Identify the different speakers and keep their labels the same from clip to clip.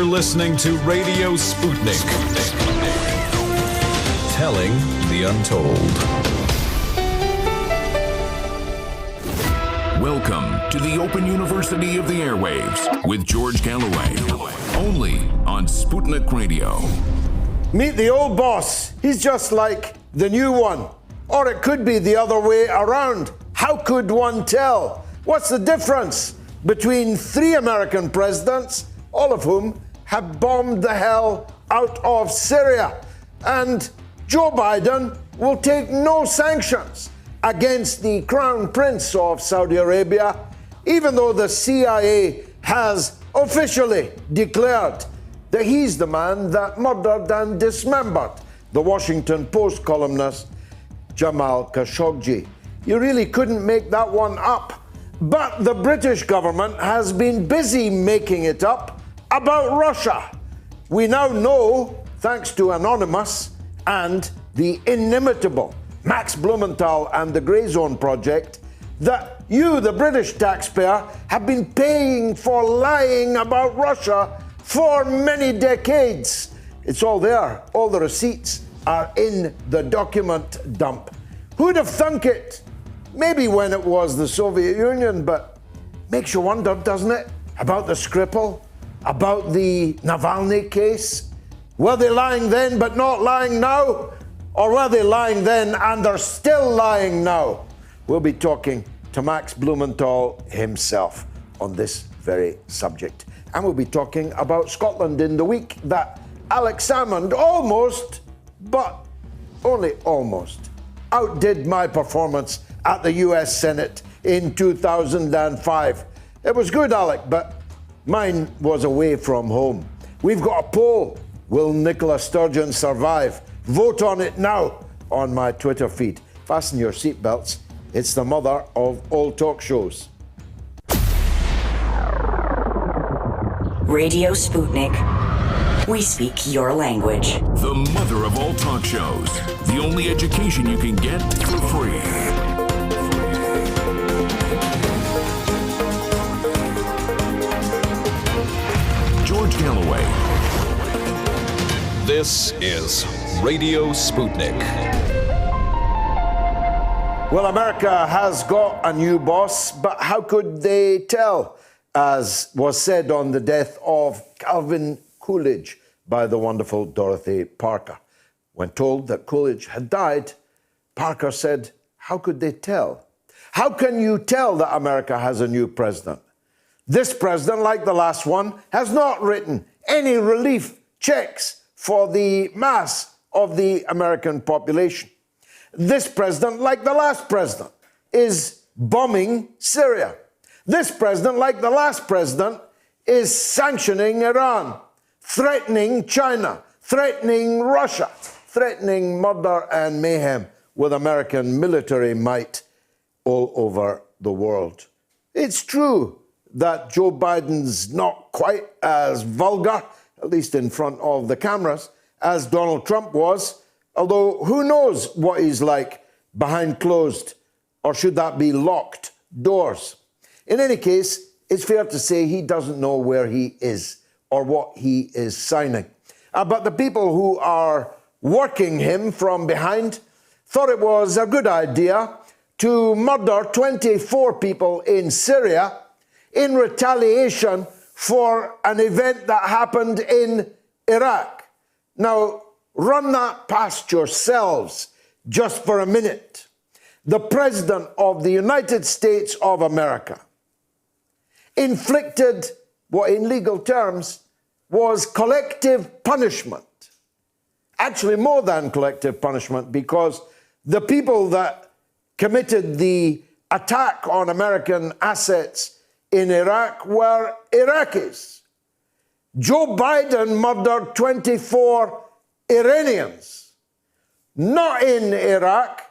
Speaker 1: You're listening to Radio Sputnik. Telling the untold.
Speaker 2: Welcome to the Open University of the Airwaves with George Galloway. Only on Sputnik Radio.
Speaker 3: Meet the old boss. He's just like the new one. Or it could be the other way around. How could one tell? What's the difference between 3 American presidents, all of whom have bombed the hell out of Syria? And Joe Biden will take no sanctions against the Crown Prince of Saudi Arabia, even though the CIA has officially declared that he's the man that murdered and dismembered the Washington Post columnist Jamal Khashoggi. You really couldn't make that one up. But the British government has been busy making it up about Russia. We now know, thanks to Anonymous and the inimitable Max Blumenthal and the Grey Zone Project, that you, the British taxpayer, have been paying for lying about Russia for many decades. It's all there. All the receipts are in the document dump. Who'd have thunk it? Maybe when it was the Soviet Union, but makes you wonder, doesn't it? About the Skripal, about the Navalny case. Were they lying then but not lying now? Or were they lying then and they're still lying now? We'll be talking to Max Blumenthal himself on this very subject. And we'll be talking about Scotland in the week that Alex Salmond almost, but only almost, outdid my performance at the US Senate in 2005. It was good, Alec, but mine was away from home. We've got a poll. Will Nicola Sturgeon survive? Vote on it now on my Twitter feed. Fasten your seatbelts. It's the mother of all talk shows.
Speaker 4: Radio Sputnik. We speak your language.
Speaker 2: The mother of all talk shows. The only education you can get for free. George Galloway.
Speaker 1: This is Radio Sputnik.
Speaker 3: Well, America has got a new boss, but how could they tell? As was said on the death of Calvin Coolidge by the wonderful Dorothy Parker. When told that Coolidge had died, Parker said, how could they tell? How can you tell that America has a new president? This president, like the last one, has not written any relief checks for the mass of the American population. This president, like the last president, is bombing Syria. This president, like the last president, is sanctioning Iran, threatening China, threatening Russia, threatening murder and mayhem with American military might all over the world. It's true that Joe Biden's not quite as vulgar, at least in front of the cameras, as Donald Trump was, although who knows what he's like behind closed, or should that be locked doors? In any case, it's fair to say he doesn't know where he is or what he is signing. But the people who are working him from behind thought it was a good idea to murder 24 people in Syria in retaliation for an event that happened in Iraq. Now, run that past yourselves just for a minute. The President of the United States of America inflicted what in legal terms was collective punishment. Actually, more than collective punishment, because the people that committed the attack on American assets in Iraq were Iraqis. Joe Biden murdered 24 Iranians, not in Iraq,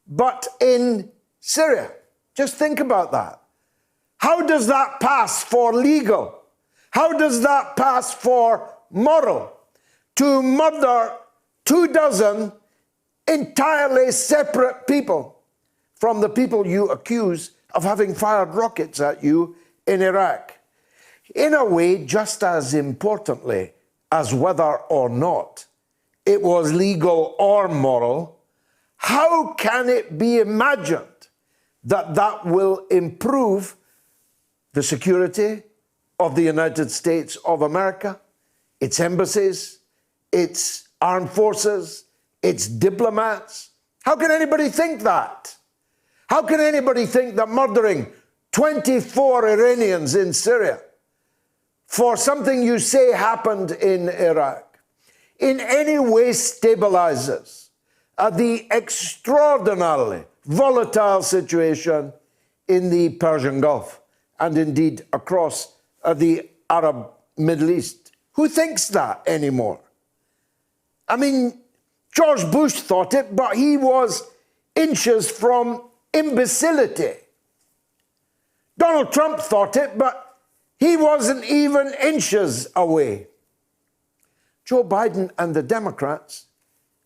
Speaker 3: but in Syria. Just think about that. How does that pass for legal? How does that pass for moral? To murder 24 entirely separate people from the people you accuse of having fired rockets at you in Iraq. In a way, just as importantly, as whether or not it was legal or moral, how can it be imagined that that will improve the security of the United States of America, its embassies, its armed forces, its diplomats? How can anybody think that? How can anybody think that murdering 24 Iranians in Syria for something you say happened in Iraq in any way stabilizes the extraordinarily volatile situation in the Persian Gulf and indeed across the Arab Middle East? Who thinks that anymore? I mean, George Bush thought it, but he was inches from imbecility. Donald Trump thought it, but he wasn't even inches away. Joe Biden and the Democrats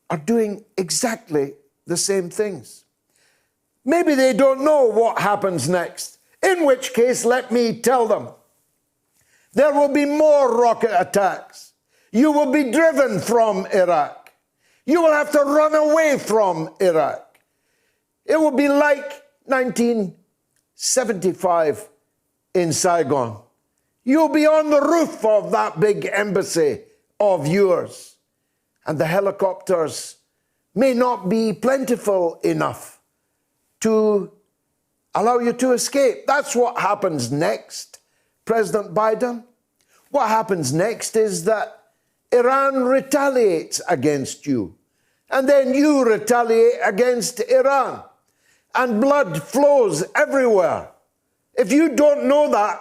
Speaker 3: are doing exactly the same things. Maybe they don't know what happens next, in which case, let me tell them, there will be more rocket attacks. You will be driven from Iraq. You will have to run away from Iraq. It will be like 1975 in Saigon. You'll be on the roof of that big embassy of yours, and the helicopters may not be plentiful enough to allow you to escape. That's what happens next, President Biden. What happens next is that Iran retaliates against you, and then you retaliate against Iran, and blood flows everywhere. If you don't know that,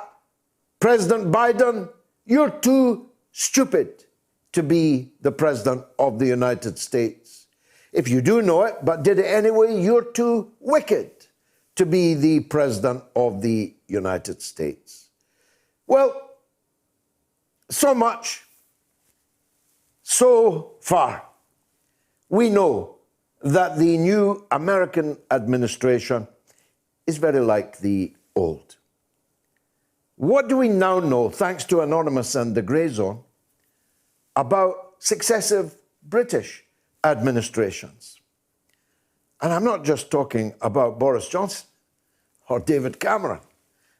Speaker 3: President Biden, you're too stupid to be the President of the United States. If you do know it, but did it anyway, you're too wicked to be the President of the United States. Well, so much, so far. We know that the new American administration is very like the old. What do we now know, thanks to Anonymous and the Grey Zone, about successive British administrations? And I'm not just talking about Boris Johnson, or David Cameron,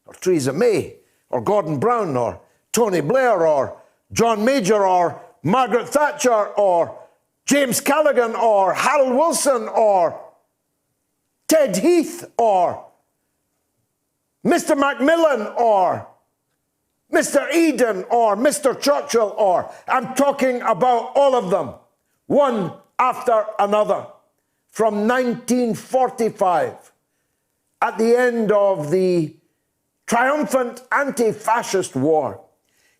Speaker 3: or Theresa May, or Gordon Brown, or Tony Blair, or John Major, or Margaret Thatcher, or James Callaghan, or Harold Wilson, or Ted Heath, or Mr. Macmillan, or Mr. Eden, or Mr. Churchill, or I'm talking about all of them, one after another, from 1945, at the end of the triumphant anti-fascist war,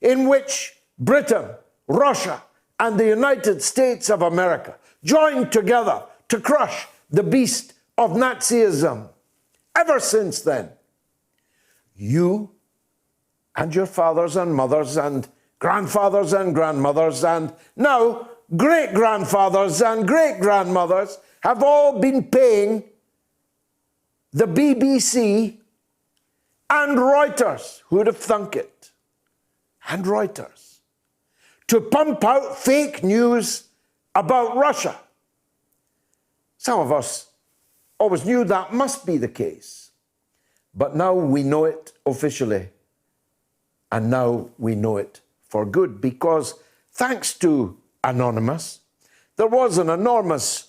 Speaker 3: in which Britain, Russia, and the United States of America joined together to crush the beast of Nazism. Ever since then, you and your fathers and mothers and grandfathers and grandmothers and now great-grandfathers and great-grandmothers have all been paying the BBC and Reuters, who'd have thunk it, and Reuters, to pump out fake news about Russia. Some of us always knew that must be the case, but now we know it officially, and now we know it for good, because thanks to Anonymous, there was an enormous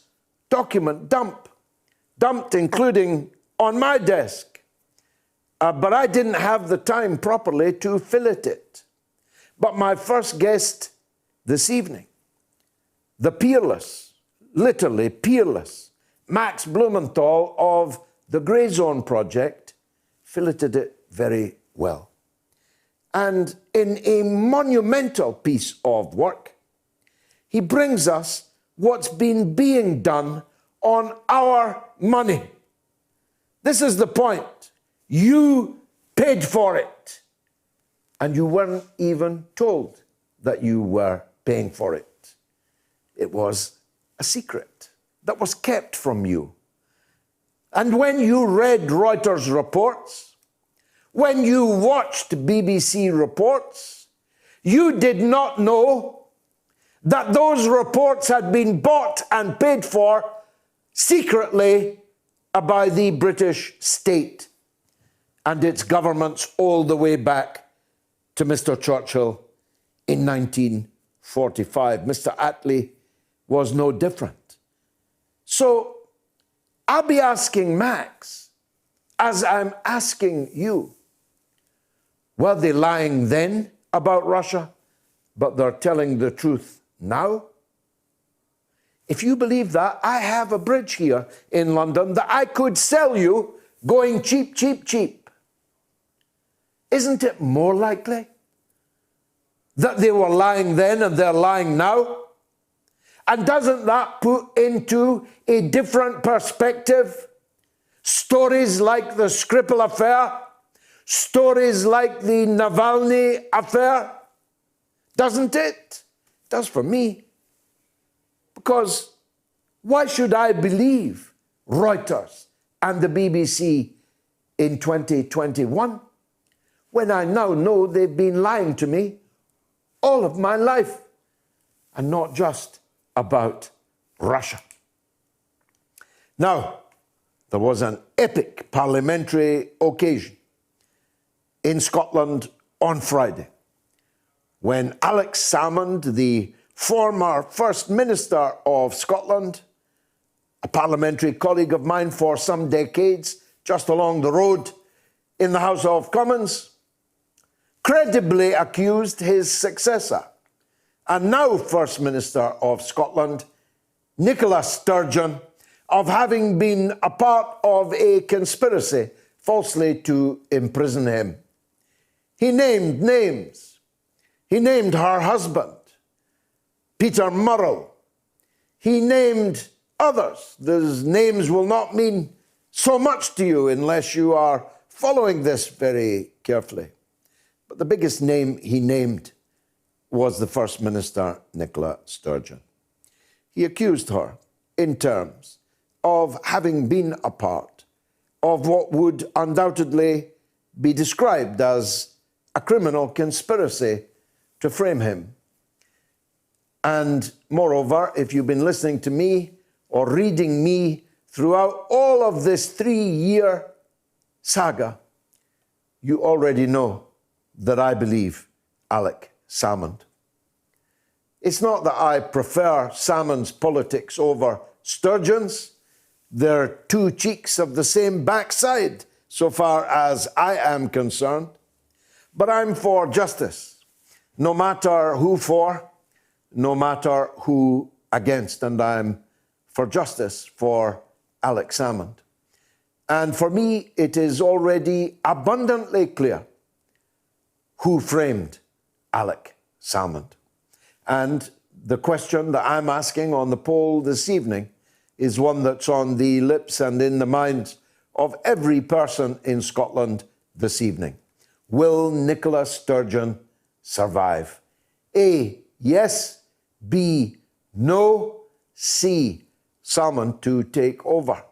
Speaker 3: document dumped including on my desk, but I didn't have the time properly to fillet it. But my first guest this evening, the peerless, literally peerless, Max Blumenthal of the Grey Zone Project, filleted it very well. And in a monumental piece of work, he brings us what's been being done on our money. This is the point. You paid for it, and you weren't even told that you were paying for it. It was a secret that was kept from you. And when you read Reuters reports, when you watched BBC reports, you did not know that those reports had been bought and paid for secretly by the British state and its governments all the way back to Mr. Churchill in 1945. Mr. Attlee was no different. So I'll be asking Max, as I'm asking you, were they lying then about Russia, but they're telling the truth now? If you believe that, I have a bridge here in London that I could sell you going cheap, cheap, cheap. Isn't it more likely that they were lying then and they're lying now? And doesn't that put into a different perspective stories like the Skripal affair, stories like the Navalny affair? Doesn't it? It does for me. Because why should I believe Reuters and the BBC in 2021 when I now know they've been lying to me all of my life, and not just about Russia? Now, there was an epic parliamentary occasion in Scotland on Friday when Alex Salmond, the former First Minister of Scotland, a parliamentary colleague of mine for some decades, just along the road in the House of Commons, credibly accused his successor, and now First Minister of Scotland, Nicola Sturgeon, of having been a part of a conspiracy falsely to imprison him. He named names. He named her husband, Peter Murrell. He named others. Those names will not mean so much to you unless you are following this very carefully. But the biggest name he named was the First Minister, Nicola Sturgeon. He accused her in terms of having been a part of what would undoubtedly be described as a criminal conspiracy to frame him. And moreover, if you've been listening to me or reading me throughout all of this 3-year saga, you already know that I believe Alec Salmond. It's not that I prefer Salmond's politics over Sturgeon's. They're two cheeks of the same backside, so far as I am concerned. But I'm for justice, no matter who for, no matter who against, and I'm for justice for Alex Salmond. And for me, it is already abundantly clear who framed Alec Salmond. And the question that I'm asking on the poll this evening is one that's on the lips and in the minds of every person in Scotland this evening. Will Nicola Sturgeon survive? A, yes. B, no. C, Salmond to take over.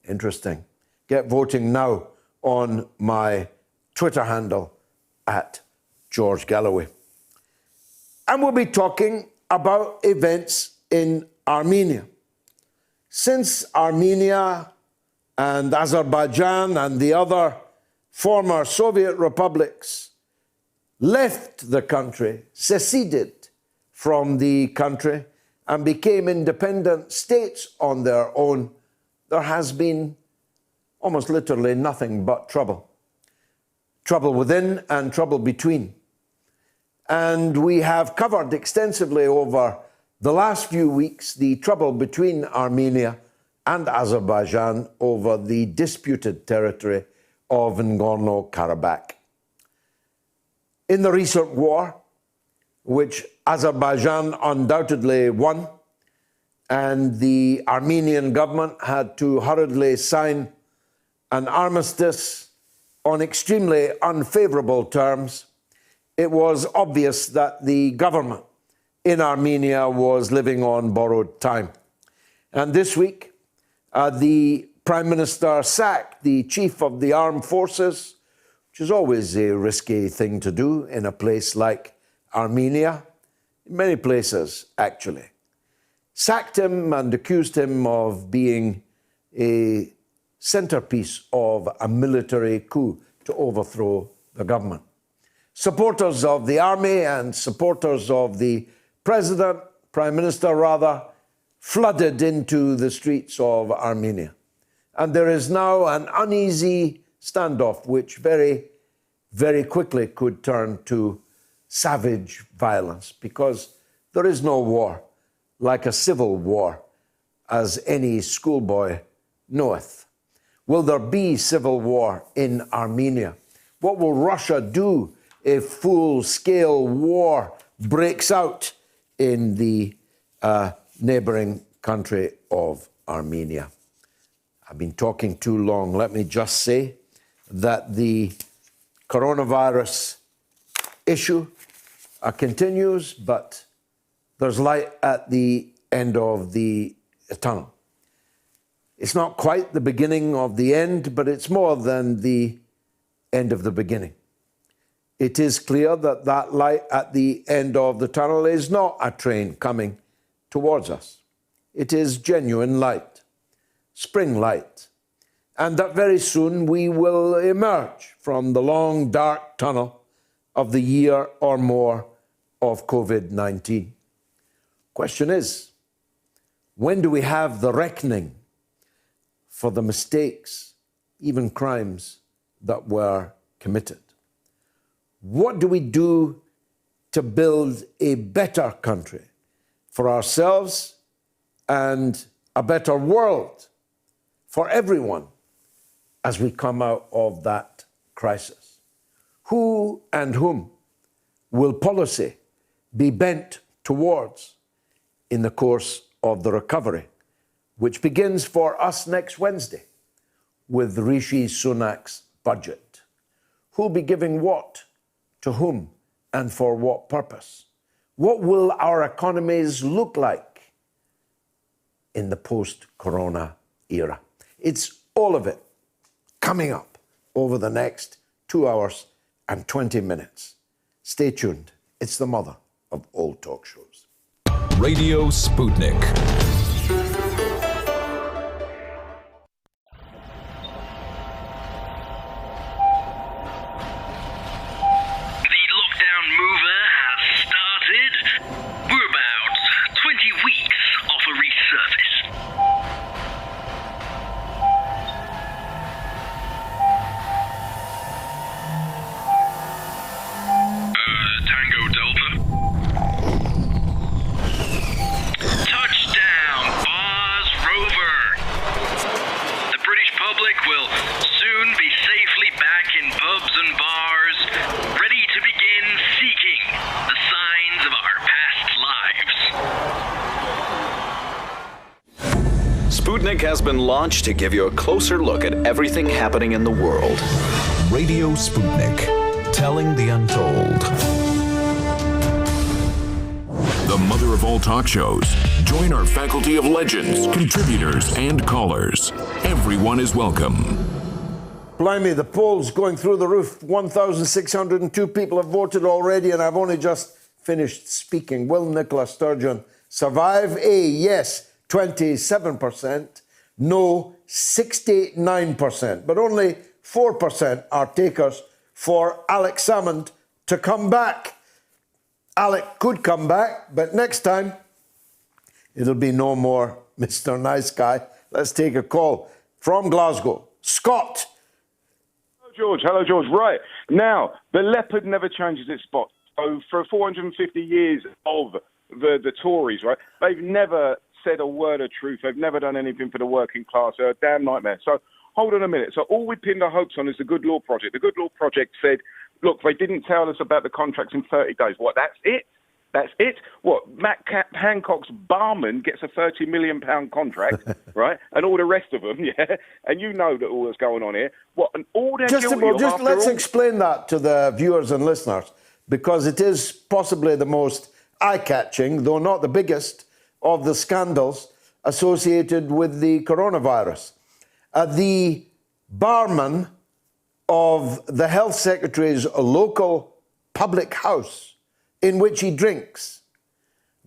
Speaker 3: Interesting. Get voting now on my Twitter handle at George Galloway. And we'll be talking about events in Armenia. Since Armenia and Azerbaijan and the other former Soviet republics left the country, seceded from the country, and became independent states on their own, there has been almost literally nothing but trouble. Trouble within and trouble between. And we have covered extensively over the last few weeks the trouble between Armenia and Azerbaijan over the disputed territory of Nagorno-Karabakh. In the recent war, which Azerbaijan undoubtedly won, and the Armenian government had to hurriedly sign an armistice on extremely unfavorable terms, it was obvious that the government in Armenia was living on borrowed time. And this week, the Prime Minister sacked the chief of the armed forces, which is always a risky thing to do in a place like Armenia. in many places, actually, sacked him and accused him of being a centerpiece of a military coup to overthrow the government. Supporters of the army and supporters of the Prime Minister rather, flooded into the streets of Armenia. And there is now an uneasy standoff which very, very quickly could turn to savage violence, because there is no war like a civil war, as any schoolboy knoweth. Will there be civil war in Armenia? What will Russia do if full-scale war breaks out in the neighboring country of Armenia? I've been talking too long. Let me just say that the coronavirus issue continues, but there's light at the end of the tunnel. It's not quite the beginning of the end, but it's more than the end of the beginning. It is clear that that light at the end of the tunnel is not a train coming towards us. It is genuine light, spring light, and that very soon we will emerge from the long, dark tunnel of the year or more of COVID-19. Question is, when do we have the reckoning for the mistakes, even crimes, that were committed? What do we do to build a better country for ourselves and a better world for everyone as we come out of that crisis? Who and whom will policy be bent towards in the course of the recovery, which begins for us next Wednesday with Rishi Sunak's budget? Who'll be giving what to whom and for what purpose? What will our economies look like in the post-corona era? It's all of it coming up over the next 2 hours and 20 minutes. Stay tuned. It's the mother of all talk shows.
Speaker 1: Radio Sputnik.
Speaker 5: Sputnik has been launched to give you a closer look at everything happening in the world.
Speaker 1: Radio Sputnik, telling the untold.
Speaker 2: The mother of all talk shows. Join our faculty of legends, contributors, and callers. Everyone is welcome.
Speaker 3: Blimey, the polls going through the roof. 1,602 people have voted already, and I've only just finished speaking. Will Nicola Sturgeon survive? A, yes, 27%. No, 69%. But only 4% are takers for Alex Salmond to come back. Alec could come back, but next time it'll be no more Mr. Nice Guy. Let's take a call from Glasgow. Scott.
Speaker 6: Hello, George. Right. Now, the leopard never changes its spots. So for 450 years of the Tories, right, they've never said a word of truth. They've never done anything for the working class. They're a damn nightmare. So hold on a minute. So all we pinned our hopes on is the Good Law Project. The Good Law Project said, look, they didn't tell us about the contracts in 30 days. What, that's it? That's it? What, Matt Hancock's barman gets a £30 million contract, right? And all the rest of them, yeah? And you know that all that's going on here. What, and all they're guilty of after
Speaker 3: let's
Speaker 6: all...
Speaker 3: explain that to the viewers and listeners, because it is possibly the most eye-catching, though not the biggest, of the scandals associated with the coronavirus. The barman of the Health Secretary's local public house in which he drinks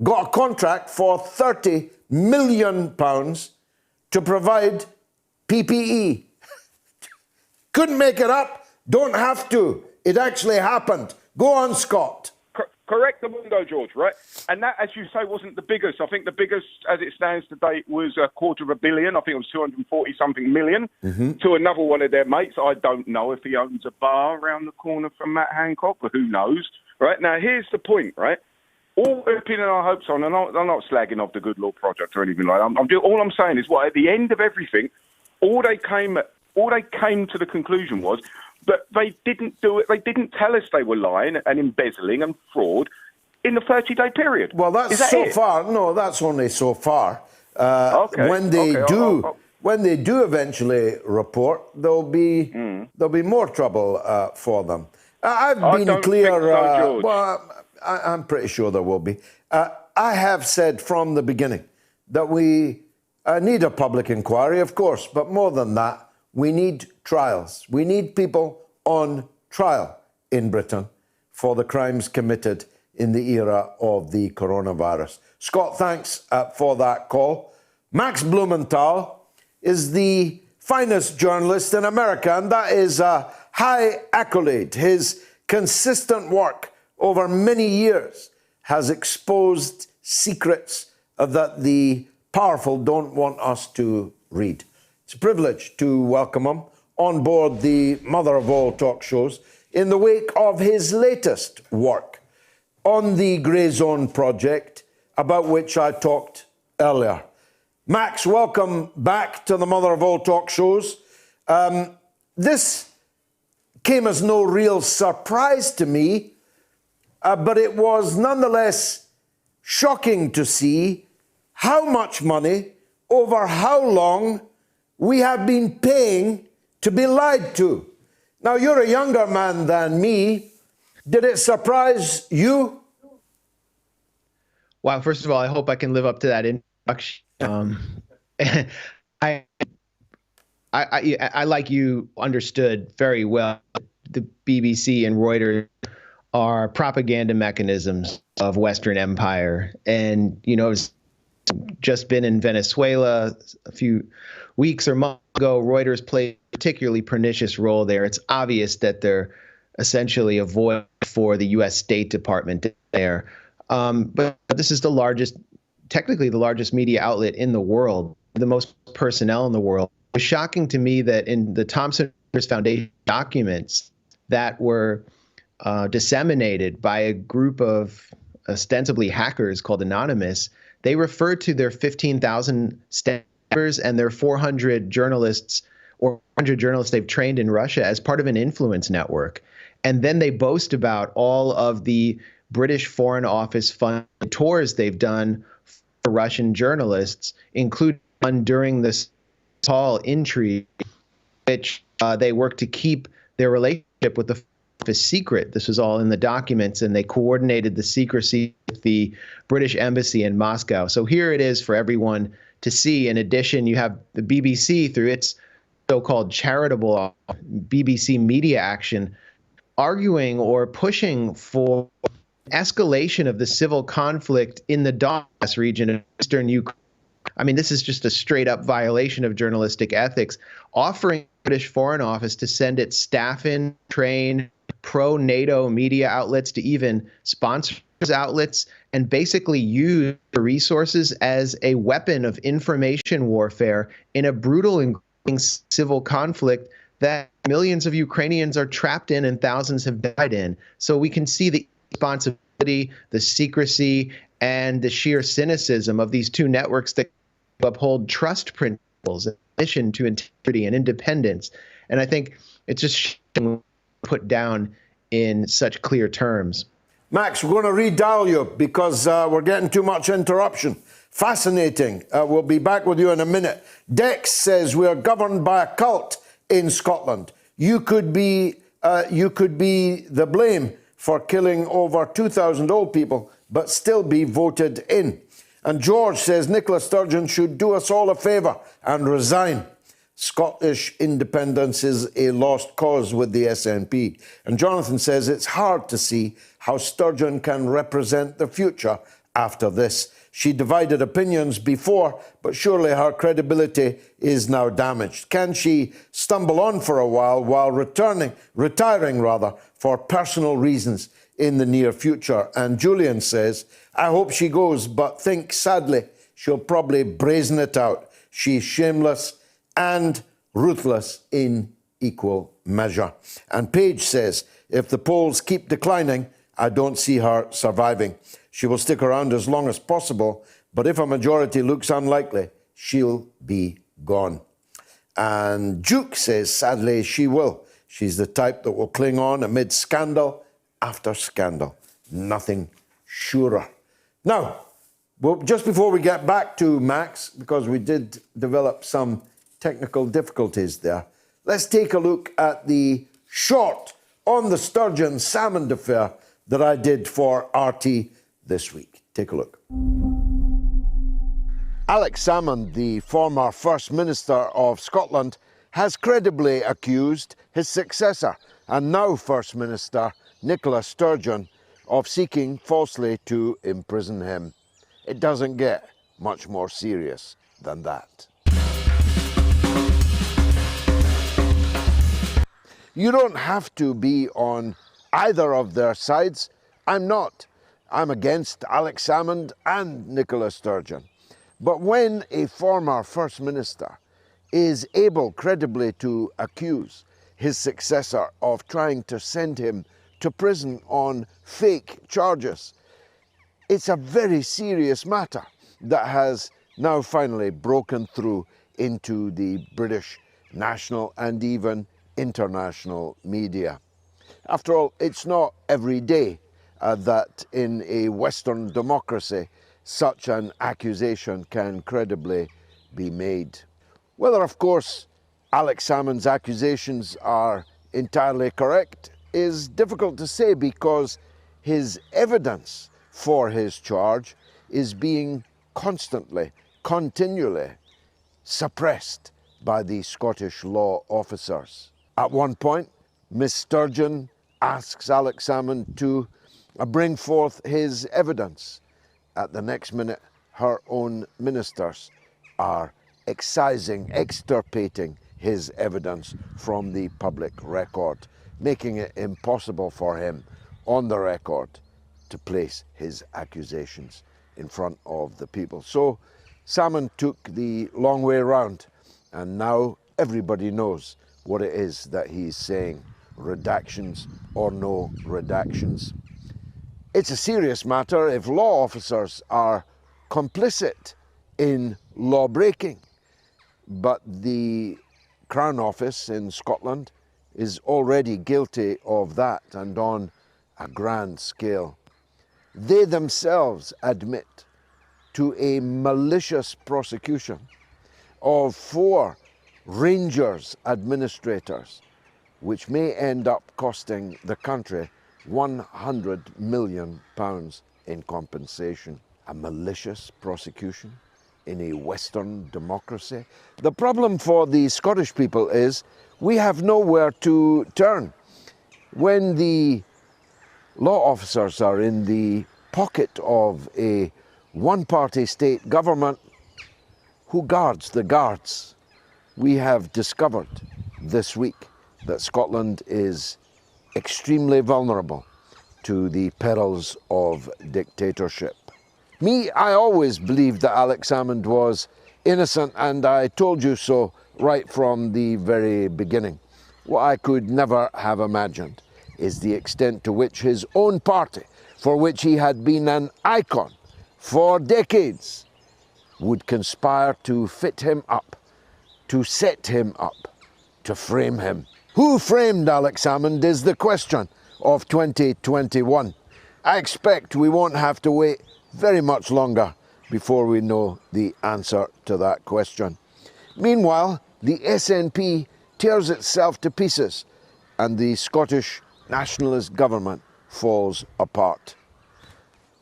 Speaker 3: got a contract for £30 million to provide PPE. Couldn't make it up, don't have to. It actually happened. Go on, Scott.
Speaker 6: Correct the window, George, right? And that, as you say, wasn't the biggest. I think the biggest, as it stands today, was $250 million. I think it was 240-something million to another one of their mates. I don't know if he owns a bar around the corner from Matt Hancock, but who knows, right? Now, here's the point, right? All we're pinning our hopes on, and I'm not slagging off the Good Law Project or anything like that. All I'm saying is, at the end of everything, all they came to the conclusion was that they didn't do it. They didn't tell us they were lying and embezzling and fraud in the 30-day period.
Speaker 3: Well, that's far. No, that's only so far. When they do eventually report, there'll be more trouble for them. I've been clear. So, well, I'm pretty sure there will be. I have said from the beginning that we need a public inquiry, of course, but more than that, we need trials. We need people on trial in Britain for the crimes committed in the era of the coronavirus. Scott, thanks for that call. Max Blumenthal is the finest journalist in America, and that is a high accolade. His consistent work over many years has exposed secrets that the powerful don't want us to read. It's a privilege to welcome him on board the mother of all talk shows in the wake of his latest work on the Grey Zone project, about which I talked earlier. Max, welcome back to the mother of all talk shows. This came as no real surprise to me, but it was nonetheless shocking to see how much money, over how long, we have been paying to be lied to. Now, you're a younger man than me. Did it surprise you?
Speaker 7: Well, first of all, I hope I can live up to that introduction. I like you understood very well, the BBC and Reuters are propaganda mechanisms of Western empire. And, it's just been in Venezuela a few weeks or months ago. Reuters played a particularly pernicious role there. It's obvious that they're essentially a voice for the U.S. State Department there. But this is technically the largest media outlet in the world, the most personnel in the world. It was shocking to me that in the Thomson Reuters Foundation documents that were disseminated by a group of ostensibly hackers called Anonymous, they referred to their 15,000 staffers and their 400 journalists or 100 journalists they've trained in Russia as part of an influence network. And then they boast about all of the British Foreign Office funded tours they've done for Russian journalists, including one during this Hall intrigue, which they worked to keep their relationship with the office secret. This was all in the documents, and they coordinated the secrecy with the British Embassy in Moscow. So here it is for everyone to see. In addition, you have the BBC through its so-called charitable BBC Media Action arguing or pushing for escalation of the civil conflict in the Donbass region of eastern Ukraine. I mean, this is just a straight-up violation of journalistic ethics, offering the British Foreign Office to send its staff in, train pro-NATO media outlets to even sponsors outlets, and basically use the resources as a weapon of information warfare in a brutal and civil conflict that millions of Ukrainians are trapped in and thousands have died in. So we can see the responsibility, the secrecy, and the sheer cynicism of these two networks that uphold trust principles, in addition to integrity and independence. And I think it's just put down in such clear terms.
Speaker 3: Max, we're going to redial you because we're getting too much interruption. Fascinating. We'll be back with you in a minute. Dex says we're governed by a cult in Scotland. You could be the blame for killing over 2,000 old people, but still be voted in. And George says Nicola Sturgeon should do us all a favour and resign. Scottish independence is a lost cause with the SNP. And Jonathan says it's hard to see how Sturgeon can represent the future after this. She divided opinions before, but surely her credibility is now damaged. Can she stumble on for a while retiring for personal reasons in the near future? And Julian says, I hope she goes, but think sadly she'll probably brazen it out. She's shameless and ruthless in equal measure. And Paige says, if the polls keep declining, I don't see her surviving. She will stick around as long as possible, but if a majority looks unlikely, she'll be gone. And Duke says, sadly, she will. She's the type that will cling on amid scandal after scandal. Nothing surer. Now, well, just before we get back to Max, because we did develop some technical difficulties there, let's take a look at the short on the sturgeon salmon affair that I did for RT this week. Take a look. Alex Salmond, the former First Minister of Scotland, has credibly accused his successor and now First Minister Nicola Sturgeon of seeking falsely to imprison him. It doesn't get much more serious than that. You don't have to be on either of their sides. I'm not. I'm against Alex Salmond and Nicola Sturgeon. But when a former First Minister is able credibly to accuse his successor of trying to send him to prison on fake charges, it's a very serious matter that has now finally broken through into the British national and even international media. After all, it's not every day that in a Western democracy such an accusation can credibly be made. Whether, of course, Alex Salmond's accusations are entirely correct is difficult to say because his evidence for his charge is being constantly, continually suppressed by the Scottish law officers. At one point, Miss Sturgeon asks Alex Salmond to bring forth his evidence. At the next minute, her own ministers are extirpating his evidence from the public record, making it impossible for him on the record to place his accusations in front of the people. So Salmond took the long way round, and now everybody knows what it is that he's saying, redactions or no redactions. It's a serious matter if law officers are complicit in law breaking, but the Crown Office in Scotland is already guilty of that, and on a grand scale. They themselves admit to a malicious prosecution of 4 Rangers administrators, which may end up costing the country £100 million in compensation. A malicious prosecution in a Western democracy? The problem for the Scottish people is we have nowhere to turn. When the law officers are in the pocket of a one-party state government, who guards the guards? We have discovered this week that Scotland is extremely vulnerable to the perils of dictatorship. I always believed that Alex Salmond was innocent, and I told you so right from the very beginning. What I could never have imagined is the extent to which his own party, for which he had been an icon for decades, would conspire to fit him up, to set him up, to frame him. Who framed Alex Salmond is the question of 2021. I expect we won't have to wait very much longer before we know the answer to that question. Meanwhile, the SNP tears itself to pieces and the Scottish nationalist government falls apart.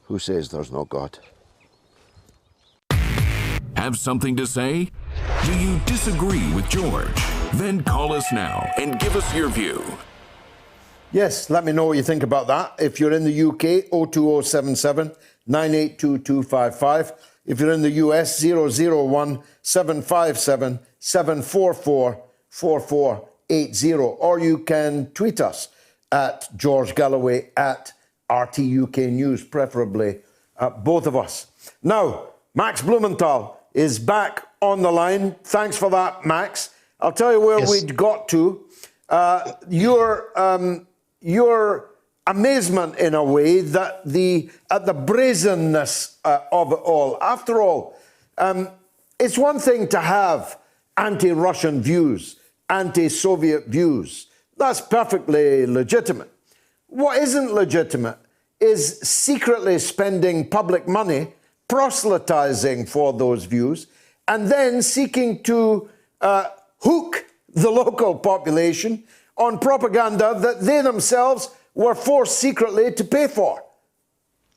Speaker 3: Who says there's no God?
Speaker 2: Have something to say? Do you disagree with George? Then call us now and give us your view.
Speaker 3: Yes, let me know what you think about that. If you're in the UK, 02077 982-255. If you're in the US, 001-757-744-4480. Or you can tweet us at George Galloway at RTUK News, preferably both of us. Now, Max Blumenthal is back on the line. Thanks for that, Max. I'll tell you where we'd got to. Your amazement, in a way, that at the brazenness of it all. After all, it's one thing to have anti-Russian views, anti-Soviet views. That's perfectly legitimate. What isn't legitimate is secretly spending public money proselytizing for those views and then seeking to hook the local population on propaganda that they themselves were forced secretly to pay for.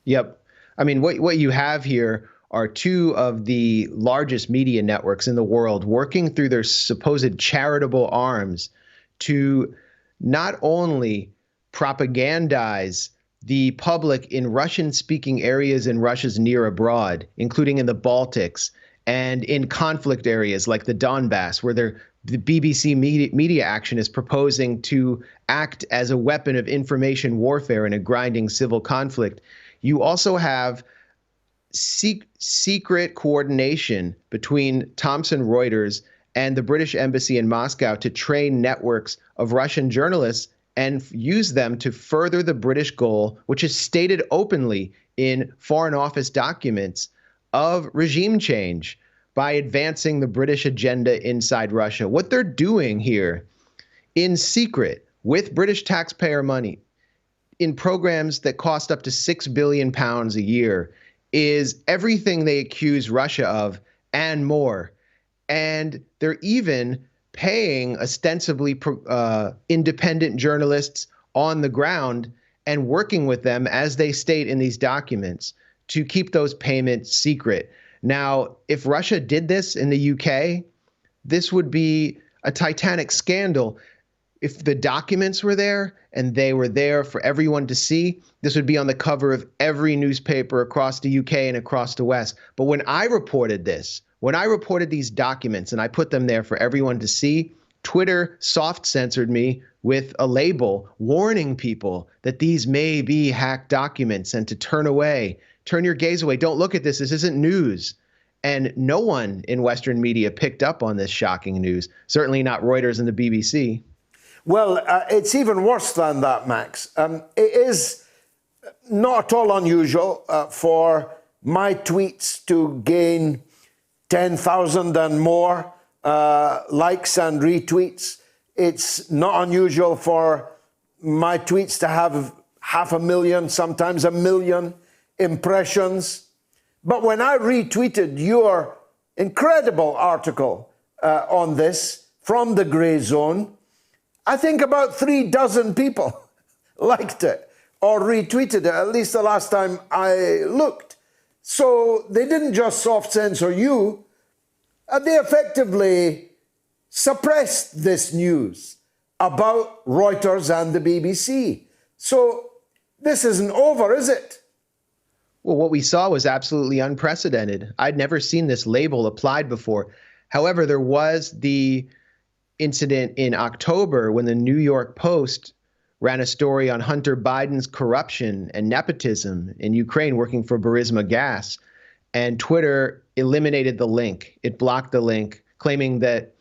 Speaker 7: Yep. I mean, what you have here are two of the largest media networks in the world working through their supposed charitable arms to not only propagandize the public in Russian-speaking areas in Russia's near abroad, including in the Baltics and in conflict areas like the Donbass, where the BBC media action is proposing to act as a weapon of information warfare in a grinding civil conflict. You also have secret coordination between Thomson Reuters and the British Embassy in Moscow to train networks of Russian journalists and use them to further the British goal, which is stated openly in Foreign Office documents, of regime change by advancing the British agenda inside Russia. What they're doing here in secret with British taxpayer money in programs that cost up to £6 billion a year is everything they accuse Russia of and more. And they're even paying ostensibly independent journalists on the ground and working with them, as they state in these documents, to keep those payments secret. Now, if Russia did this in the UK, this would be a titanic scandal. If the documents were there and they were there for everyone to see, this would be on the cover of every newspaper across the UK and across the West. But when I reported this, when I reported these documents and I put them there for everyone to see, Twitter soft censored me with a label warning people that these may be hacked documents and to turn away, turn your gaze away. Don't look at this. This isn't news. And no one in Western media picked up on this shocking news, certainly not Reuters and the BBC.
Speaker 3: Well, it's even worse than that, Max. It is not at all unusual for my tweets to gain 10,000 and more likes and retweets. It's not unusual for my tweets to have 500,000, sometimes 1 million impressions. But when I retweeted your incredible article on this from the Grey Zone, I think about 36 people liked it or retweeted it, at least the last time I looked. So they didn't just soft censor you, they effectively suppressed this news about Reuters and the BBC. So this isn't over, is it?
Speaker 7: Well, what we saw was absolutely unprecedented. I'd never seen this label applied before. However, there was the incident in October when the New York Post ran a story on Hunter Biden's corruption and nepotism in Ukraine working for Burisma Gas. And Twitter eliminated the link. It blocked the link, claiming that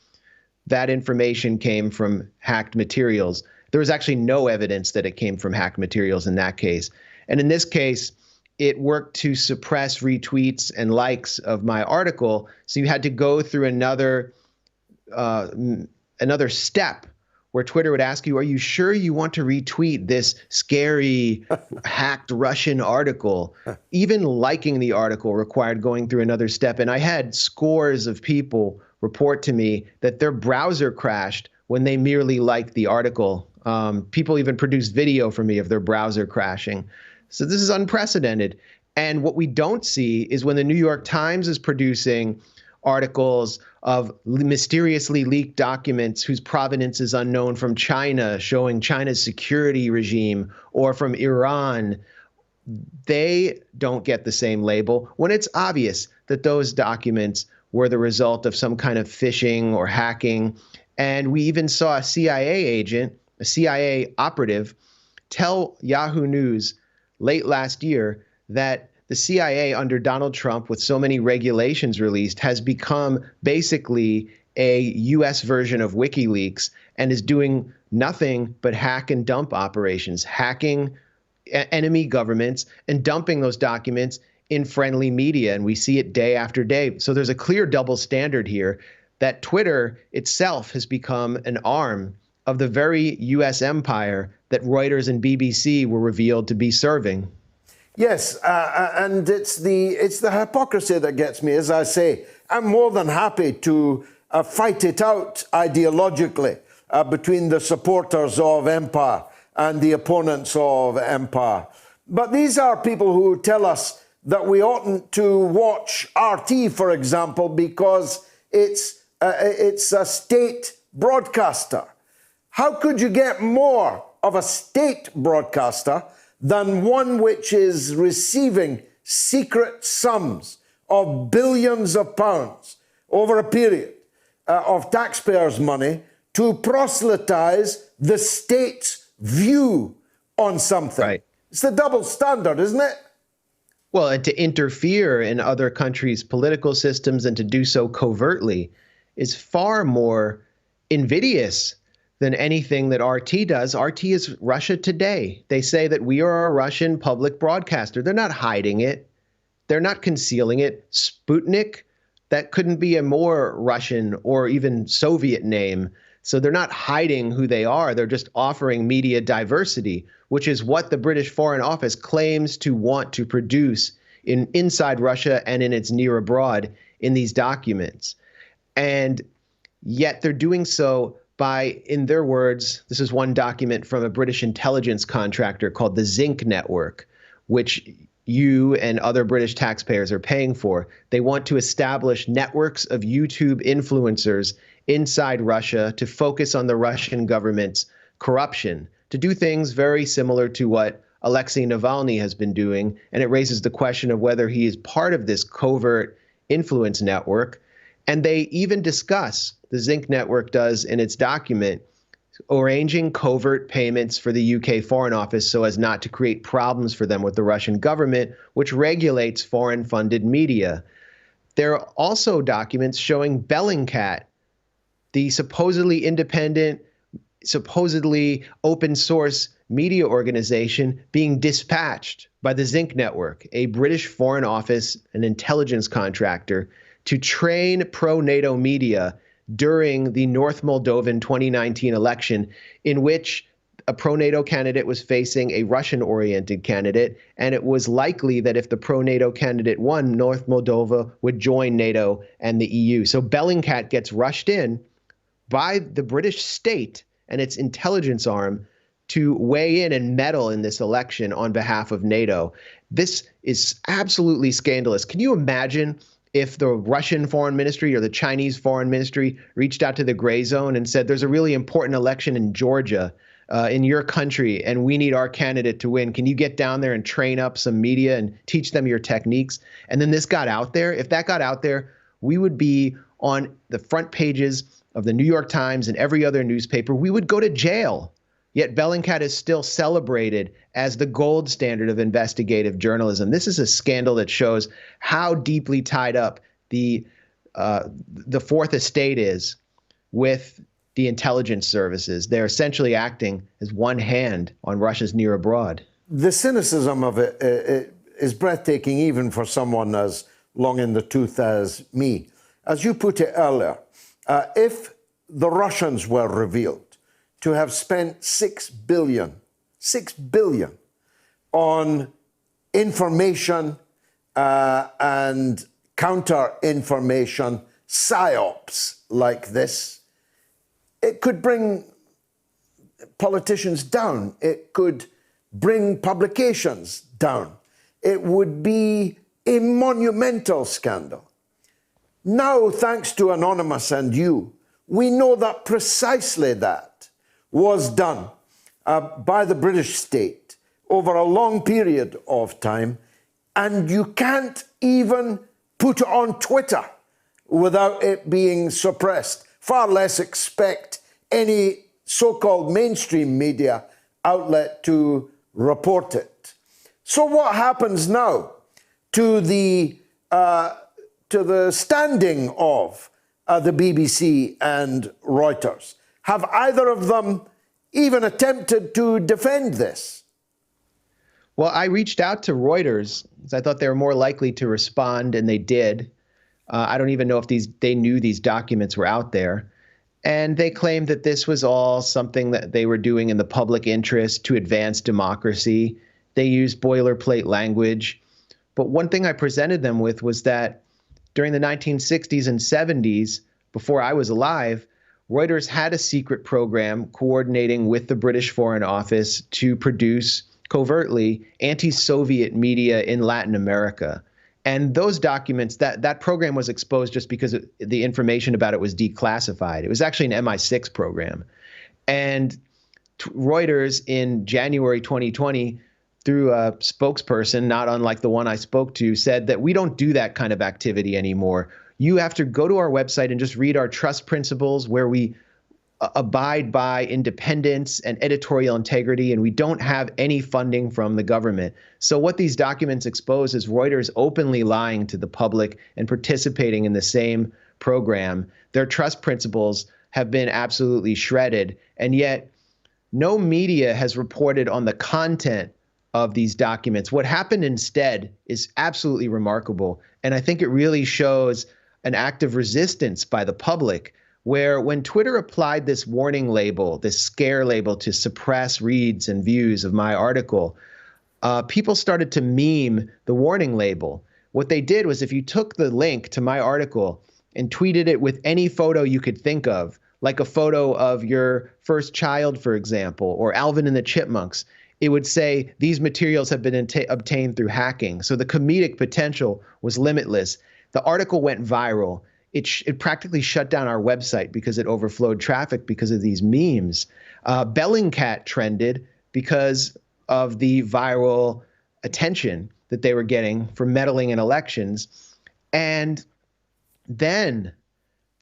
Speaker 7: that information came from hacked materials. There was actually no evidence that it came from hacked materials in that case. And in this case, it worked to suppress retweets and likes of my article. So you had to go through another step where Twitter would ask you, are you sure you want to retweet this scary hacked Russian article? Even liking the article required going through another step. And I had scores of people report to me that their browser crashed when they merely liked the article. People even produced video for me of their browser crashing. So this is unprecedented. And what we don't see is when the New York Times is producing articles of mysteriously leaked documents whose provenance is unknown from China, showing China's security regime, or from Iran, they don't get the same label when it's obvious that those documents were the result of some kind of phishing or hacking. And we even saw a CIA agent, a CIA operative, tell Yahoo News late last year that the CIA under Donald Trump, with so many regulations released, has become basically a U.S. version of WikiLeaks and is doing nothing but hack and dump operations, hacking enemy governments and dumping those documents in friendly media. And we see it day after day. So there's a clear double standard here that Twitter itself has become an arm of the very U.S. empire that Reuters and BBC were revealed to be serving.
Speaker 3: Yes, and it's the hypocrisy that gets me. As I say, I'm more than happy to fight it out ideologically between the supporters of empire and the opponents of empire. But these are people who tell us that we oughtn't to watch RT, for example, because it's a state broadcaster. How could you get more of a state broadcaster than one which is receiving secret sums of billions of pounds over a period of taxpayers' money to proselytize the state's view on something?
Speaker 7: Right.
Speaker 3: It's the double standard, isn't it?
Speaker 7: Well, and to interfere in other countries' political systems and to do so covertly is far more invidious than anything that RT does. RT is Russia Today. They say that we are a Russian public broadcaster. They're not hiding it. They're not concealing it. Sputnik, that couldn't be a more Russian or even Soviet name. So they're not hiding who they are. They're just offering media diversity, which is what the British Foreign Office claims to want to produce inside Russia and in its near abroad in these documents. And yet they're doing so by, in their words, this is one document from a British intelligence contractor called the Zinc Network, which you and other British taxpayers are paying for. They want to establish networks of YouTube influencers inside Russia to focus on the Russian government's corruption, to do things very similar to what Alexei Navalny has been doing. And it raises the question of whether he is part of this covert influence network. And they even discuss, the Zinc Network does in its document, arranging covert payments for the UK Foreign Office so as not to create problems for them with the Russian government, which regulates foreign-funded media. There are also documents showing Bellingcat, the supposedly independent, supposedly open source media organization, being dispatched by the Zinc Network, a British Foreign Office and intelligence contractor, to train pro-NATO media during the North Moldovan 2019 election, in which a pro-NATO candidate was facing a Russian-oriented candidate, and it was likely that if the pro-NATO candidate won, North Moldova would join NATO and the EU. So Bellingcat gets rushed in by the British state and its intelligence arm to weigh in and meddle in this election on behalf of NATO. This is absolutely scandalous. Can you imagine if the Russian foreign ministry or the Chinese foreign ministry reached out to the gray zone and said, there's a really important election in Georgia, in your country, and we need our candidate to win. Can you get down there and train up some media and teach them your techniques? And then this got out there. If that got out there, we would be on the front pages of the New York Times and every other newspaper. We would go to jail. Yet Bellingcat is still celebrated as the gold standard of investigative journalism. This is a scandal that shows how deeply tied up the Fourth Estate is with the intelligence services. They're essentially acting as one hand on Russia's near abroad.
Speaker 3: The cynicism of it is breathtaking, even for someone as long in the tooth as me. As you put it earlier, if the Russians were revealed to have spent $6 billion on information and counter-information psyops like this, it could bring politicians down. It could bring publications down. It would be a monumental scandal. Now, thanks to Anonymous and you, we know that precisely that was done by the British state over a long period of time, and you can't even put it on Twitter without it being suppressed, far less expect any so-called mainstream media outlet to report it. So what happens now to the standing of the BBC and Reuters? Have either of them even attempted to defend this?
Speaker 7: Well, I reached out to Reuters because I thought they were more likely to respond, and they did. I don't even know if they knew these documents were out there. And they claimed that this was all something that they were doing in the public interest to advance democracy. They used boilerplate language. But one thing I presented them with was that during the 1960s and 70s, before I was alive, Reuters had a secret program coordinating with the British Foreign Office to produce covertly anti-Soviet media in Latin America. And those documents, that program was exposed just because the information about it was declassified. It was actually an MI6 program. And Reuters in January 2020, through a spokesperson, not unlike the one I spoke to, said that we don't do that kind of activity anymore. You have to go to our website and just read our trust principles, where we abide by independence and editorial integrity, and we don't have any funding from the government. So what these documents expose is Reuters openly lying to the public and participating in the same program. Their trust principles have been absolutely shredded, and yet no media has reported on the content of these documents. What happened instead is absolutely remarkable, and I think it really shows an act of resistance by the public, where when Twitter applied this warning label, this scare label to suppress reads and views of my article, people started to meme the warning label. What they did was, if you took the link to my article and tweeted it with any photo you could think of, like a photo of your first child, for example, or Alvin and the Chipmunks, it would say these materials have been obtained through hacking. So the comedic potential was limitless. The article went viral. It practically shut down our website because it overflowed traffic because of these memes. Bellingcat trended because of the viral attention that they were getting for meddling in elections. And then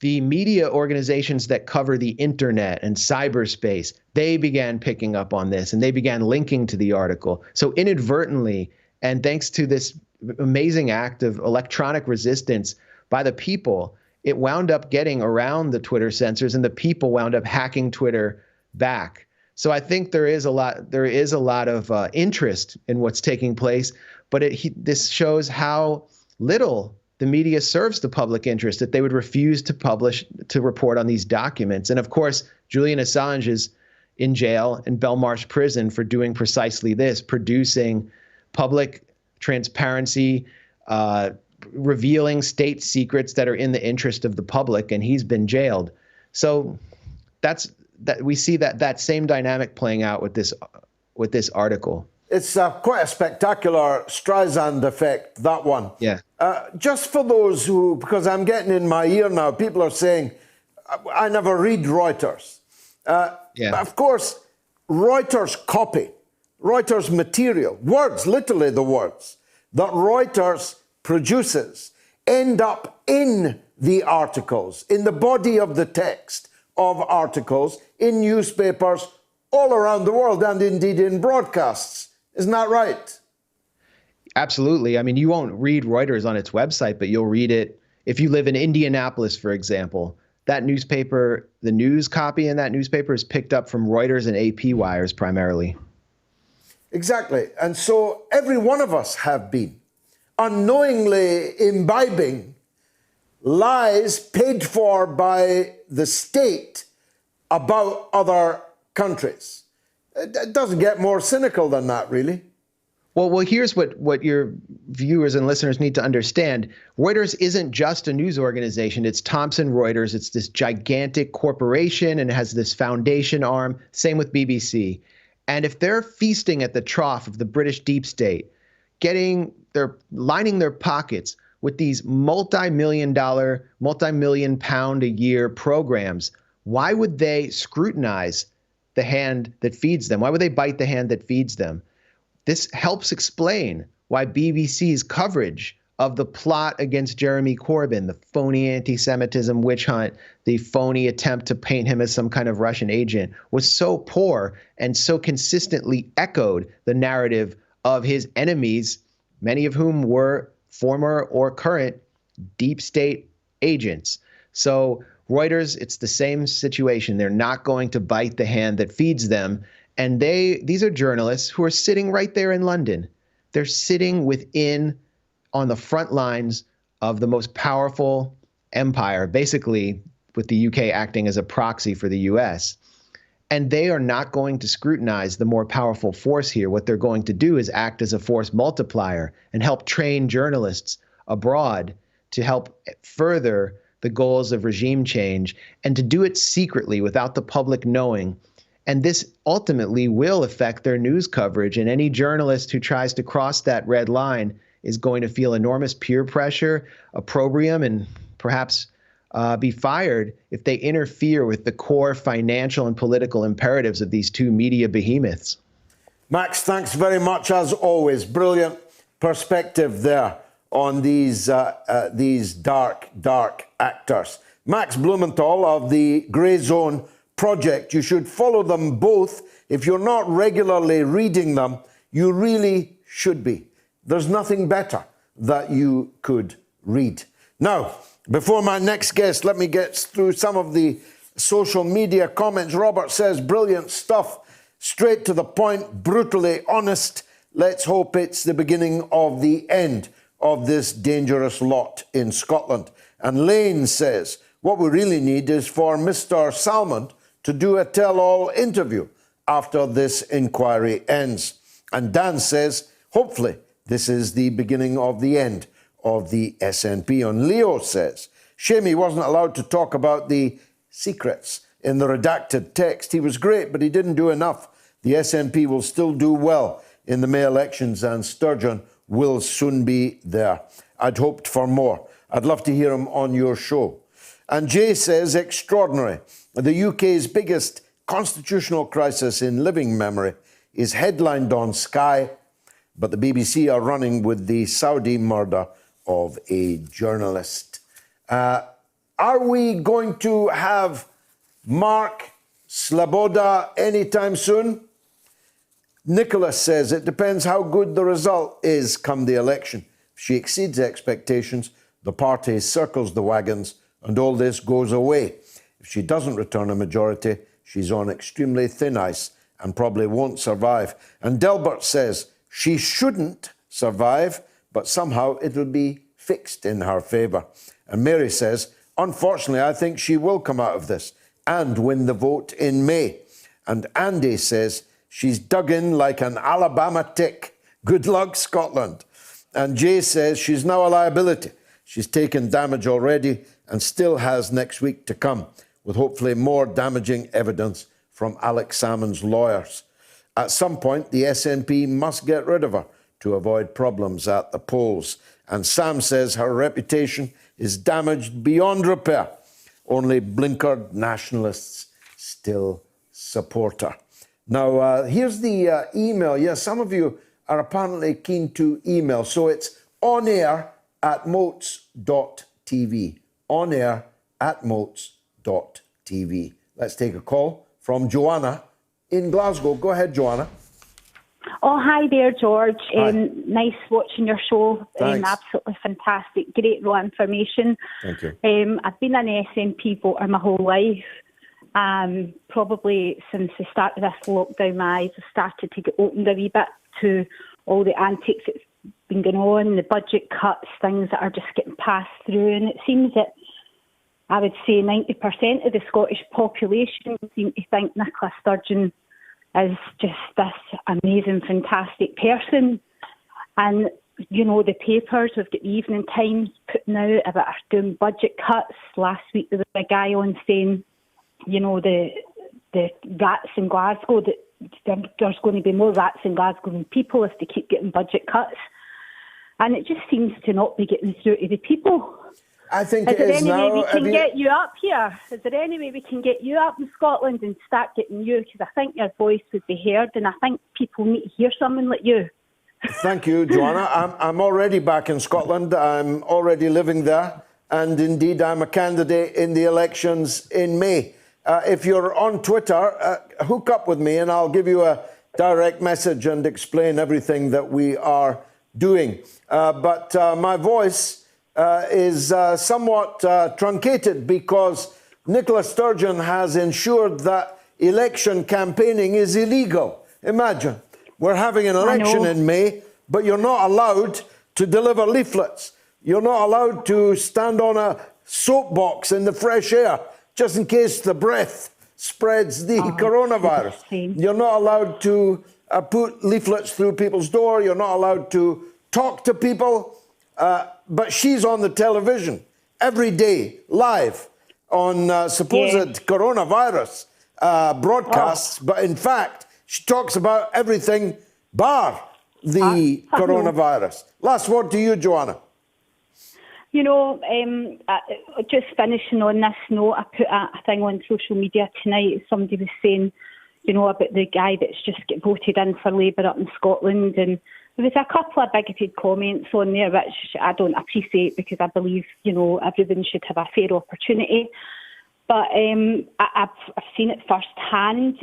Speaker 7: the media organizations that cover the internet and cyberspace, they began picking up on this, and they began linking to the article. So inadvertently, and thanks to this amazing act of electronic resistance by the people, it wound up getting around the Twitter censors, and the people wound up hacking Twitter back. So I think there is a lot of interest in what's taking place, but this shows how little the media serves the public interest, that they would refuse to report on these documents. And of course, Julian Assange is in jail in Belmarsh prison for doing precisely this, producing public transparency, revealing state secrets that are in the interest of the public, and he's been jailed. So we see that same dynamic playing out with this article.
Speaker 3: It's quite a spectacular Streisand effect, that one.
Speaker 7: Yeah.
Speaker 3: Just for those who, because I'm getting in my ear now, people are saying, I never read Reuters.
Speaker 7: Yeah.
Speaker 3: Of course, Reuters copy, Reuters material, words, literally the words that Reuters produces end up in the articles, in the body of the text of articles, in newspapers all around the world, and indeed in broadcasts. Isn't that right?
Speaker 7: Absolutely. I mean, you won't read Reuters on its website, but you'll read it if you live in Indianapolis, for example. That newspaper, the news copy in that newspaper is picked up from Reuters and AP wires primarily.
Speaker 3: Exactly. And so every one of us have been unknowingly imbibing lies paid for by the state about other countries. It doesn't get more cynical than that, really.
Speaker 7: Well, here's what your viewers and listeners need to understand. Reuters isn't just a news organization. It's Thomson Reuters. It's this gigantic corporation, and it has this foundation arm. Same with BBC. And if they're feasting at the trough of the British deep state, they're lining their pockets with these multi-million pound a year programs, why would they scrutinize the hand that feeds them? Why would they bite the hand that feeds them? This helps explain why BBC's coverage of the plot against Jeremy Corbyn, the phony anti-Semitism witch hunt, the phony attempt to paint him as some kind of Russian agent, was so poor and so consistently echoed the narrative of his enemies, many of whom were former or current deep state agents. So Reuters, it's the same situation. They're not going to bite the hand that feeds them. And these are journalists who are sitting right there in London. They're sitting on the front lines of the most powerful empire, basically with the UK acting as a proxy for the US. And they are not going to scrutinize the more powerful force here. What they're going to do is act as a force multiplier and help train journalists abroad to help further the goals of regime change, and to do it secretly without the public knowing. And this ultimately will affect their news coverage. And any journalist who tries to cross that red line is going to feel enormous peer pressure, opprobrium, and perhaps be fired if they interfere with the core financial and political imperatives of these two media behemoths.
Speaker 3: Max, thanks very much as always. Brilliant perspective there on these dark actors. Max Blumenthal of the Grey Zone Project. You should follow them both. If you're not regularly reading them, you really should be. There's nothing better that you could read. Now, before my next guest, let me get through some of the social media comments. Robert says, brilliant stuff, straight to the point, brutally honest. Let's hope it's the beginning of the end of this dangerous lot in Scotland. And Lane says, what we really need is for Mr. Salmond to do a tell-all interview after this inquiry ends. And Dan says, hopefully, this is the beginning of the end of the SNP. And Leo says, shame he wasn't allowed to talk about the secrets in the redacted text. He was great, but he didn't do enough. The SNP will still do well in the May elections, and Sturgeon will soon be there. I'd hoped for more. I'd love to hear him on your show. And Jay says, extraordinary. The UK's biggest constitutional crisis in living memory is headlined on Sky, but the BBC are running with the Saudi murder of a journalist. Are we going to have Mark Selboda anytime soon? Nicholas says, it depends how good the result is come the election. If she exceeds expectations, the party circles the wagons and all this goes away. If she doesn't return a majority, she's on extremely thin ice and probably won't survive. And Delbert says, she shouldn't survive, but somehow it'll be fixed in her favour. And Mary says, unfortunately, I think she will come out of this and win the vote in May. And Andy says, she's dug in like an Alabama tick. Good luck, Scotland. And Jay says, she's now a liability. She's taken damage already and still has next week to come, with hopefully more damaging evidence from Alex Salmond's lawyers. At some point, the SNP must get rid of her to avoid problems at the polls. And Sam says her reputation is damaged beyond repair. Only blinkered nationalists still support her. Now, here's the email. Yes, some of you are apparently keen to email. So it's onair@moats.tv. onair@moats.tv. Let's take a call from Joanna in Glasgow. Go ahead, Joanna.
Speaker 8: Oh, hi there, George.
Speaker 3: Hi.
Speaker 8: Nice watching your show.
Speaker 3: Thanks.
Speaker 8: Absolutely fantastic. Great raw information.
Speaker 3: Thank you.
Speaker 8: I've been an SNP voter my whole life. Probably since the start of this lockdown, my eyes have started to get opened a wee bit to all the antics that's been going on, the budget cuts, things that are just getting passed through. And it seems that I would say 90% of the Scottish population seem to think Nicola Sturgeon is just this amazing, fantastic person. And, you know, the papers, we've got the Evening Times putting out about doing budget cuts. Last week there was a guy on saying, you know, the rats in Glasgow, that there's going to be more rats in Glasgow than people if they keep getting budget cuts. And it just seems to not be getting through to the people.
Speaker 3: I think it is now.
Speaker 8: Is there any way we can get you up here? Is there any way we can get you up in Scotland and start getting you? Because I think your voice would be heard, and I think people need to hear someone like you.
Speaker 3: Thank you, Joanna. I'm already back in Scotland. I'm already living there. And indeed, I'm a candidate in the elections in May. If you're on Twitter, hook up with me and I'll give you a direct message and explain everything that we are doing. But my voice is somewhat truncated because Nicola Sturgeon has ensured that election campaigning is illegal. Imagine, we're having an election in May, but you're not allowed to deliver leaflets. You're not allowed to stand on a soapbox in the fresh air, just in case the breath spreads the coronavirus. You're not allowed to put leaflets through people's door. You're not allowed to talk to people. But she's on the television every day, live, on supposed coronavirus broadcasts. But in fact, she talks about everything bar the coronavirus. Last word to you, Joanna.
Speaker 8: You know, just finishing on this note, I put a thing on social media tonight. Somebody was saying, you know, about the guy that's just get voted in for Labour up in Scotland. And there was a couple of bigoted comments on there, which I don't appreciate because I believe, you know, everyone should have a fair opportunity. But I've seen it firsthand.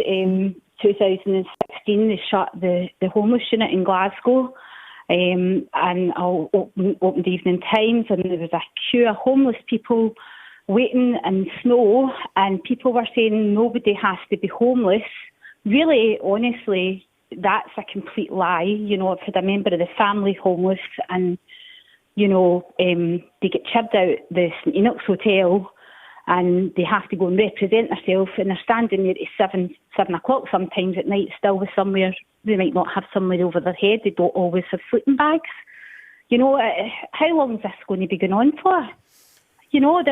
Speaker 8: 2016, they shut the homeless unit in Glasgow. And I opened the Evening Times, and there was a queue of homeless people waiting in snow, and people were saying nobody has to be homeless. Really, honestly, that's a complete lie. You know, I've had a member of the family homeless, and, you know, they get chipped out the St Enoch's Hotel, and they have to go and represent themselves, and they're standing there at 7 o'clock sometimes at night still with somewhere. They might not have somewhere over their head. They don't always have sleeping bags. You know, how long is this going to be going on for? You know,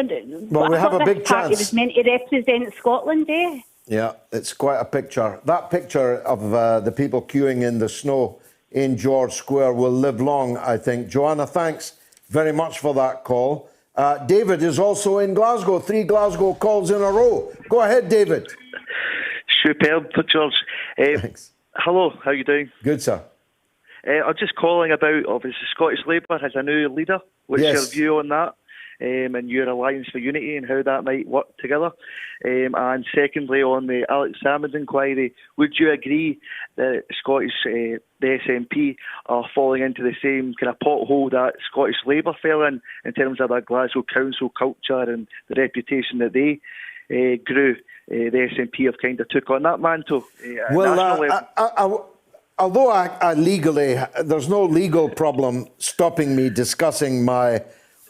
Speaker 3: well, we have a big chance.
Speaker 8: It was meant to represent Scotland, eh?
Speaker 3: Yeah, it's quite a picture. That picture of the people queuing in the snow in George Square will live long, I think. Joanna, thanks very much for that call. David is also in Glasgow. 3 Glasgow calls in a row. Go ahead, David.
Speaker 9: Superb, George.
Speaker 3: Thanks.
Speaker 9: Hello, how are you doing?
Speaker 3: Good, sir.
Speaker 9: I'm just calling about, obviously, Scottish Labour has a new leader. What's your view on that? And your Alliance for Unity and how that might work together? And secondly, on the Alex Salmond inquiry, would you agree that the SNP are falling into the same kind of pothole that Scottish Labour fell in terms of their Glasgow council culture and the reputation that they grew? The SNP have kind of took on that mantle.
Speaker 3: Although I legally, there's no legal problem stopping me discussing my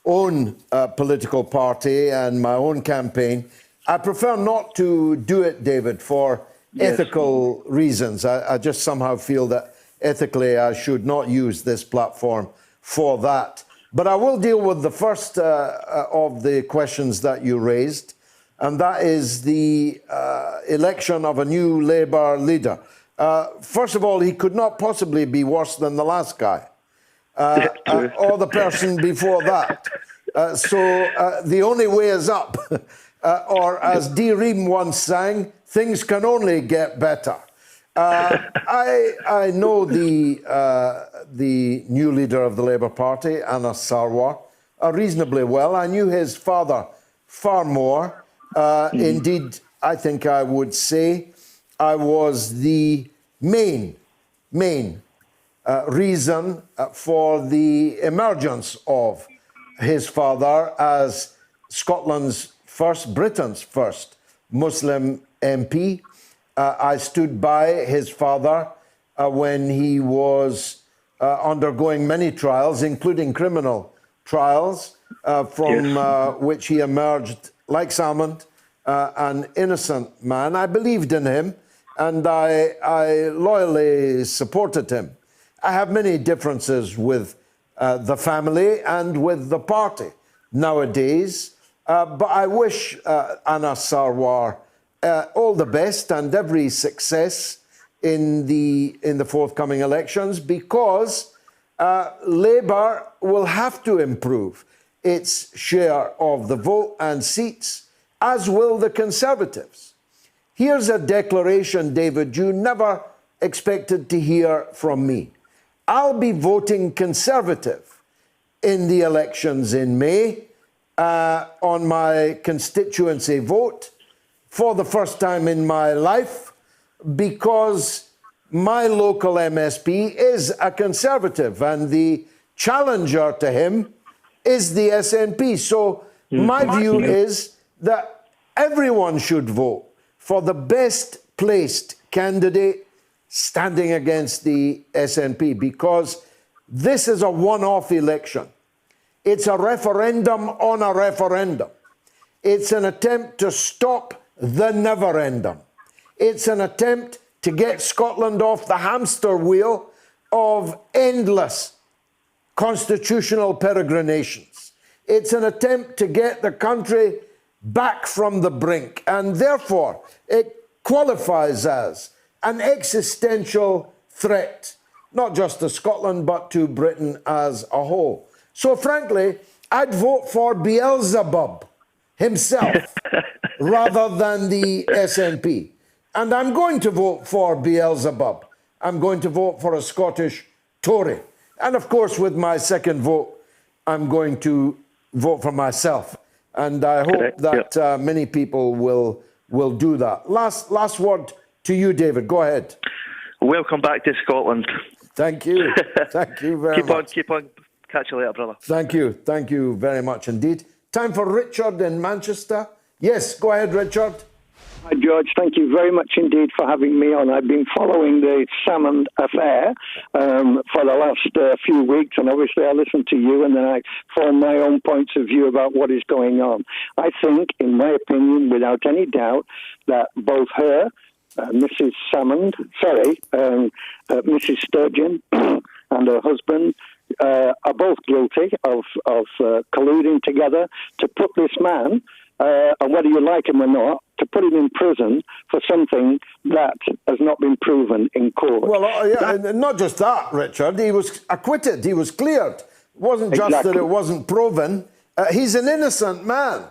Speaker 3: own political party and my own campaign, I prefer not to do it, David, for ethical reasons. I just somehow feel that ethically I should not use this platform for that. But I will deal with the first of the questions that you raised, and that is the election of a new Labour leader. First of all, he could not possibly be worse than the last guy. Or the person before that. So the only way is up. Or as Dee Ream once sang, things can only get better. I know the new leader of the Labour Party, Anas Sarwar, reasonably well. I knew his father far more. Indeed, I think I would say I was the main reason for the emergence of his father as Scotland's first, Britain's first Muslim MP. I stood by his father when he was undergoing many trials, including criminal trials, from which he emerged, like Salmond, an innocent man. I believed in him, and I loyally supported him. I have many differences with the family and with the party nowadays, but I wish Anas Sarwar all the best and every success in the forthcoming elections, because Labour will have to improve its share of the vote and seats, as will the Conservatives. Here's a declaration, David, you never expected to hear from me. I'll be voting Conservative in the elections in May on my constituency vote for the first time in my life, because my local MSP is a Conservative and the challenger to him is the SNP. So my view is that everyone should vote for the best placed candidate standing against the SNP, because this is a one-off election. It's a referendum on a referendum. It's an attempt to stop the never-endum. It's an attempt to get Scotland off the hamster wheel of endless constitutional peregrinations. It's an attempt to get the country back from the brink, and therefore it qualifies as an existential threat, not just to Scotland, but to Britain as a whole. So frankly, I'd vote for Beelzebub himself rather than the SNP. And I'm going to vote for Beelzebub. I'm going to vote for a Scottish Tory. And of course, with my second vote, I'm going to vote for myself. And I hope that many people will do that. Last word to you, David. Go ahead.
Speaker 9: Welcome back to Scotland.
Speaker 3: Thank you. Thank you very much.
Speaker 9: Keep on. Catch you later, brother.
Speaker 3: Thank you. Thank you very much indeed. Time for Richard in Manchester. Yes, go ahead, Richard.
Speaker 10: Hi, George. Thank you very much indeed for having me on. I've been following the Salmond affair for the last few weeks, and obviously I listened to you, and then I formed my own points of view about what is going on. I think, in my opinion, without any doubt, that both her, Mrs. Salmond, Mrs. Sturgeon, and her husband are both guilty of colluding together to put this man, and whether you like him or not, to put him in prison for something that has not been proven in court.
Speaker 3: Well, not just that, Richard. He was acquitted. He was cleared. It wasn't just that it wasn't proven. He's an innocent man.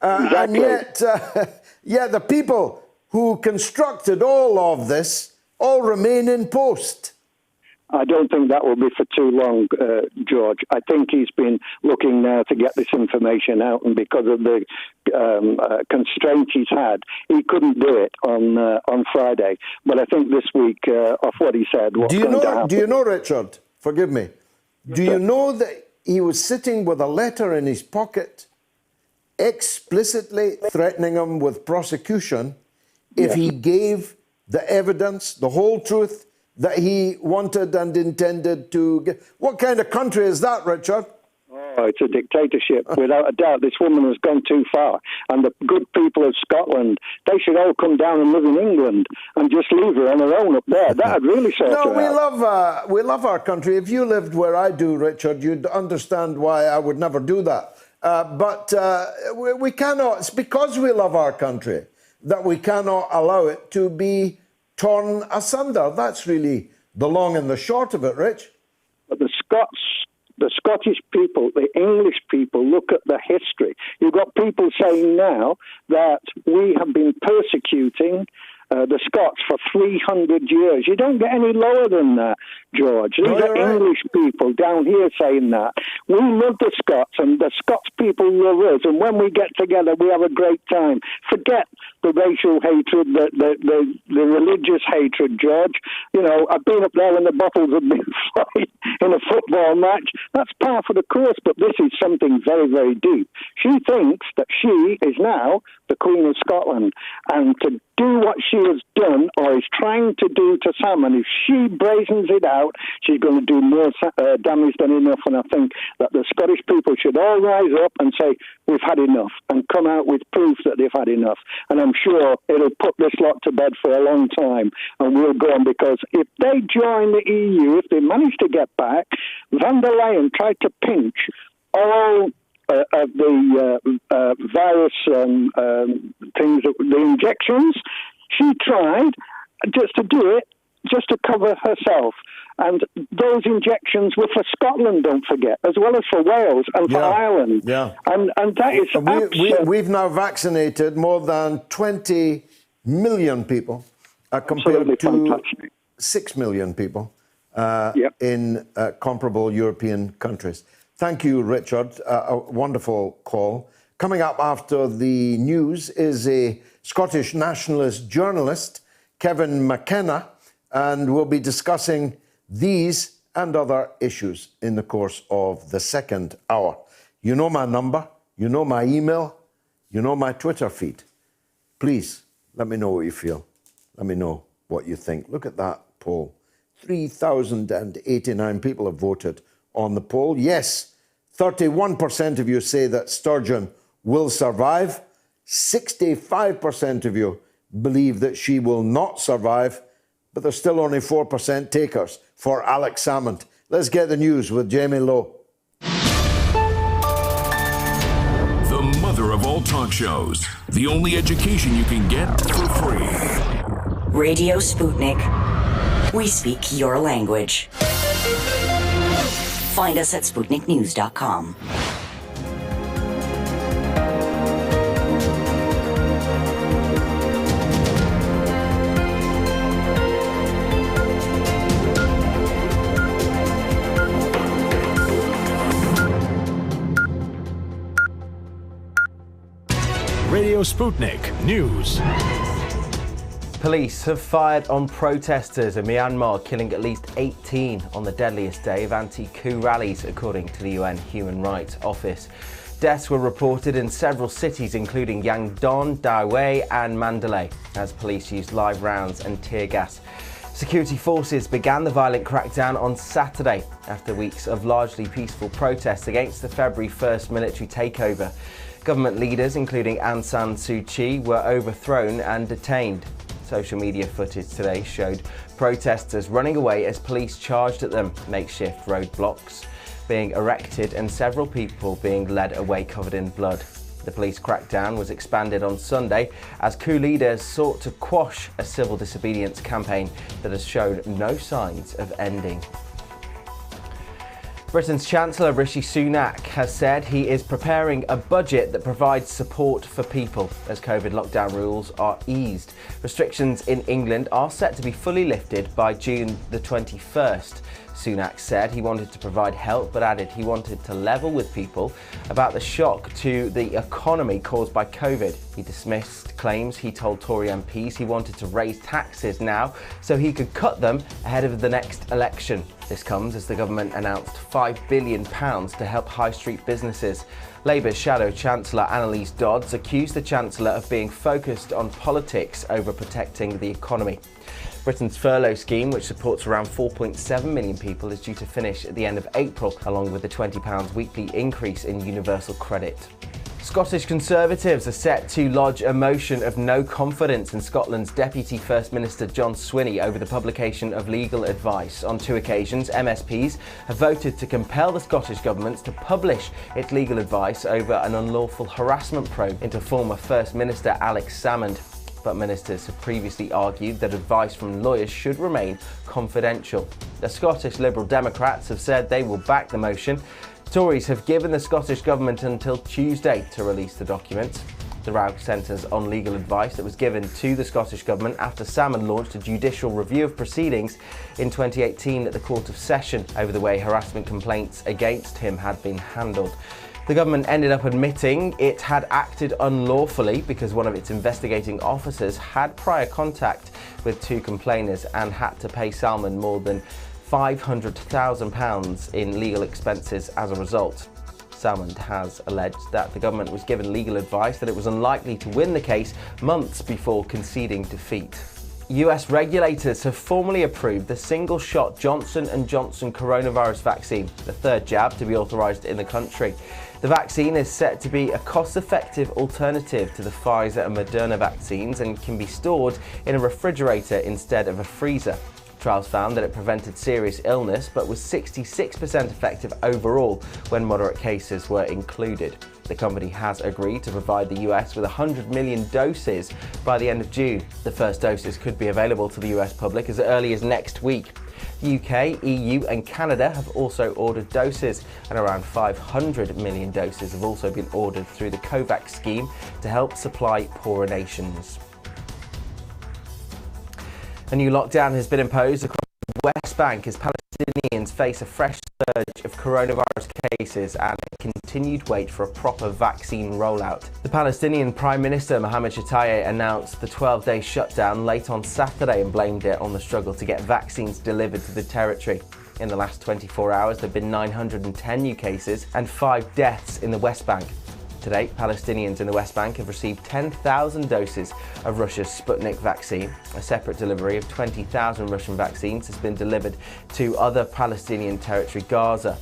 Speaker 3: And yet the people who constructed all of this all remain in post.
Speaker 10: I don't think that will be for too long, George. I think he's been looking now to get this information out, and because of the constraint he's had, he couldn't do it on Friday. But I think this week, off what he said, what's going to happen.
Speaker 3: Do you know, Richard, forgive me, do you know that he was sitting with a letter in his pocket explicitly threatening him with prosecution if he gave the evidence, the whole truth, that he wanted and intended to get? What kind of country is that, Richard?
Speaker 10: Oh, it's a dictatorship, without a doubt. This woman has gone too far. And the good people of Scotland, they should all come down and live in England and just leave her on her own up there. That would really sort her out.
Speaker 3: We love our country. If you lived where I do, Richard, you'd understand why I would never do that. But we cannot, it's because we love our country that we cannot allow it to be torn asunder. That's really the long and the short of it, Rich.
Speaker 10: But the Scottish people, the English people, look at the history. You've got people saying now that we have been persecuting the Scots for 300 years. You don't get any lower than that, George. These are English people down here saying that. We love the Scots, and the Scots people love us, and when we get together, we have a great time. Forget the racial hatred, the religious hatred, George. You know, I've been up there when the bottles have been flying in a football match. That's par for the course, but this is something very, very deep. She thinks that she is now the Queen of Scotland, and to do what she has done or is trying to do to Salmond, if she brazens it out, she's going to do more damage than enough. And I think that the Scottish people should all rise up and say, we've had enough, and come out with proof that they've had enough. And I'm sure it'll put this lot to bed for a long time, and we'll go on, because if they join the EU, if they manage to get back, Van der Leyen tried to pinch all of the virus things, the injections. She tried just to do it, just to cover herself. And those injections were for Scotland, don't forget, as well as for Wales and for Ireland.
Speaker 3: Yeah.
Speaker 10: And that is
Speaker 3: we've now vaccinated more than 20 million people compared to 6 million people. in comparable European countries. Thank you, Richard. A wonderful call. Coming up after the news is a Scottish nationalist journalist, Kevin McKenna, and we'll be discussing these and other issues in the course of the second hour. You know my number, you know my email, you know my Twitter feed. Please, let me know what you feel. Let me know what you think. Look at that poll. 3,089 people have voted on the poll. Yes, 31% of you say that Sturgeon will survive. 65% of you believe that she will not survive, but there's still only 4% takers for Alex Salmond. Let's get the news with Jamie Lowe.
Speaker 2: The mother of all talk shows. The only education you can get for free.
Speaker 4: Radio Sputnik. We speak your language. Find us at SputnikNews.com.
Speaker 11: Radio Sputnik News.
Speaker 12: Police have fired on protesters in Myanmar, killing at least 18 on the deadliest day of anti-coup rallies, according to the UN Human Rights Office. Deaths were reported in several cities, including Yangon, Dawei and Mandalay, as police used live rounds and tear gas. Security forces began the violent crackdown on Saturday after weeks of largely peaceful protests against the February 1st military takeover. Government leaders, including Aung San Suu Kyi, were overthrown and detained. Social media footage today showed protesters running away as police charged at them, makeshift roadblocks being erected and several people being led away covered in blood. The police crackdown was expanded on Sunday as coup leaders sought to quash a civil disobedience campaign that has shown no signs of ending. Britain's Chancellor Rishi Sunak has said he is preparing a budget that provides support for people as COVID lockdown rules are eased. Restrictions in England are set to be fully lifted by June the 21st. Sunak said he wanted to provide help, but added he wanted to level with people about the shock to the economy caused by COVID. He dismissed claims he told Tory MPs he wanted to raise taxes now so he could cut them ahead of the next election. This comes as the government announced £5 billion to help high street businesses. Labour's Shadow Chancellor Annalise Dodds accused the Chancellor of being focused on politics over protecting the economy. Britain's furlough scheme, which supports around 4.7 million people, is due to finish at the end of April, along with the £20 weekly increase in universal credit. Scottish Conservatives are set to lodge a motion of no confidence in Scotland's Deputy First Minister John Swinney over the publication of legal advice. On 2 occasions, MSPs have voted to compel the Scottish Government to publish its legal advice over an unlawful harassment probe into former First Minister Alex Salmond. But ministers have previously argued that advice from lawyers should remain confidential. The Scottish Liberal Democrats have said they will back the motion. Tories have given the Scottish Government until Tuesday to release the document. The row centres on legal advice that was given to the Scottish Government after Salmond launched a judicial review of proceedings in 2018 at the Court of Session over the way harassment complaints against him had been handled. The government ended up admitting it had acted unlawfully because one of its investigating officers had prior contact with 2 complainers and had to pay Salmond more than £500,000 in legal expenses as a result. Salmond has alleged that the government was given legal advice that it was unlikely to win the case months before conceding defeat. US regulators have formally approved the single-shot Johnson & Johnson coronavirus vaccine, the 3rd jab to be authorised in the country. The vaccine is set to be a cost-effective alternative to the Pfizer and Moderna vaccines and can be stored in a refrigerator instead of a freezer. Trials found that it prevented serious illness but was 66% effective overall when moderate cases were included. The company has agreed to provide the US with 100 million doses by the end of June. The first doses could be available to the US public as early as next week. The UK, EU and Canada have also ordered doses, and around 500 million doses have also been ordered through the COVAX scheme to help supply poorer nations. A new lockdown has been imposed across West West Bank as Palestinians face a fresh surge of coronavirus cases and a continued wait for a proper vaccine rollout. The Palestinian Prime Minister Mohammed Shtayyeh announced the 12-day shutdown late on Saturday and blamed it on the struggle to get vaccines delivered to the territory. In the last 24 hours, there have been 910 new cases and 5 deaths in the West Bank. To date, Palestinians in the West Bank have received 10,000 doses of Russia's Sputnik vaccine. A separate delivery of 20,000 Russian vaccines has been delivered to other Palestinian territory, Gaza.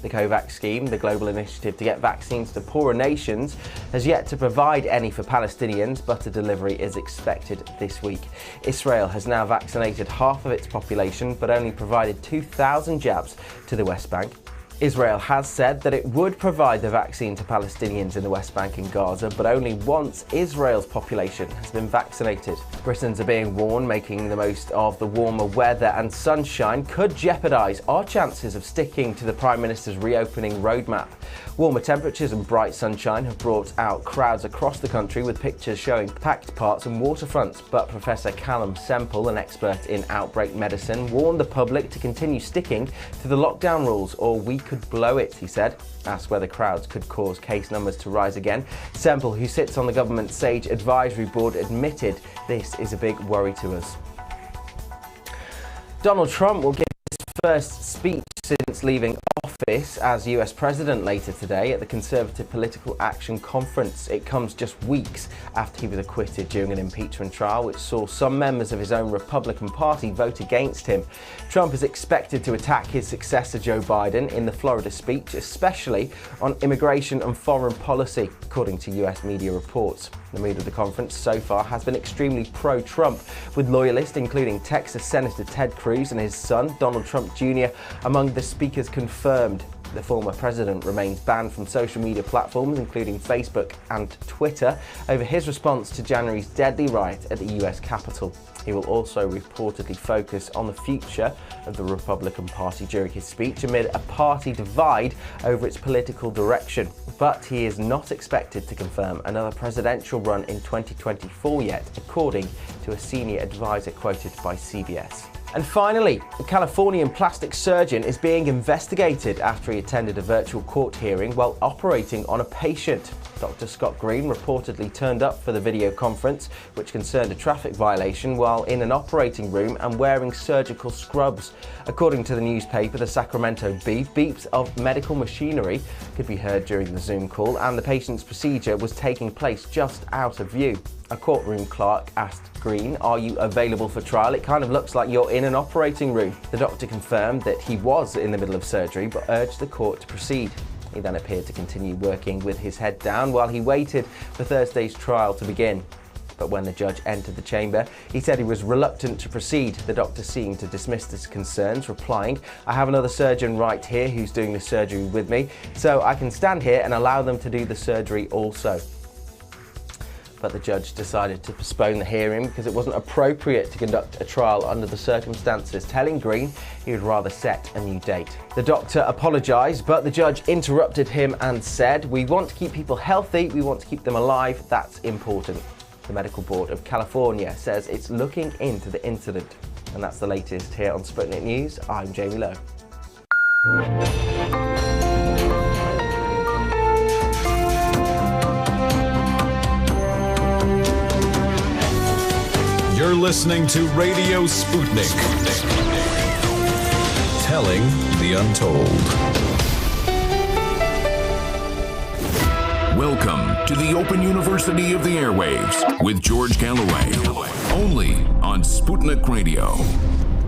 Speaker 12: The COVAX scheme, the global initiative to get vaccines to poorer nations, has yet to provide any for Palestinians, but a delivery is expected this week. Israel has now vaccinated half of its population, but only provided 2,000 jabs to the West Bank. Israel has said that it would provide the vaccine to Palestinians in the West Bank and Gaza, but only once Israel's population has been vaccinated. Britons are being warned making the most of the warmer weather and sunshine could jeopardise our chances of sticking to the Prime Minister's reopening roadmap. Warmer temperatures and bright sunshine have brought out crowds across the country, with pictures showing packed parks and waterfronts. But Professor Callum Semple, an expert in outbreak medicine, warned the public to continue sticking to the lockdown rules or we could blow it, he said. Asked whether crowds could cause case numbers to rise again, Semple, who sits on the government's SAGE advisory board, admitted this is a big worry to us. Donald Trump will give his first speech since leaving office as US President later today at the Conservative Political Action Conference. It comes just weeks after he was acquitted during an impeachment trial, which saw some members of his own Republican Party vote against him. Trump is expected to attack his successor Joe Biden in the Florida speech, especially on immigration and foreign policy, according to US media reports. The mood of the conference so far has been extremely pro-Trump, with loyalists including Texas Senator Ted Cruz and his son Donald Trump Jr. among the speakers confirmed. The former president remains banned from social media platforms including Facebook and Twitter over his response to January's deadly riot at the US Capitol. He will also reportedly focus on the future of the Republican Party during his speech amid a party divide over its political direction. But he is not expected to confirm another presidential run in 2024 yet, according to a senior advisor quoted by CBS. And finally, a Californian plastic surgeon is being investigated after he attended a virtual court hearing while operating on a patient. Dr. Scott Green reportedly turned up for the video conference, which concerned a traffic violation, while in an operating room and wearing surgical scrubs. According to the newspaper, the Sacramento Bee, beeps of medical machinery could be heard during the Zoom call, and the patient's procedure was taking place just out of view. A courtroom clerk asked Green, "Are you available for trial? It kind of looks like you're in an operating room." The doctor confirmed that he was in the middle of surgery, but urged the court to proceed. He then appeared to continue working with his head down while he waited for Thursday's trial to begin. But when the judge entered the chamber, he said he was reluctant to proceed. The doctor seemed to dismiss his concerns, replying, "I have another surgeon right here who's doing the surgery with me, so I can stand here and allow them to do the surgery also." But the judge decided to postpone the hearing because it wasn't appropriate to conduct a trial under the circumstances, telling Green he would rather set a new date. The doctor apologised, but the judge interrupted him and said, "We want to keep people healthy, we want to keep them alive, that's important." The Medical Board of California says it's looking into the incident. And that's the latest here on Sputnik News. I'm Jamie Lowe.
Speaker 1: You're listening to Radio Sputnik. Telling the untold.
Speaker 2: Welcome to the Open University of the Airwaves with George Galloway. Only on Sputnik Radio.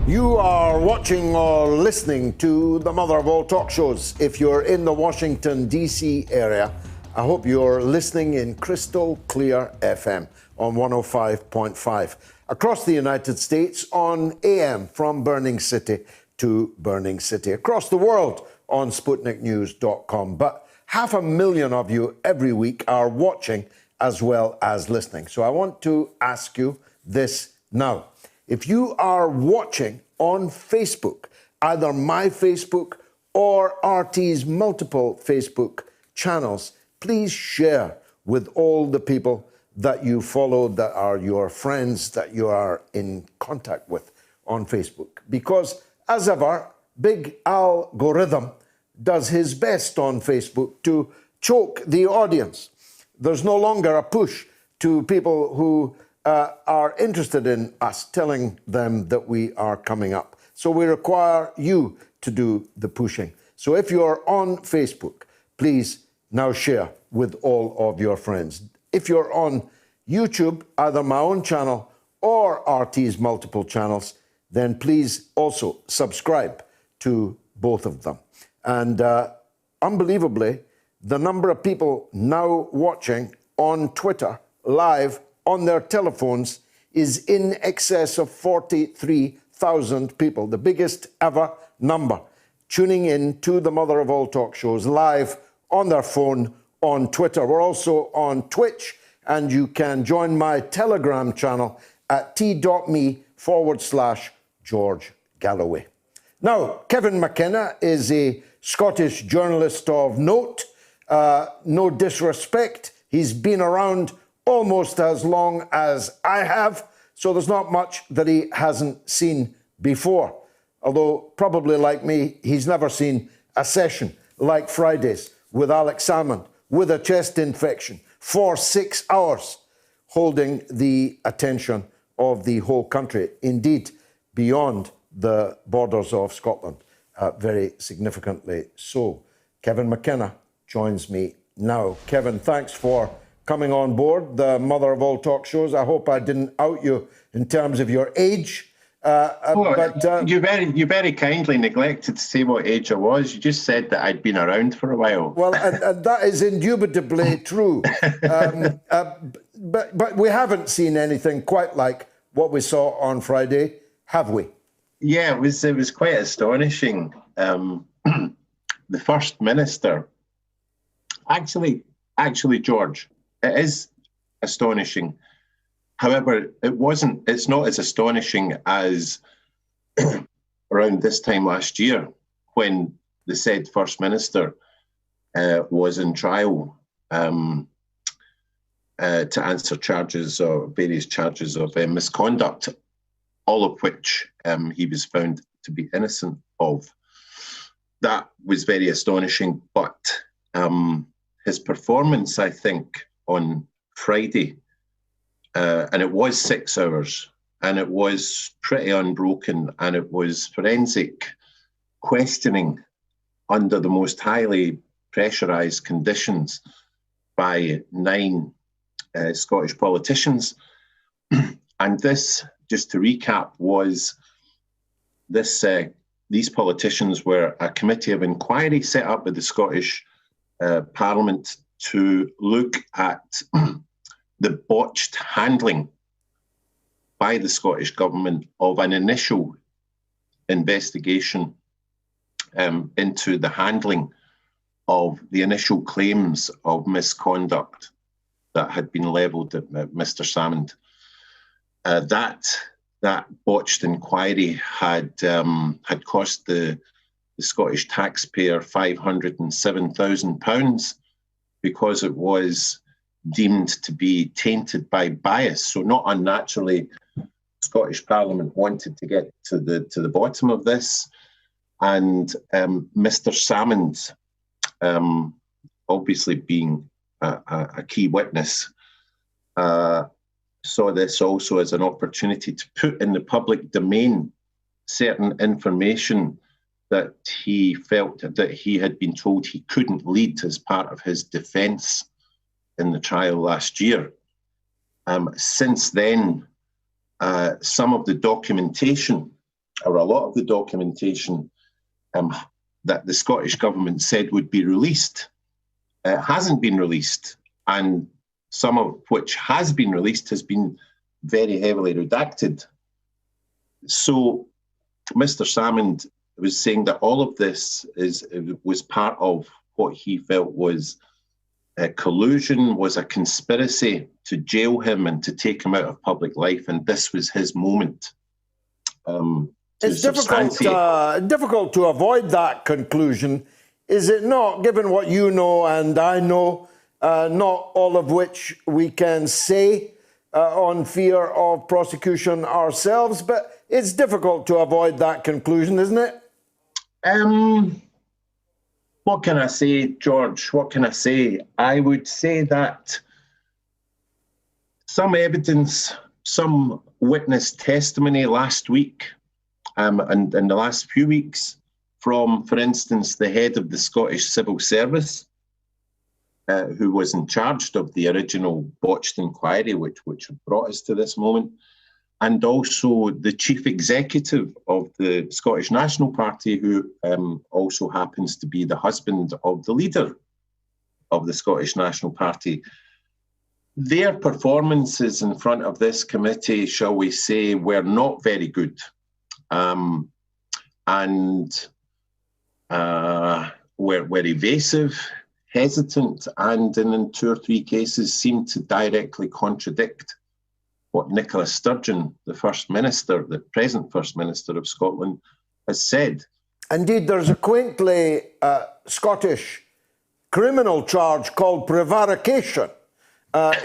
Speaker 3: You are watching or listening to the mother of all talk shows. If you're in the Washington, D.C. area, I hope you're listening in crystal clear FM on 105.5. Across the United States on AM from Burning City to Burning City. Across the world on SputnikNews.com. But 500,000 of you every week are watching as well as listening. So I want to ask you this now. If you are watching on Facebook, either my Facebook or RT's multiple Facebook channels, please share with all the people that you follow, that are your friends, that you are in contact with on Facebook. Because, as ever, Big Algorithm does his best on Facebook to choke the audience. There's no longer a push to people who are interested in us telling them that we are coming up. So we require you to do the pushing. So if you're on Facebook, please now share with all of your friends. If you're on YouTube, either my own channel or RT's multiple channels, then please also subscribe to both of them. And unbelievably, the number of people now watching on Twitter live on their telephones is in excess of 43,000 people, the biggest ever number, tuning in to the mother of all talk shows live on their phone on Twitter. We're also on Twitch, and you can join my Telegram channel at t.me/George Galloway. Now, Kevin McKenna is a Scottish journalist of note. No disrespect, he's been around almost as long as I have, so there's not much that he hasn't seen before. Although, probably like me, he's never seen a session like Friday's with Alex Salmond with a chest infection for 6 hours, holding the attention of the whole country, indeed beyond the borders of Scotland, very significantly so. Kevin McKenna joins me now. Kevin, thanks for coming on board, the mother of all talk shows. I hope I didn't out you in terms of your age.
Speaker 13: You very kindly neglected to say what age I was. You just said that I'd been around for a while.
Speaker 3: Well, and that is indubitably true. But we haven't seen anything quite like what we saw on Friday, have we?
Speaker 13: Yeah, it was quite astonishing. The First Minister, actually, George, it is astonishing. However, it's not as astonishing as around this time last year when the said First Minister was in trial to answer various charges of misconduct, all of which he was found to be innocent of. That was very astonishing, but his performance, I think, on Friday, and it was 6 hours, and it was pretty unbroken, and it was forensic questioning under the most highly pressurised conditions by 9 Scottish politicians. And this, just to recap, was these politicians were a committee of inquiry set up by the Scottish Parliament to look at the botched handling by the Scottish Government of an initial investigation into the handling of the initial claims of misconduct that had been levelled at Mr. Salmond. That botched inquiry had cost the Scottish taxpayer £507,000 because it was deemed to be tainted by bias. So not unnaturally, Scottish Parliament wanted to get to the bottom of this, and Mr. Salmond, obviously being a key witness, saw this also as an opportunity to put in the public domain certain information that he felt that he had been told he couldn't lead as part of his defence in the trial last year. Since then, some of the documentation, or a lot of the documentation that the Scottish Government said would be released, hasn't been released, and some of which has been released has been very heavily redacted. So Mr. Salmond was saying that all of this was part of what he felt was collusion, was a conspiracy to jail him and to take him out of public life, and this was his moment.
Speaker 3: It's difficult to avoid that conclusion, is it not, given what you know and I know, not all of which we can say, on fear of prosecution ourselves, but it's difficult to avoid that conclusion, isn't it?
Speaker 13: What can I say, George? What can I say? I would say that some evidence, some witness testimony last week and in the last few weeks from, for instance, the head of the Scottish Civil Service, who was in charge of the original botched inquiry, which brought us to this moment, and also the chief executive of the Scottish National Party, who also happens to be the husband of the leader of the Scottish National Party. Their performances in front of this committee, shall we say, were not very good, and were evasive, hesitant, and in 2 or 3 cases seemed to directly contradict what Nicola Sturgeon, the First Minister, the present First Minister of Scotland, has said.
Speaker 3: Indeed, there's a quaintly Scottish criminal charge called prevarication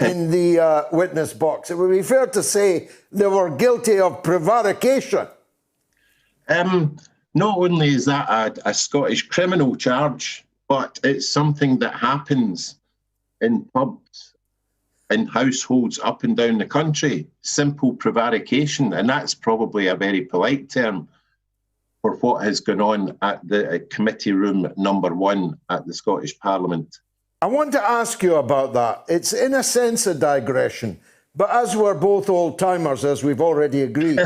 Speaker 3: in the witness box. It would be fair to say they were guilty of prevarication.
Speaker 13: Not only is that a Scottish criminal charge, but it's something that happens in pubs, in households up and down the country. Simple prevarication, and that's probably a very polite term for what has gone on at the committee room number 1 at the Scottish Parliament.
Speaker 3: I want to ask you about that. It's in a sense a digression, but as we're both old-timers, as we've already agreed,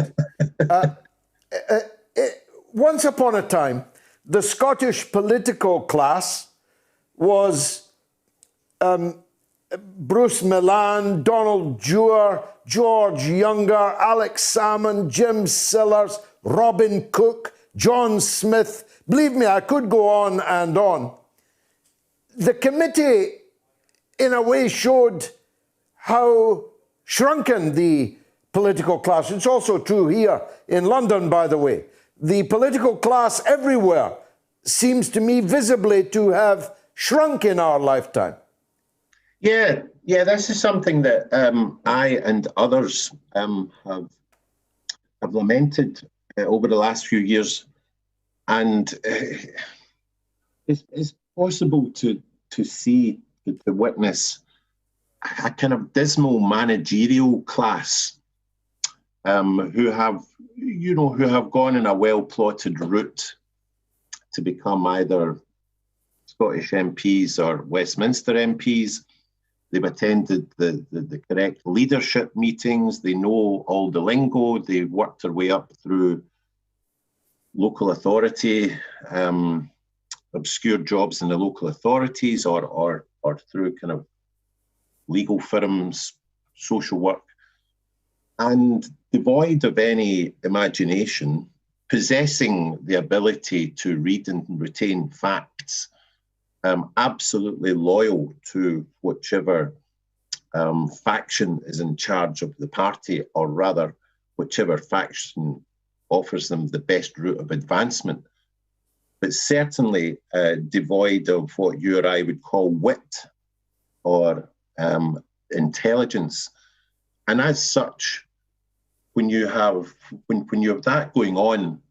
Speaker 3: once upon a time, the Scottish political class was Bruce Millan, Donald Dewar, George Younger, Alex Salmon, Jim Sillars, Robin Cook, John Smith. Believe me, I could go on and on. The committee, in a way, showed how shrunken the political class. It's also true here in London, by the way. The political class everywhere seems to me visibly to have shrunk in our lifetime.
Speaker 13: Yeah, this is something that I and others have lamented over the last few years, and it's possible to see, to witness a kind of dismal managerial class who have gone in a well-plotted route to become either Scottish MPs or Westminster MPs. They've attended the correct leadership meetings. They know all the lingo. They've worked their way up through local authority, obscure jobs in the local authorities, or through kind of legal firms, social work, and devoid of any imagination, possessing the ability to read and retain facts, absolutely loyal to whichever faction is in charge of the party, or rather, whichever faction offers them the best route of advancement, but certainly devoid of what you or I would call wit or intelligence. And as such, when you have that going on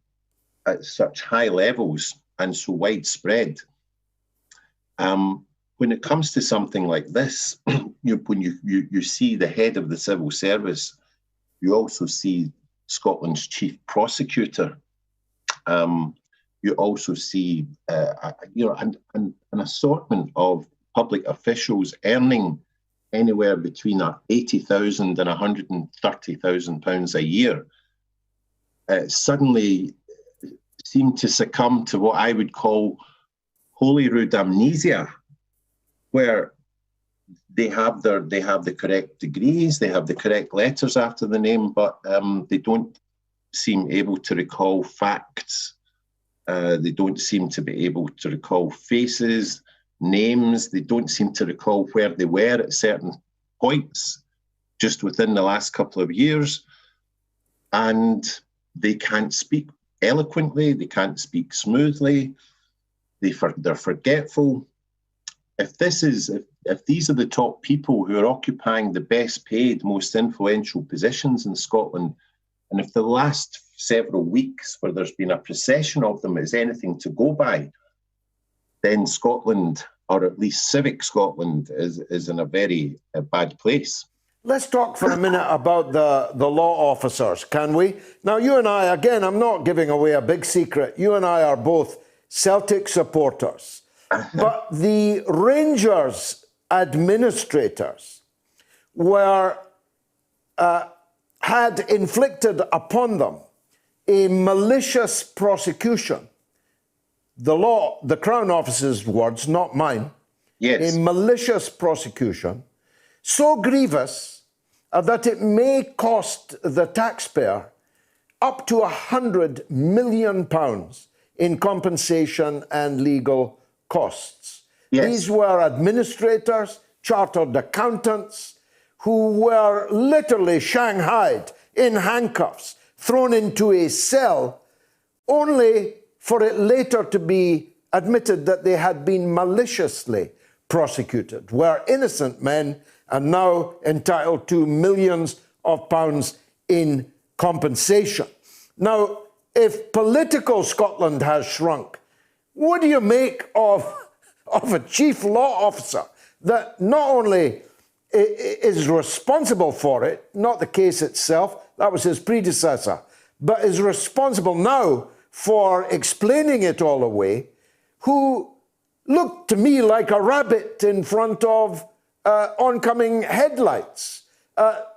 Speaker 13: at such high levels and so widespread, when it comes to something like this, when you see the head of the civil service, you also see Scotland's chief prosecutor. You also see an assortment of public officials earning anywhere between £80,000 and £130,000 a year, suddenly seem to succumb to what I would call Holyrood amnesia, where they have the correct degrees, they have the correct letters after the name, but they don't seem able to recall facts. They don't seem to be able to recall faces, names. They don't seem to recall where they were at certain points just within the last couple of years. And they can't speak eloquently, they can't speak smoothly, they're forgetful. If if these are the top people who are occupying the best paid, most influential positions in Scotland, and if the last several weeks where there's been a procession of them is anything to go by, then Scotland, or at least civic Scotland, is in a very bad place.
Speaker 3: Let's talk for a minute about the law officers, can we? Now, you and I, again, I'm not giving away a big secret. You and I are both Celtic supporters. But the Rangers administrators had inflicted upon them a malicious prosecution. The Crown Office's words, not mine.
Speaker 13: Yes.
Speaker 3: A malicious prosecution, so grievous that it may cost the taxpayer up to £100 million in compensation and legal costs.
Speaker 13: Yes.
Speaker 3: These were administrators, chartered accountants, who were literally shanghaied in handcuffs, thrown into a cell, only for it later to be admitted that they had been maliciously prosecuted, were innocent men and now entitled to millions of pounds in compensation. Now, if political Scotland has shrunk, what do you make of a chief law officer that not only is responsible for it, not the case itself, that was his predecessor, but is responsible now for explaining it all away, who looked to me like a rabbit in front of oncoming headlights.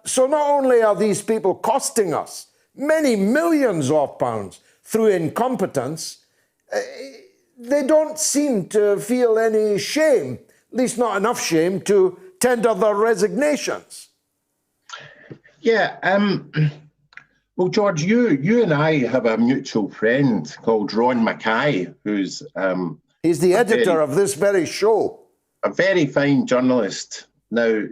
Speaker 3: So not only are these people costing us many millions of pounds through incompetence, they don't seem to feel any shame, at least not enough shame to tender their resignations.
Speaker 13: Yeah, well, George, you and I have a mutual friend called Ron Mackay, who's...
Speaker 3: he's the editor of this very show.
Speaker 13: A very fine journalist. Now,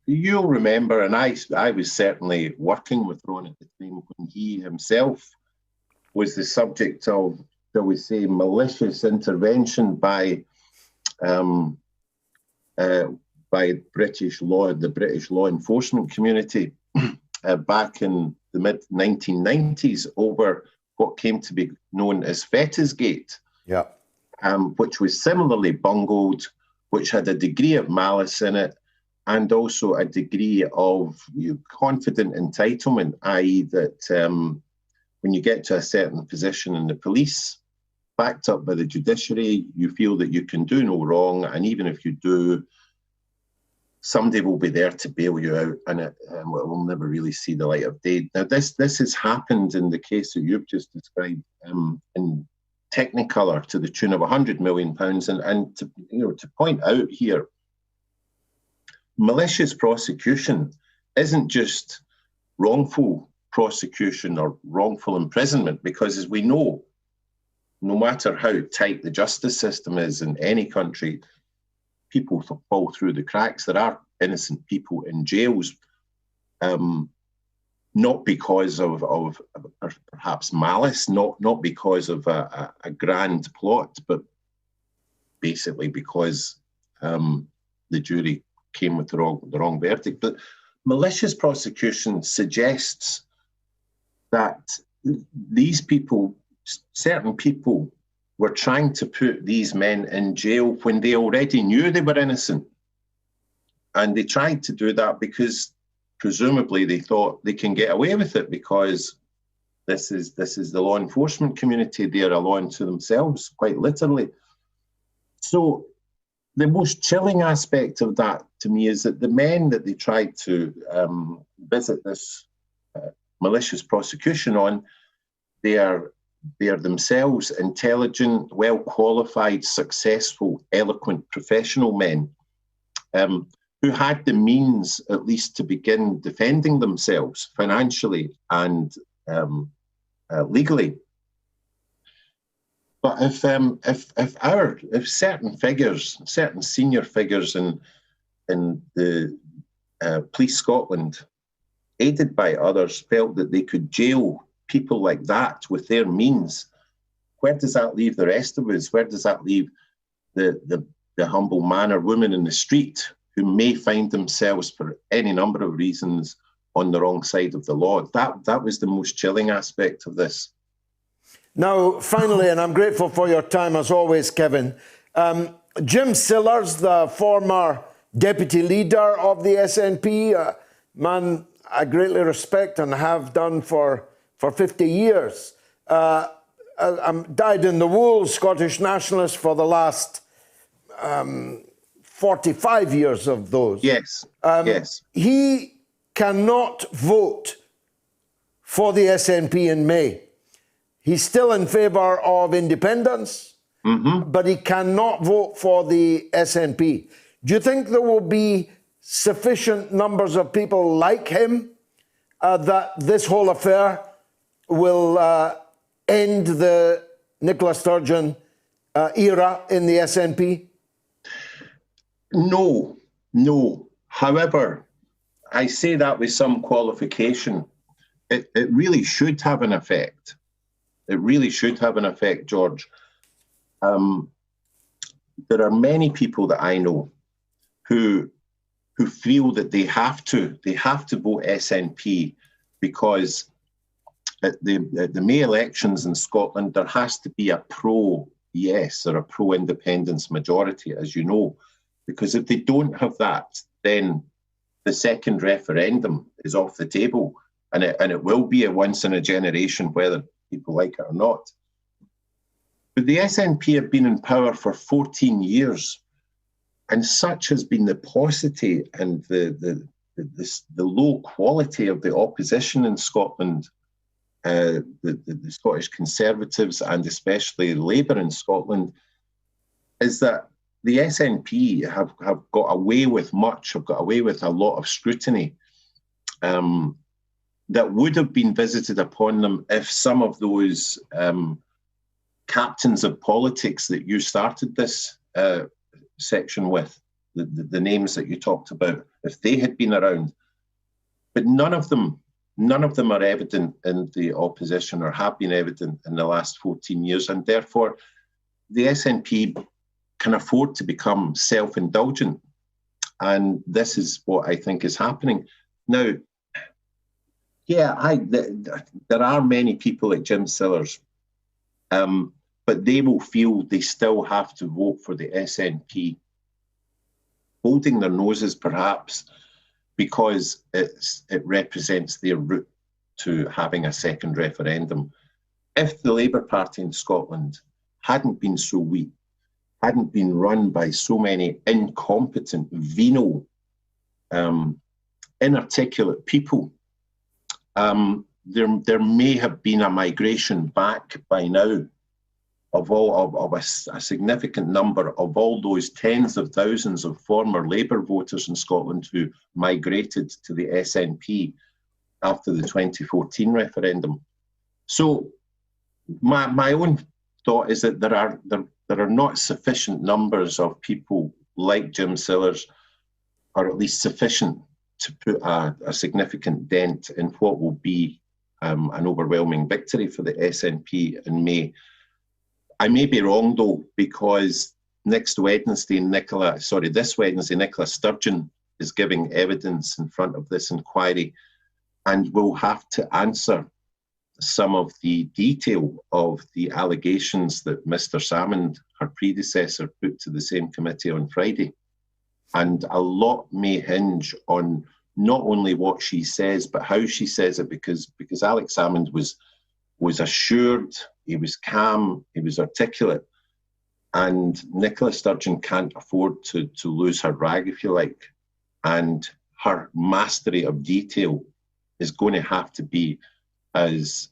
Speaker 13: you'll remember, and I was certainly working with Ron at the time when he himself was the subject of, shall we say, malicious intervention by British law, the British law enforcement community back in the mid-1990s over what came to be known as Fetisgate, which was similarly bungled, which had a degree of malice in it, and also a degree of confident entitlement, i.e. that when you get to a certain position in the police, backed up by the judiciary, you feel that you can do no wrong, and even if you do, somebody will be there to bail you out, and it will never really see the light of day. Now, this has happened in the case that you've just described in Technicolor to the tune of £100 million, and to point out here, malicious prosecution isn't just wrongful prosecution or wrongful imprisonment, because as we know, no matter how tight the justice system is in any country, people fall through the cracks. There are innocent people in jails, not because of perhaps malice, not because of a grand plot, but basically because the jury came with the wrong verdict. But malicious prosecution suggests that these people, certain people, were trying to put these men in jail when they already knew they were innocent. And they tried to do that because presumably they thought they can get away with it, because this is the law enforcement community. They are a law unto themselves, quite literally. So the most chilling aspect of that to me is that the men that they tried to visit this malicious prosecution on, they are themselves intelligent, well-qualified, successful, eloquent, professional men who had the means, at least, to begin defending themselves financially and legally. But if certain figures, certain senior figures in the Police Scotland, aided by others, felt that they could jail people like that with their means, where does that leave the rest of us? Where does that leave the humble man or woman in the street may find themselves, for any number of reasons, on the wrong side of the law. That was the most chilling aspect of this.
Speaker 3: Now, finally, and I'm grateful for your time as always, Kevin, Jim Sillars, the former deputy leader of the SNP, man I greatly respect and have done for 50 years, died in the wool, Scottish nationalist for the last 45 years of those.
Speaker 13: Yes, yes.
Speaker 3: He cannot vote for the SNP in May. He's still in favour of independence, but he cannot vote for the SNP. Do you think there will be sufficient numbers of people like him that this whole affair will end the Nicola Sturgeon era in the SNP?
Speaker 13: No. However, I say that with some qualification. It really should have an effect. It really should have an effect, George. There are many people that I know who feel that they have to vote SNP because at the May elections in Scotland, there has to be a pro-yes or a pro-independence majority, as you know, because if they don't have that, then the second referendum is off the table, and it will be a once in a generation, whether people like it or not. But the SNP have been in power for 14 years, and such has been the paucity and the low quality of the opposition in Scotland, the Scottish Conservatives and especially Labour in Scotland, is that the SNP have got away with much, have got away with a lot of scrutiny that would have been visited upon them if some of those captains of politics that you started this section with, the names that you talked about, if they had been around. But none of them are evident in the opposition or have been evident in the last 14 years. And therefore, the SNP can afford to become self-indulgent. And this is what I think is happening. Now, yeah, there are many people like Jim Sillars, but they will feel they still have to vote for the SNP, holding their noses perhaps because it represents their route to having a second referendum. If the Labour Party in Scotland hadn't been so weak, hadn't been run by so many incompetent, venal, inarticulate people, there may have been a migration back by now of a significant number of all those tens of thousands of former Labour voters in Scotland who migrated to the SNP after the 2014 referendum. So my own thought is that there are not sufficient numbers of people like Jim Sillars, or at least sufficient to put a significant dent in what will be an overwhelming victory for the SNP in May. I may be wrong though, because this Wednesday, Nicola Sturgeon is giving evidence in front of this inquiry and will have to answer some of the detail of the allegations that Mr. Salmond, her predecessor, put to the same committee on Friday. And a lot may hinge on not only what she says, but how she says it, because Alex Salmond was assured, he was calm, he was articulate, and Nicola Sturgeon can't afford to lose her rag, if you like, and her mastery of detail is going to have to be as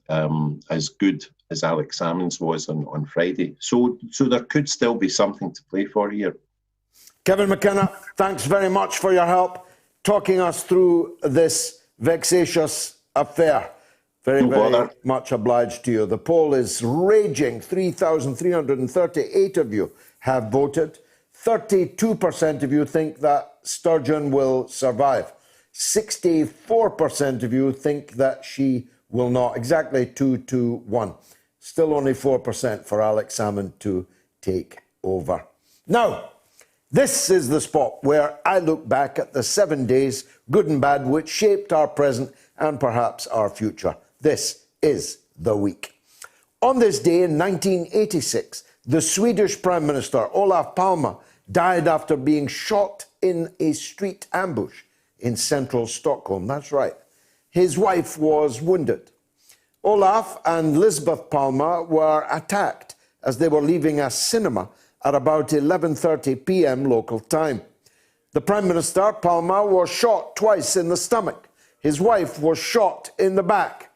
Speaker 13: good as Alex Salmond's was on Friday. So there could still be something to play for here.
Speaker 3: Kevin McKenna, thanks very much for your help talking us through this vexatious affair. Very much obliged to you. The poll is raging. 3,338 of you have voted. 32% of you think that Sturgeon will survive. 64% of you think that she will not. Exactly 2-1. Still only 4% for Alex Salmond to take over. Now, This is the spot where I look back at the 7 days, good and bad, which shaped our present and perhaps our future. This is the week. On this day in 1986, the Swedish Prime Minister, Olof Palme, died after being shot in a street ambush in central Stockholm. That's right. His wife was wounded. Olof and Lisbeth Palme were attacked as they were leaving a cinema at about 11:30 p.m. local time. The Prime Minister, Palme, was shot twice in the stomach. His wife was shot in the back.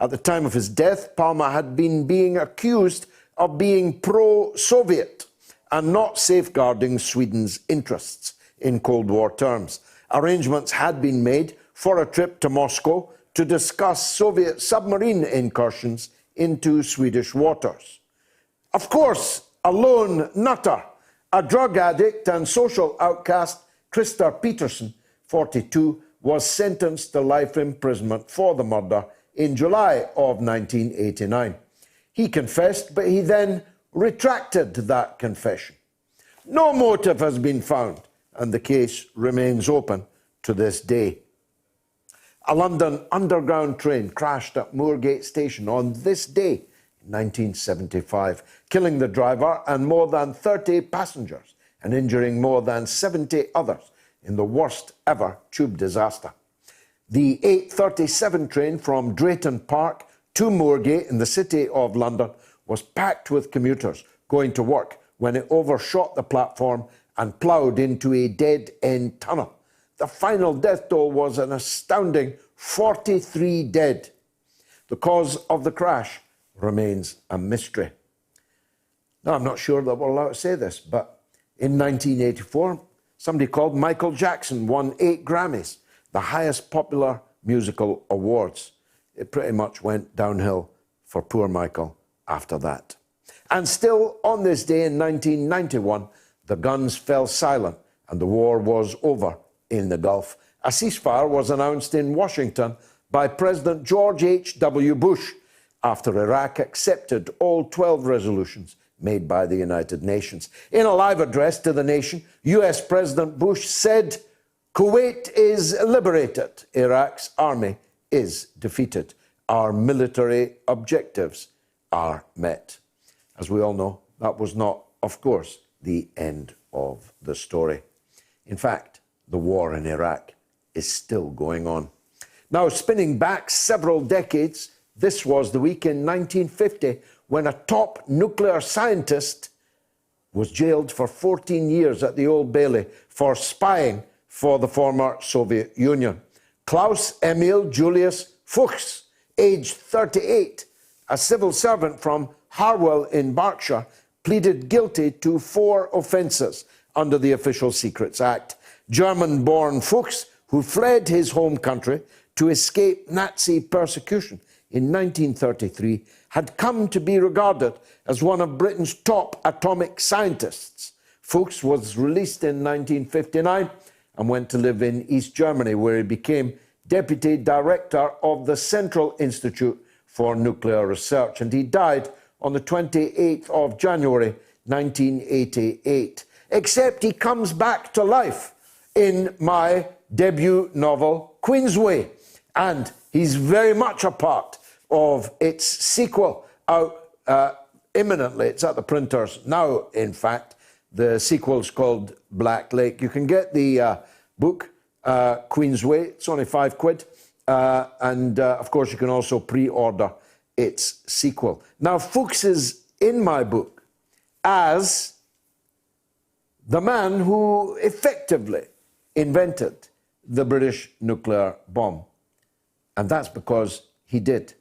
Speaker 3: At the time of his death, Palme had been being accused of being pro-Soviet and not safeguarding Sweden's interests in Cold War terms. Arrangements had been made for a trip to Moscow to discuss Soviet submarine incursions into Swedish waters. Of course, a lone nutter, a drug addict and social outcast, Christer Peterson, 42, was sentenced to life imprisonment for the murder in July of 1989. He confessed, but he then retracted that confession. No motive has been found, and the case remains open to this day. A London Underground train crashed at Moorgate Station on this day in 1975, killing the driver and more than 30 passengers and injuring more than 70 others in the worst ever tube disaster. The 8:37 train from Drayton Park to Moorgate in the City of London was packed with commuters going to work when it overshot the platform and ploughed into a dead-end tunnel. The final death toll was an astounding 43 dead. The cause of the crash remains a mystery. Now, I'm not sure that we're allowed to say this, but in 1984, somebody called Michael Jackson won 8 Grammys, the highest popular musical awards. It pretty much went downhill for poor Michael after that. And still on this day in 1991, the guns fell silent and the war was over in the Gulf. A ceasefire was announced in Washington by President George H.W. Bush after Iraq accepted all 12 resolutions made by the United Nations. In a live address to the nation, US President Bush said, "Kuwait is liberated. Iraq's army is defeated. Our military objectives are met." As we all know, that was not, of course, the end of the story. In fact, the war in Iraq is still going on. Now, spinning back several decades, this was the week in 1950 when a top nuclear scientist was jailed for 14 years at the Old Bailey for spying for the former Soviet Union. Klaus Emil Julius Fuchs, aged 38, a civil servant from Harwell in Berkshire, pleaded guilty to 4 offences under the Official Secrets Act. German-born Fuchs, who fled his home country to escape Nazi persecution in 1933, had come to be regarded as one of Britain's top atomic scientists. Fuchs was released in 1959 and went to live in East Germany, where he became deputy director of the Central Institute for Nuclear Research, and he died on the 28th of January 1988. Except he comes back to life in my debut novel, Queensway, and he's very much a part of its sequel out imminently. It's at the printers now, in fact. The sequel's called Black Lake. You can get the book, Queensway. It's only £5. And of course, you can also pre-order its sequel. Now, Fuchs is in my book as the man who effectively invented the British nuclear bomb. And that's because he did.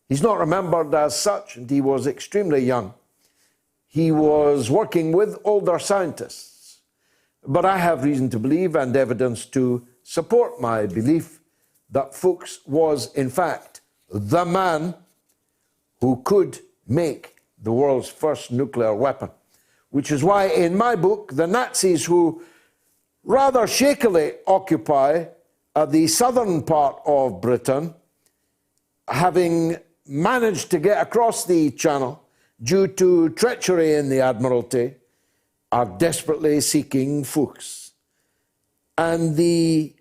Speaker 3: He's not remembered as such, and he was extremely young. He was working with older scientists. But I have reason to believe and evidence to support my belief that Fuchs was, in fact, the man who could make the world's first nuclear weapon. Which is why, in my book, the Nazis who rather shakily occupy the southern part of Britain, having managed to get across the Channel due to treachery in the Admiralty, are desperately seeking Fuchs. And the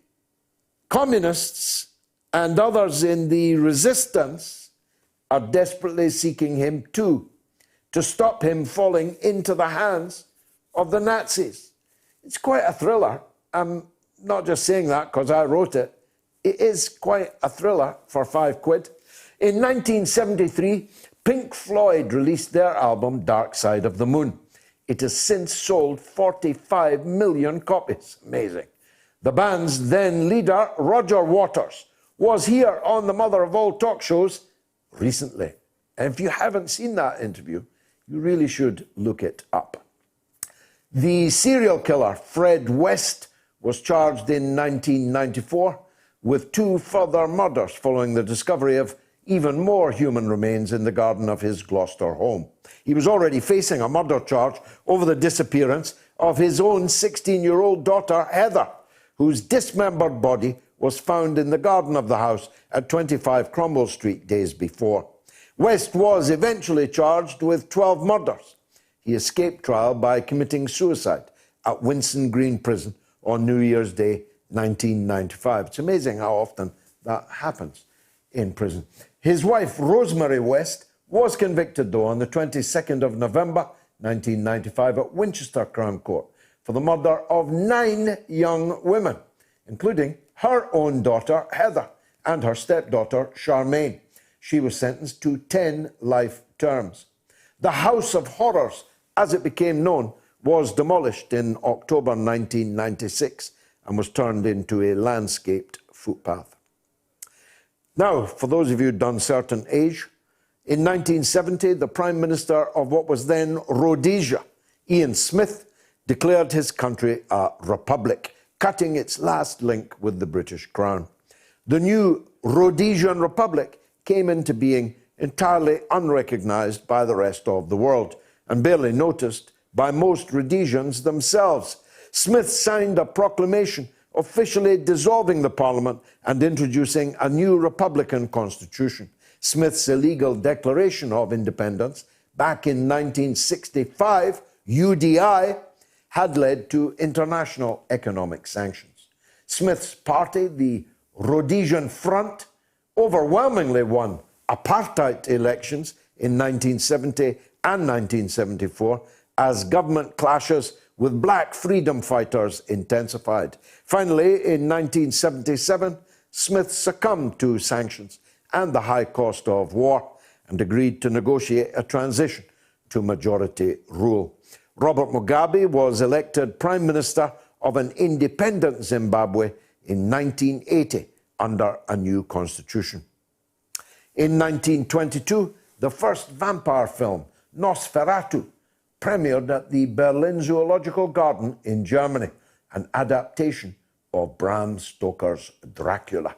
Speaker 3: communists and others in the resistance are desperately seeking him too, to stop him falling into the hands of the Nazis. It's quite a thriller. I'm not just saying that because I wrote it. It is quite a thriller for £5. In 1973, Pink Floyd released their album Dark Side of the Moon. It has since sold 45 million copies. Amazing. The band's then leader, Roger Waters, was here on the mother of all talk shows recently. And if you haven't seen that interview, you really should look it up. The serial killer, Fred West, was charged in 1994 with 2 further murders following the discovery of even more human remains in the garden of his Gloucester home. He was already facing a murder charge over the disappearance of his own 16-year-old daughter, Heather, whose dismembered body was found in the garden of the house at 25 Cromwell Street days before. West was eventually charged with 12 murders. He escaped trial by committing suicide at Winson Green Prison on New Year's Day, 1995. It's amazing how often that happens in prison. His wife, Rosemary West, was convicted, though, on the 22nd of November, 1995, at Winchester Crown Court for the murder of 9 young women, including her own daughter, Heather, and her stepdaughter, Charmaine. She was sentenced to 10 life terms. The House of Horrors, as it became known, was demolished in October 1996 and was turned into a landscaped footpath. Now, for those of you done certain age, in 1970, the Prime Minister of what was then Rhodesia, Ian Smith, declared his country a republic, cutting its last link with the British Crown. The new Rhodesian Republic came into being entirely unrecognised by the rest of the world and barely noticed by most Rhodesians themselves. Smith signed a proclamation officially dissolving the parliament and introducing a new republican constitution. Smith's illegal declaration of independence back in 1965, UDI, had led to international economic sanctions. Smith's party, the Rhodesian Front, overwhelmingly won apartheid elections in 1970 and 1974 as government clashes with black freedom fighters intensified. Finally, in 1977, Smith succumbed to sanctions and the high cost of war and agreed to negotiate a transition to majority rule. Robert Mugabe was elected Prime Minister of an independent Zimbabwe in 1980 under a new constitution. In 1922, the first vampire film, Nosferatu, premiered at the Berlin Zoological Garden in Germany, an adaptation of Bram Stoker's Dracula.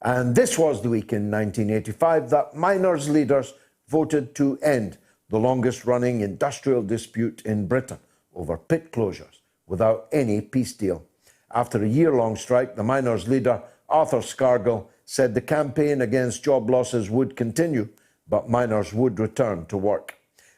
Speaker 3: And this was the week in 1985 that miners' leaders voted to end the longest-running industrial dispute in Britain over pit closures without any peace deal. After a year-long strike, the miners' leader, Arthur Scargill, said the campaign against job losses would continue, but miners would return to work.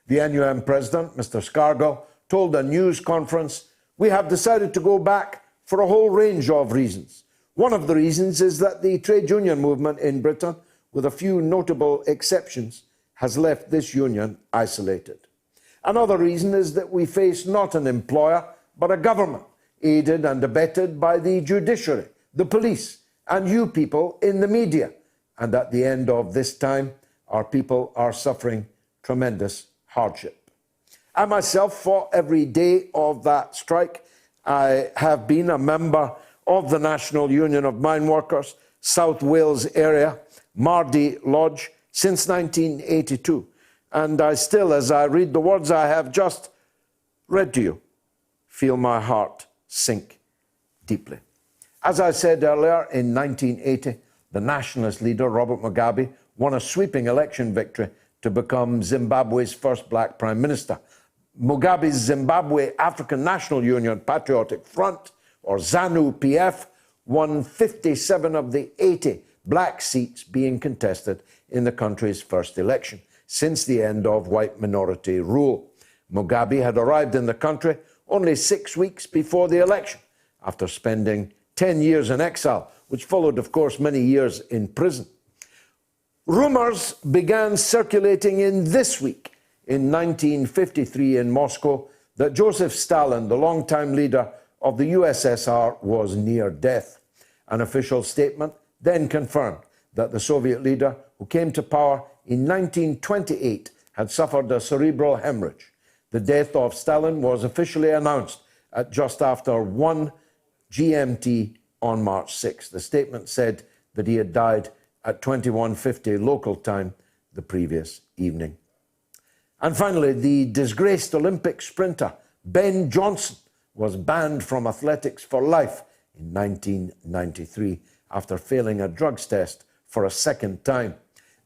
Speaker 3: The NUM president, Mr. Scargill, told a news conference, "We have decided to go back for a whole range of reasons. One of the reasons is that the trade union movement in Britain, with a few notable exceptions, has left this union isolated. Another reason is that we face not an employer, but a government, aided and abetted by the judiciary, the police, and you people in the media. And at the end of this time, our people are suffering tremendous hardship." I myself fought every day of that strike. I have been a member of the National Union of Mine Workers, South Wales area, Mardy Lodge, since 1982. And I still, as I read the words I have just read to you, feel my heart sink deeply. As I said earlier, in 1980, the nationalist leader, Robert Mugabe, won a sweeping election victory to become Zimbabwe's first black prime minister. Mugabe's Zimbabwe African National Union Patriotic Front, or ZANU-PF, won 57 of the 80 black seats being contested in the country's first election since the end of white minority rule. Mugabe had arrived in the country only 6 weeks before the election, after spending 10 years in exile, which followed, of course, many years in prison. Rumours began circulating in this week, in 1953 in Moscow, that Joseph Stalin, the longtime leader of the USSR, was near death. An official statement then confirmed that the Soviet leader, who came to power in 1928, had suffered a cerebral hemorrhage. The death of Stalin was officially announced at just after 1 GMT on March 6. The statement said that he had died at 21:50 local time the previous evening. And finally, the disgraced Olympic sprinter Ben Johnson was banned from athletics for life in 1993 after failing a drugs test for a second time.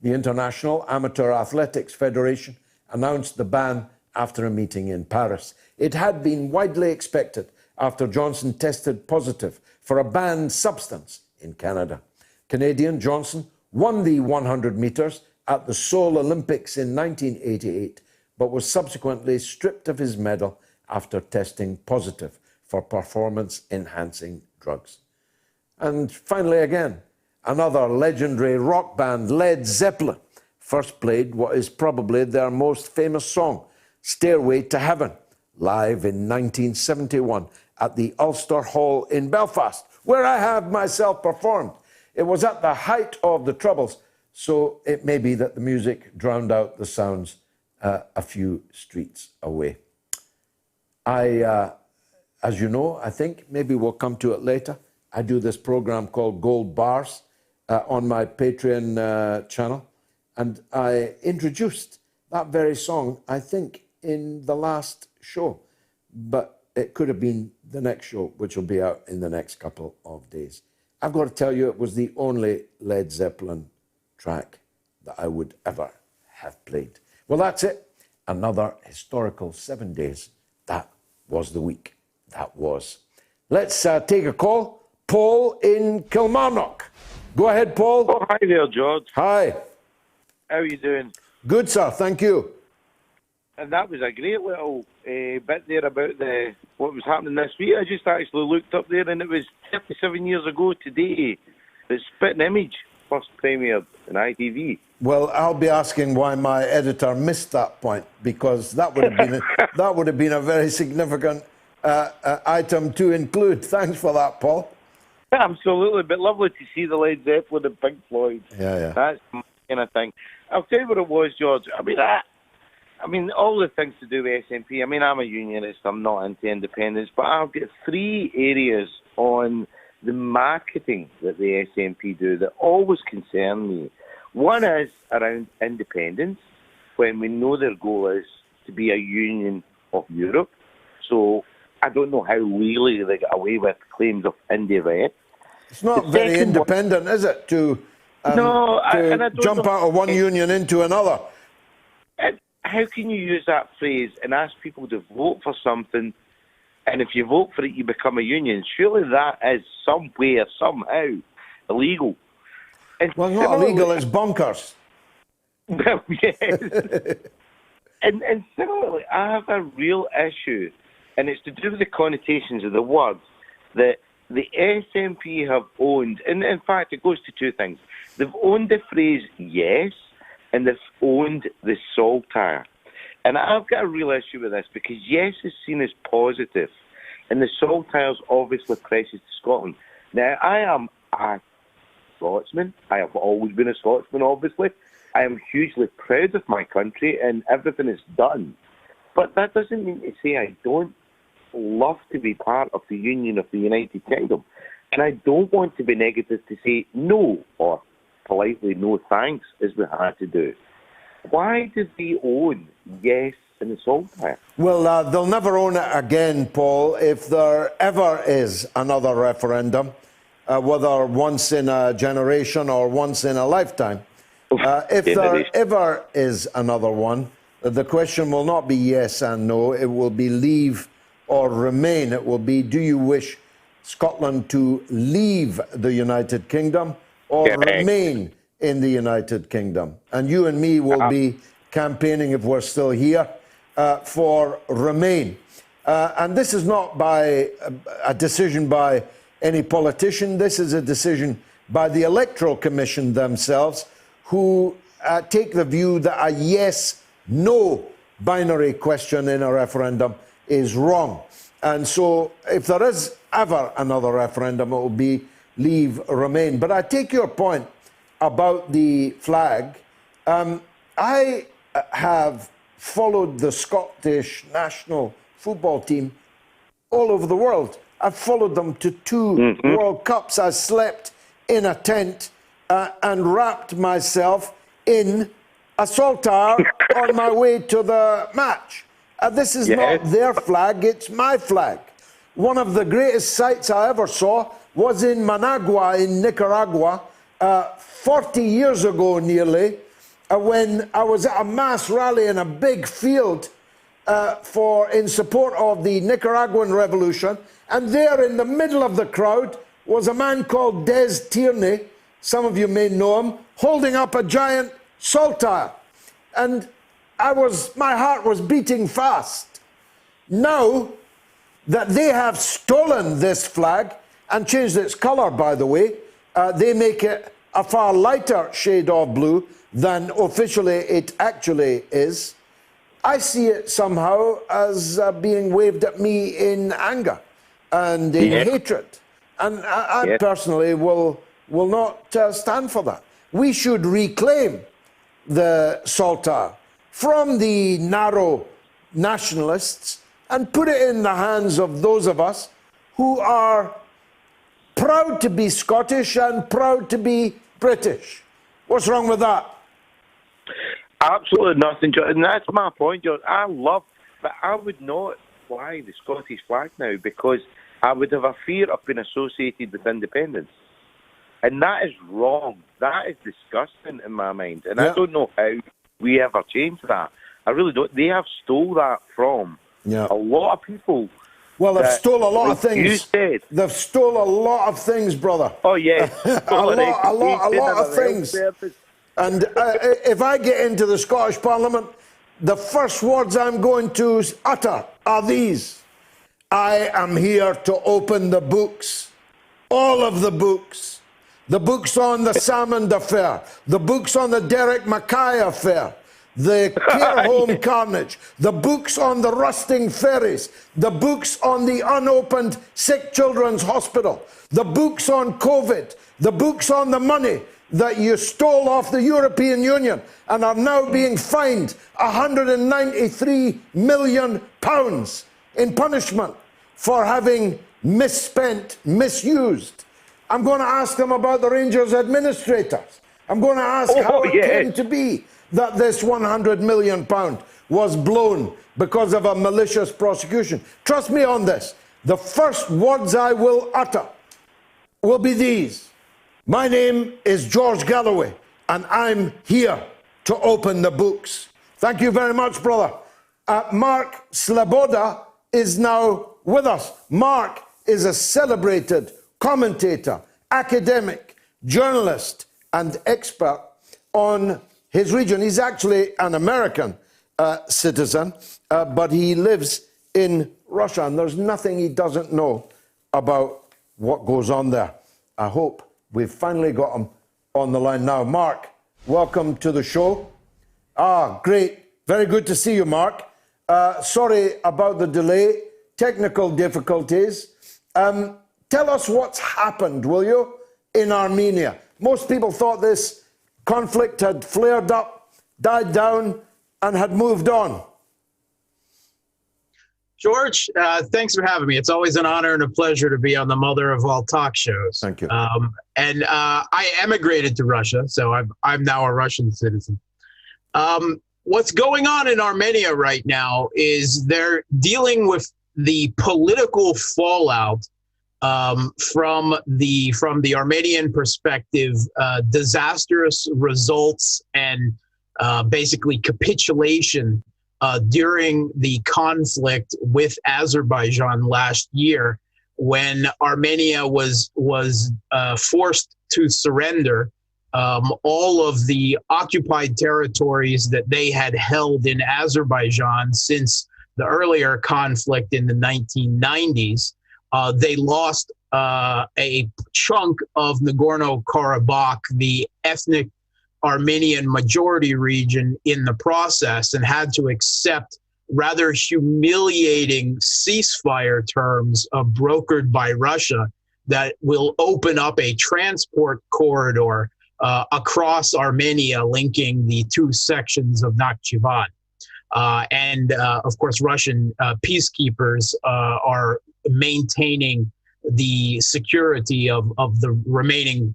Speaker 3: The International Amateur Athletics Federation announced the ban after a meeting in Paris. It had been widely expected after Johnson tested positive for a banned substance in Canada. Canadian Johnson won the 100 metres at the Seoul Olympics in 1988, but was subsequently stripped of his medal after testing positive for performance-enhancing drugs. And finally again, another legendary rock band, Led Zeppelin, first played what is probably their most famous song, Stairway to Heaven, live in 1971 at the Ulster Hall in Belfast, where I have myself performed. It was at the height of the Troubles, so it may be that the music drowned out the sounds a few streets away. As you know, I think, maybe we'll come to it later, I do this program called Gold Bars on my Patreon channel, and I introduced that very song, I think, in the last show, but it could have been the next show, which will be out in the next couple of days. I've got to tell you, it was the only Led Zeppelin track that I would ever have played. Well, that's it. Another historical 7 days. That was the week. That was. Let's take a call. Paul in Kilmarnock. Go ahead, Paul.
Speaker 14: Oh, hi there, George.
Speaker 3: Hi.
Speaker 14: How are you doing?
Speaker 3: Good, sir. Thank you.
Speaker 14: And that was a great little bit there about what was happening this week. I just actually looked up there, and it was 37 years ago today that Spitting Image first premiered in ITV.
Speaker 3: Well, I'll be asking why my editor missed that point, because that would have been a very significant item to include. Thanks for that, Paul.
Speaker 14: Absolutely, but lovely to see the Led Zeppelin and Pink Floyd.
Speaker 3: Yeah.
Speaker 14: That's my kind of thing. I'll tell you what it was, George. I mean, all the things to do with SNP. I mean, I'm a unionist. I'm not into independence, but I've got 3 areas on the marketing that the SNP do that always concern me. One is around independence, when we know their goal is to be a union of Europe. So I don't know how legally they get away with claims of indie rep.
Speaker 3: It's not very independent, is it, to jump out of one union into another?
Speaker 14: How can you use that phrase and ask people to vote for something, and if you vote for it, you become a union? Surely that is somewhere, somehow, illegal.
Speaker 3: Well, not illegal, it's bonkers.
Speaker 14: Well, yes. and similarly, I have a real issue, and it's to do with the connotations of the word, that the SNP have owned, and in fact, it goes to 2 things. They've owned the phrase yes, and they've owned the saltire. And I've got a real issue with this, because yes is seen as positive, and the saltire's obviously precious to Scotland. Now, I am a Scotsman. I have always been a Scotsman, obviously. I am hugely proud of my country and everything it's done. But that doesn't mean to say I don't love to be part of the Union of the United Kingdom. And I don't want to be negative to say no, or politely no thanks, as we had to do. Why do they own yes in the saltire?
Speaker 3: Well, they'll never own it again, Paul, if there ever is another referendum, whether once in a generation or once in a lifetime. If there ever is another one, the question will not be yes and no, it will be leave or remain. It will be, do you wish Scotland to leave the United Kingdom or remain in the United Kingdom? And you and me will be campaigning, if we're still here, for Remain. And this is not by a decision by any politician. This is a decision by the Electoral Commission themselves, who take the view that a yes-no binary question in a referendum is wrong. And so if there is ever another referendum, it will be Leave Remain. But I take your point about the flag. I have followed the Scottish national football team all over the world. I've followed them to 2 World Cups. I slept in a tent and wrapped myself in a saltire on my way to the match. This is not their flag, it's my flag. One of the greatest sights I ever saw was in Managua in Nicaragua 40 years ago nearly, when I was at a mass rally in a big field in support of the Nicaraguan revolution, and there in the middle of the crowd was a man called Des Tierney, some of you may know him, holding up a giant saltire. And my heart was beating fast. Now that they have stolen this flag and changed its colour, by the way, they make it a far lighter shade of blue than officially it actually is. I see it somehow as being waved at me in anger and in hatred. And I personally will not stand for that. We should reclaim the saltire from the narrow nationalists and put it in the hands of those of us who are proud to be Scottish and proud to be British. What's wrong with that?
Speaker 14: Absolutely nothing, George. And that's my point, George. But I would not fly the Scottish flag now because I would have a fear of being associated with independence. And that is wrong. That is disgusting in my mind. And I don't know how we ever change that. I really don't. They have stole that from a lot of people.
Speaker 3: Well, they've stole a lot of things.
Speaker 14: You said.
Speaker 3: They've stole a lot of things, brother.
Speaker 14: Oh, yeah.
Speaker 3: a lot of things. And if I get into the Scottish Parliament, the first words I'm going to utter are these. I am here to open the books. All of the books. The books on the Salmond affair. The books on the Derek Mackay affair. The care home carnage. The books on the rusting ferries. The books on the unopened sick children's hospital. The books on COVID. The books on the money that you stole off the European Union and are now being fined £193 million in punishment for having misspent, misused. I'm going to ask them about the Rangers administrators. I'm going to ask how it came to be that this £100 million was blown because of a malicious prosecution. Trust me on this. The first words I will utter will be these. My name is George Galloway, and I'm here to open the books. Thank you very much, brother. Mark Selboda is now with us. Mark is a celebrated commentator, academic, journalist, and expert on his region. He's actually an American citizen, but he lives in Russia, and there's nothing he doesn't know about what goes on there. I hope we've finally got him on the line now. Mark, welcome to the show. Great. Very good to see you, Mark. Sorry about the delay, technical difficulties. Tell us what's happened, will you, in Armenia? Most people thought this conflict had flared up, died down, and had moved on.
Speaker 15: George, thanks for having me. It's always an honor and a pleasure to be on the mother of all talk shows.
Speaker 3: Thank you.
Speaker 15: And I emigrated to Russia, so I'm now a Russian citizen. What's going on in Armenia right now is they're dealing with the political fallout from the Armenian perspective, disastrous results and basically capitulation during the conflict with Azerbaijan last year, when Armenia was forced to surrender all of the occupied territories that they had held in Azerbaijan since the earlier conflict in the 1990s. They lost a chunk of Nagorno-Karabakh, the ethnic Armenian majority region, in the process, and had to accept rather humiliating ceasefire terms brokered by Russia that will open up a transport corridor across Armenia, linking the two sections of Nakhchivan. Of course, Russian peacekeepers are maintaining the security of the remaining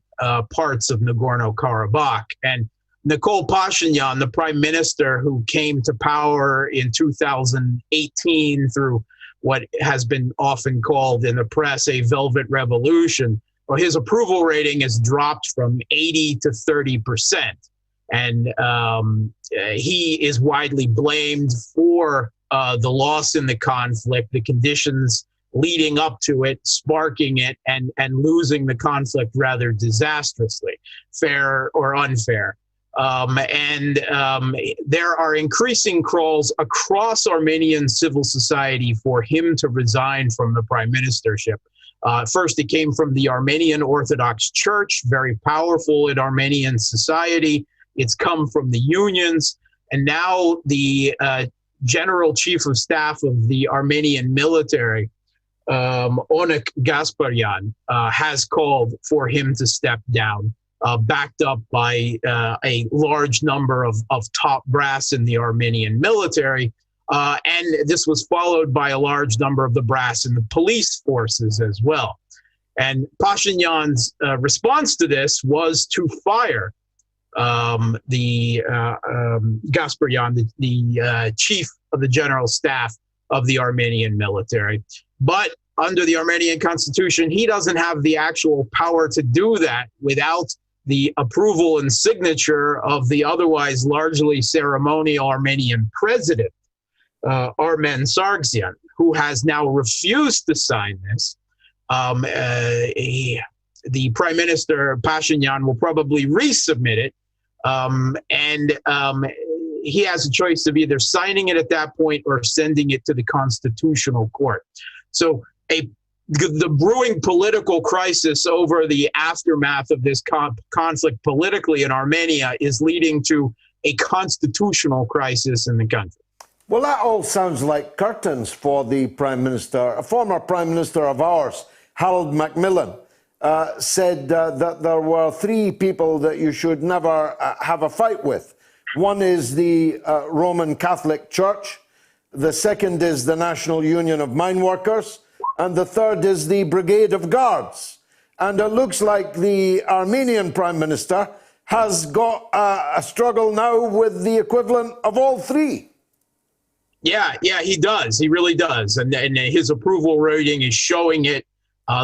Speaker 15: parts of Nagorno-Karabakh. And Nikol Pashinyan, the prime minister who came to power in 2018 through what has been often called in the press a velvet revolution, well, his approval rating has dropped from 80 to 30%. And he is widely blamed for the loss in the conflict, the conditions leading up to it, sparking it, and losing the conflict rather disastrously, fair or unfair. There are increasing calls across Armenian civil society for him to resign from the prime ministership. First, it came from the Armenian Orthodox Church, very powerful in Armenian society. It's come from the unions. And now the General Chief of Staff of the Armenian military, Onik Gasparyan, has called for him to step down, backed up by a large number of top brass in the Armenian military. And this was followed by a large number of the brass in the police forces as well. And Pashinyan's response to this was to fire Gasparyan, the chief of the general staff of the Armenian military. But under the Armenian constitution, he doesn't have the actual power to do that without the approval and signature of the otherwise largely ceremonial Armenian president, Armen Sargsyan, who has now refused to sign this. The Prime Minister Pashinyan will probably resubmit it, he has a choice of either signing it at that point or sending it to the Constitutional Court. So the brewing political crisis over the aftermath of this conflict politically in Armenia is leading to a constitutional crisis in the country.
Speaker 3: Well, that all sounds like curtains for the Prime Minister. A former Prime Minister of ours, Harold Macmillan, said that there were three people that you should never have a fight with. One is the Roman Catholic Church, the second is the National Union of Mine Workers, and the third is the Brigade of Guards. And it looks like the Armenian Prime Minister has got a struggle now with the equivalent of all three.
Speaker 15: Yeah, he does. He really does. And his approval rating is showing it.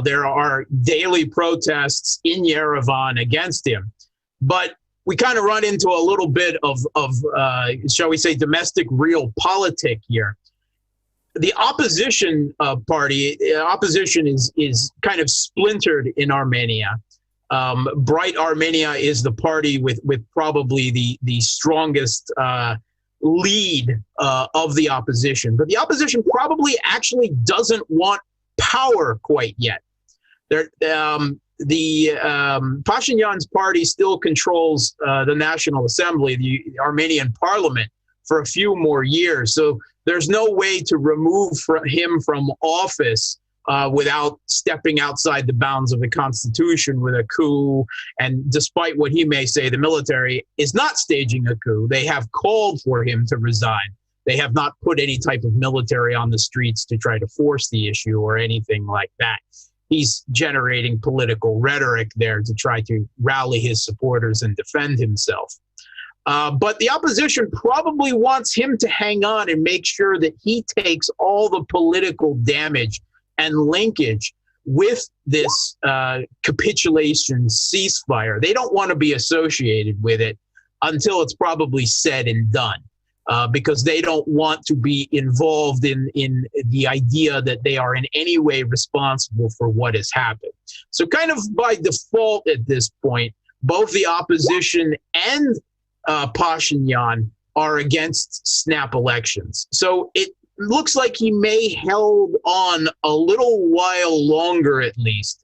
Speaker 15: There are daily protests in Yerevan against him. But we kind of run into a little bit of shall we say, domestic realpolitik here. The opposition opposition is kind of splintered in Armenia. Bright Armenia is the party with probably the strongest lead of the opposition. But the opposition probably actually doesn't want power quite yet. Pashinyan's party still controls the National Assembly, the Armenian parliament, for a few more years. So there's no way to remove him from office without stepping outside the bounds of the Constitution with a coup. And despite what he may say, the military is not staging a coup. They have called for him to resign. They have not put any type of military on the streets to try to force the issue or anything like that. He's generating political rhetoric there to try to rally his supporters and defend himself. But the opposition probably wants him to hang on and make sure that he takes all the political damage and linkage with this capitulation ceasefire. They don't want to be associated with it until it's probably said and done. Because they don't want to be involved in the idea that they are in any way responsible for what has happened. So kind of by default at this point, both the opposition and Pashinyan are against snap elections. So it looks like he may hold on a little while longer, at least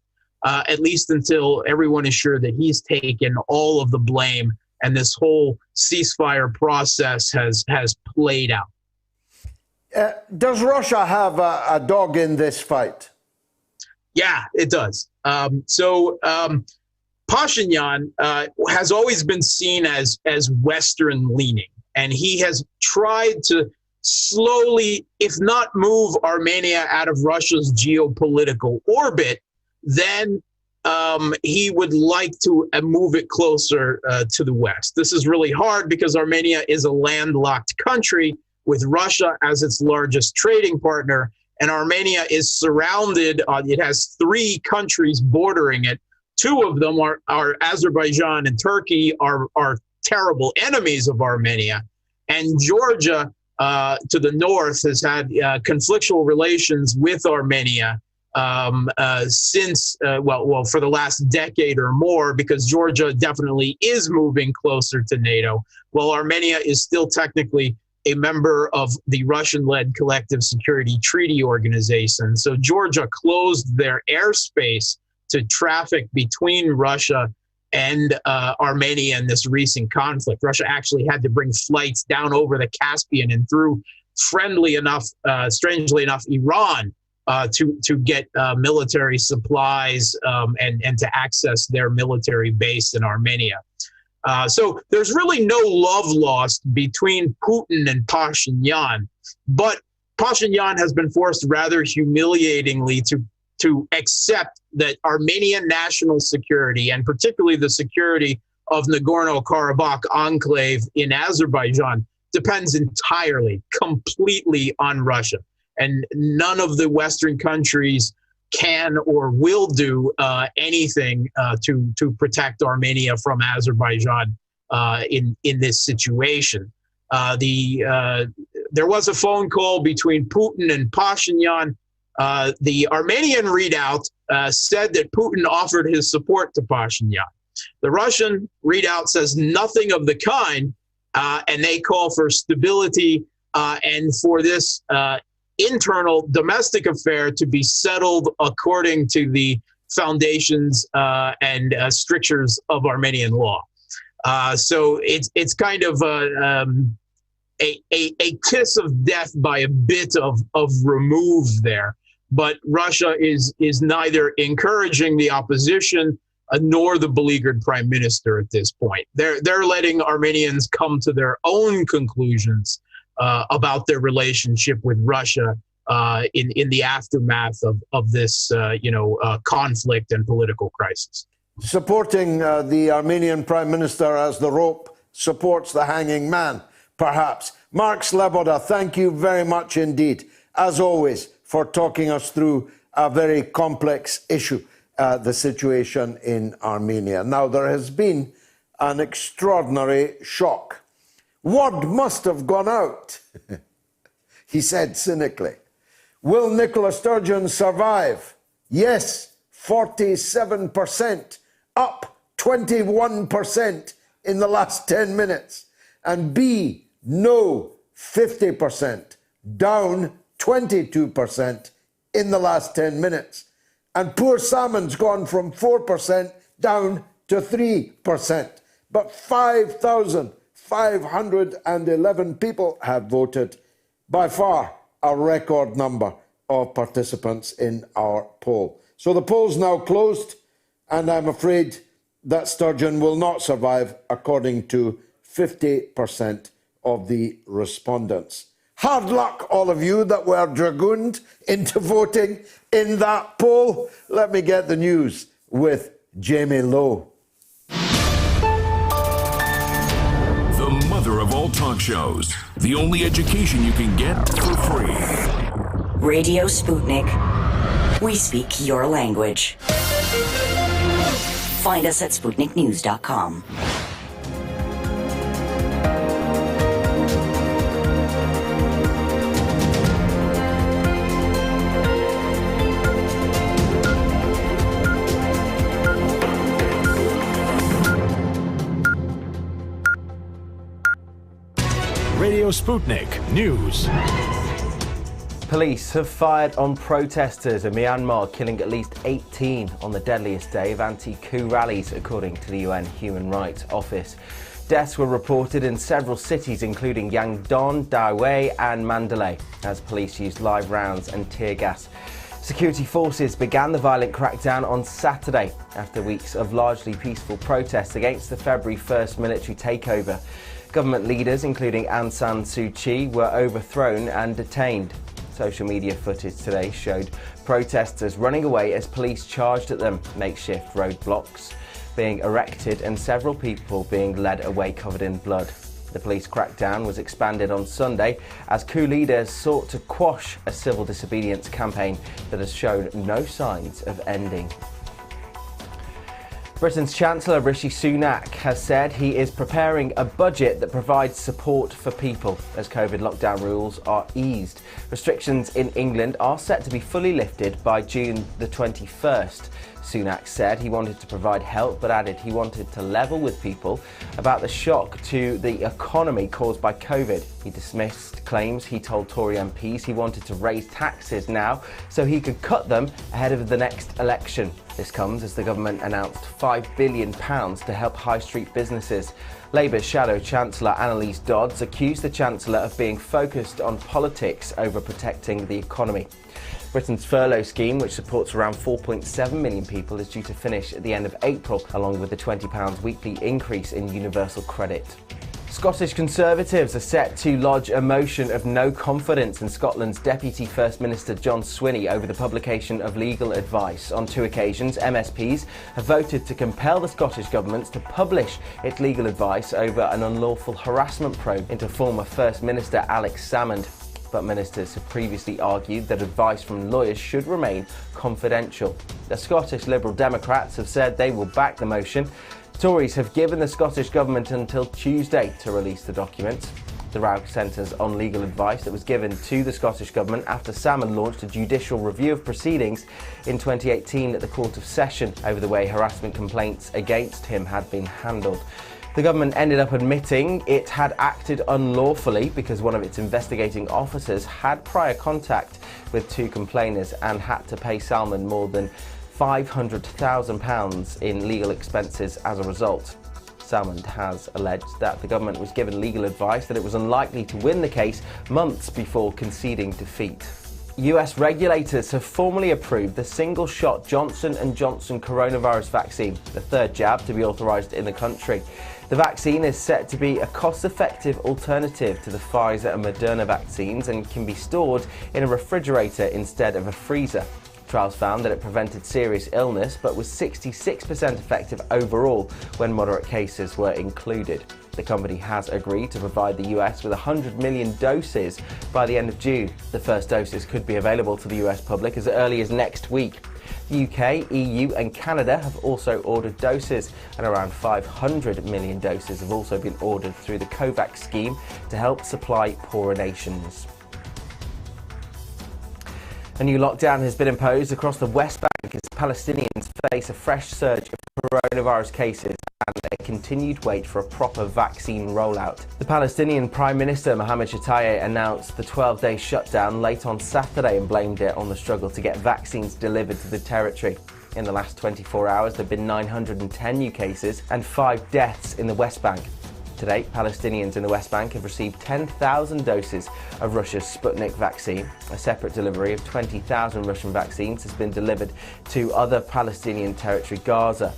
Speaker 15: until everyone is sure that he's taken all of the blame and this whole ceasefire process has played out.
Speaker 3: Does Russia have a dog in this fight?
Speaker 15: Yeah, it does. Pashinyan has always been seen as Western leaning, and he has tried to slowly, if not move Armenia out of Russia's geopolitical orbit, then he would like to move it closer to the West. This is really hard because Armenia is a landlocked country with Russia as its largest trading partner, and Armenia is surrounded, it has 3 countries bordering it. 2 of them are Azerbaijan and Turkey are terrible enemies of Armenia. And Georgia, to the north, has had conflictual relations with Armenia since, for the last decade or more, because Georgia definitely is moving closer to NATO, while Armenia is still technically a member of the Russian-led Collective Security Treaty Organization. So Georgia closed their airspace to traffic between Russia and Armenia in this recent conflict. Russia actually had to bring flights down over the Caspian and through, strangely enough, Iran to get military supplies and to access their military base in Armenia. So there's really no love lost between Putin and Pashinyan, but Pashinyan has been forced rather humiliatingly to accept that Armenian national security, and particularly the security of Nagorno-Karabakh enclave in Azerbaijan, depends entirely, completely on Russia. And none of the Western countries can or will do anything to protect Armenia from Azerbaijan in this situation. There was a phone call between Putin and Pashinyan. The Armenian readout said that Putin offered his support to Pashinyan. The Russian readout says nothing of the kind, and they call for stability and for this internal domestic affair to be settled according to the foundations and strictures of Armenian law. So it's kind of a kiss of death by a bit of remove there. But Russia is neither encouraging the opposition nor the beleaguered prime minister at this point. They're letting Armenians come to their own conclusions about their relationship with Russia in the aftermath of this conflict and political crisis.
Speaker 3: Supporting the Armenian prime minister as the rope supports the hanging man, perhaps. Mark Selboda, thank you very much indeed, as always, for talking us through a very complex issue, the situation in Armenia. Now, there has been an extraordinary shock. Word must have gone out, he said cynically. Will Nicola Sturgeon survive? Yes, 47%, up 21% in the last 10 minutes. And B, no, 50%, down 22% in the last 10 minutes. And poor salmon's gone from 4% down to 3%. But 5,511 people have voted, by far a record number of participants in our poll. So the poll's now closed, and I'm afraid that Sturgeon will not survive, according to 50% of the respondents. Hard luck, all of you that were dragooned into voting in that poll. Let me get the news with Jamie Lowe.
Speaker 2: The mother of all talk shows. The only education you can get for free.
Speaker 4: Radio Sputnik. We speak your language. Find us at SputnikNews.com.
Speaker 11: Radio Sputnik News.
Speaker 12: Police have fired on protesters in Myanmar, killing at least 18 on the deadliest day of anti-coup rallies, according to the UN Human Rights Office. Deaths were reported in several cities, including Yangon, Dawei and Mandalay, as police used live rounds and tear gas. Security forces began the violent crackdown on Saturday after weeks of largely peaceful protests against the February 1st military takeover. Government leaders, including Aung San Suu Kyi, were overthrown and detained. Social media footage today showed protesters running away as police charged at them, makeshift roadblocks being erected and several people being led away covered in blood. The police crackdown was expanded on Sunday as coup leaders sought to quash a civil disobedience campaign that has shown no signs of ending. Britain's Chancellor Rishi Sunak has said he is preparing a budget that provides support for people as COVID lockdown rules are eased. Restrictions in England are set to be fully lifted by June the 21st. Sunak said he wanted to provide help, but added he wanted to level with people about the shock to the economy caused by COVID. He dismissed claims he told Tory MPs he wanted to raise taxes now so he could cut them ahead of the next election. This comes as the government announced £5 billion to help high street businesses. Labour's Shadow Chancellor Annalise Dodds accused the Chancellor of being focused on politics over protecting the economy. Britain's furlough scheme, which supports around 4.7 million people, is due to finish at the end of April, along with the £20 weekly increase in universal credit. Scottish Conservatives are set to lodge a motion of no confidence in Scotland's Deputy First Minister John Swinney over the publication of legal advice. On two occasions, MSPs have voted to compel the Scottish Government to publish its legal advice over an unlawful harassment probe into former First Minister Alex Salmond. But ministers have previously argued that advice from lawyers should remain confidential. The Scottish Liberal Democrats have said they will back the motion. Tories have given the Scottish Government until Tuesday to release the document. The row centres on legal advice that was given to the Scottish Government after Salmond launched a judicial review of proceedings in 2018 at the Court of Session over the way harassment complaints against him had been handled. The government ended up admitting it had acted unlawfully because one of its investigating officers had prior contact with two complainers and had to pay Salmond more than £500,000 in legal expenses as a result. Salmond has alleged that the government was given legal advice that it was unlikely to win the case months before conceding defeat. US regulators have formally approved the single-shot Johnson & Johnson coronavirus vaccine, the third jab to be authorised in the country. The vaccine is set to be a cost-effective alternative to the Pfizer and Moderna vaccines and can be stored in a refrigerator instead of a freezer. Trials found that it prevented serious illness but was 66% effective overall when moderate cases were included. The company has agreed to provide the US with 100 million doses by the end of June. The first doses could be available to the US public as early as next week. The UK, EU and Canada have also ordered doses, and around 500 million doses have also been ordered through the COVAX scheme to help supply poorer nations. A new lockdown has been imposed across the West Bank as Palestinians face a fresh surge of coronavirus cases and a continued wait for a proper vaccine rollout. The Palestinian Prime Minister Mohammed Shtayyeh announced the 12-day shutdown late on Saturday and blamed it on the struggle to get vaccines delivered to the territory. In the last 24 hours, there have been 910 new cases and 5 deaths in the West Bank. To date, Palestinians in the West Bank have received 10,000 doses of Russia's Sputnik vaccine. A separate delivery of 20,000 Russian vaccines has been delivered to other Palestinian territory, Gaza.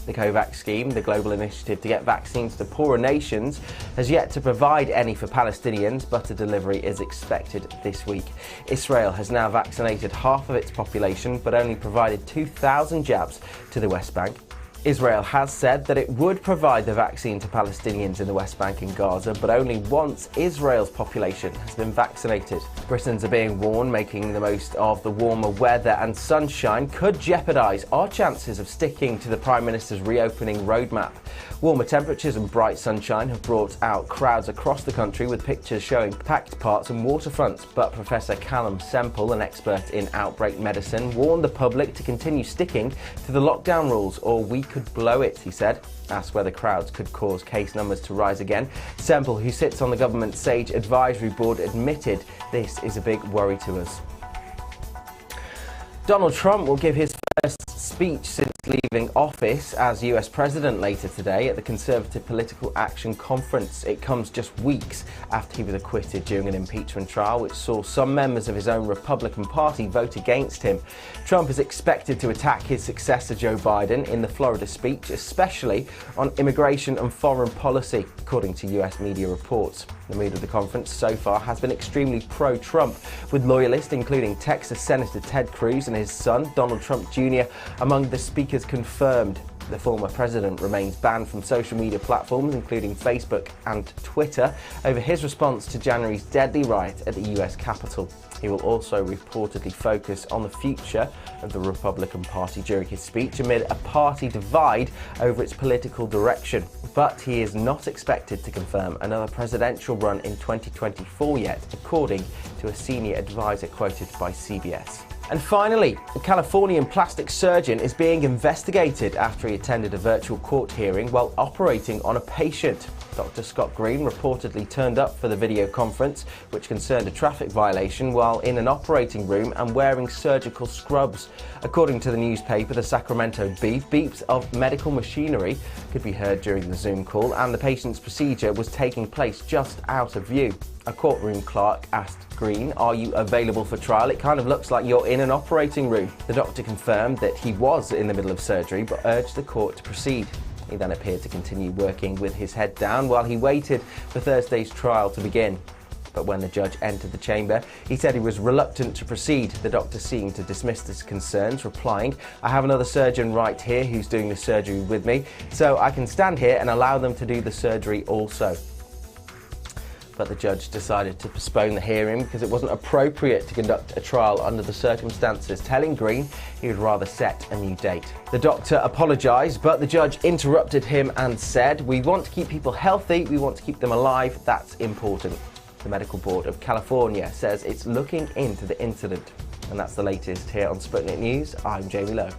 Speaker 12: The COVAX scheme, the global initiative to get vaccines to poorer nations, has yet to provide any for Palestinians, but a delivery is expected this week. Israel has now vaccinated half of its population, but only provided 2,000 jabs to the West Bank. Israel has said that it would provide the vaccine to Palestinians in the West Bank and Gaza, but only once Israel's population has been vaccinated. Britons are being warned making the most of the warmer weather and sunshine could jeopardise our chances of sticking to the Prime Minister's reopening roadmap. Warmer temperatures and bright sunshine have brought out crowds across the country with pictures showing packed parks and waterfronts, but Professor Callum Semple, an expert in outbreak medicine, warned the public to continue sticking to the lockdown rules or weaken could blow it, he said. Asked whether crowds could cause case numbers to rise again, Semple, who sits on the government's SAGE advisory board, admitted this is a big worry to us. Donald Trump will give his first speech since leaving office as US president later today at the Conservative Political Action Conference. It comes just weeks after he was acquitted during an impeachment trial, which saw some members of his own Republican Party vote against him. Trump is expected to attack his successor Joe Biden in the Florida speech, especially on immigration and foreign policy, according to US media reports. The mood of the conference so far has been extremely pro-Trump, with loyalists including Texas Senator Ted Cruz and his son, Donald Trump Jr., among the speakers confirmed. The former president remains banned from social media platforms, including Facebook and Twitter, over his response to January's deadly riot at the US Capitol. He will also reportedly focus on the future of the Republican Party during his speech amid a party divide over its political direction. But he is not expected to confirm another presidential run in 2024 yet, according to a senior advisor quoted by CBS. And finally, a Californian plastic surgeon is being investigated after he attended a virtual court hearing while operating on a patient. Dr. Scott Green reportedly turned up for the video conference, which concerned a traffic violation while in an operating room and wearing surgical scrubs. According to the newspaper, the Sacramento Bee, beeps of medical machinery could be heard during the Zoom call, and the patient's procedure was taking place just out of view. A courtroom clerk asked Green, "Are you available for trial? It kind of looks like you're in an operating room." The doctor confirmed that he was in the middle of surgery, but urged the court to proceed. He then appeared to continue working with his head down while he waited for Thursday's trial to begin. But when the judge entered the chamber, he said he was reluctant to proceed. The doctor seemed to dismiss his concerns, replying, "I have another surgeon right here who's doing the surgery with me, so I can stand here and allow them to do the surgery also." But the judge decided to postpone the hearing because it wasn't appropriate to conduct a trial under the circumstances, telling Green he would rather set a new date. The doctor apologised, but the judge interrupted him and said, "We want to keep people healthy, we want to keep them alive, that's important." The Medical Board of California says it's looking into the incident. And that's the latest here on Sputnik News. I'm Jamie Lowe.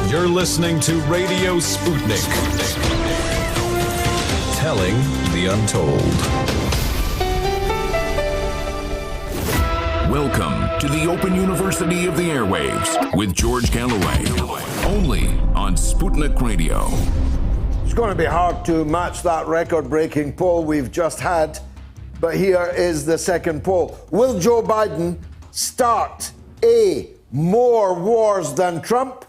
Speaker 1: You're listening to Radio Sputnik. Telling the untold.
Speaker 2: Welcome to the Open University of the Airwaves with George Galloway. Only on Sputnik Radio.
Speaker 3: It's going to be hard to match that record-breaking poll we've just had, but here is the second poll. Will Joe Biden start A, more wars than Trump,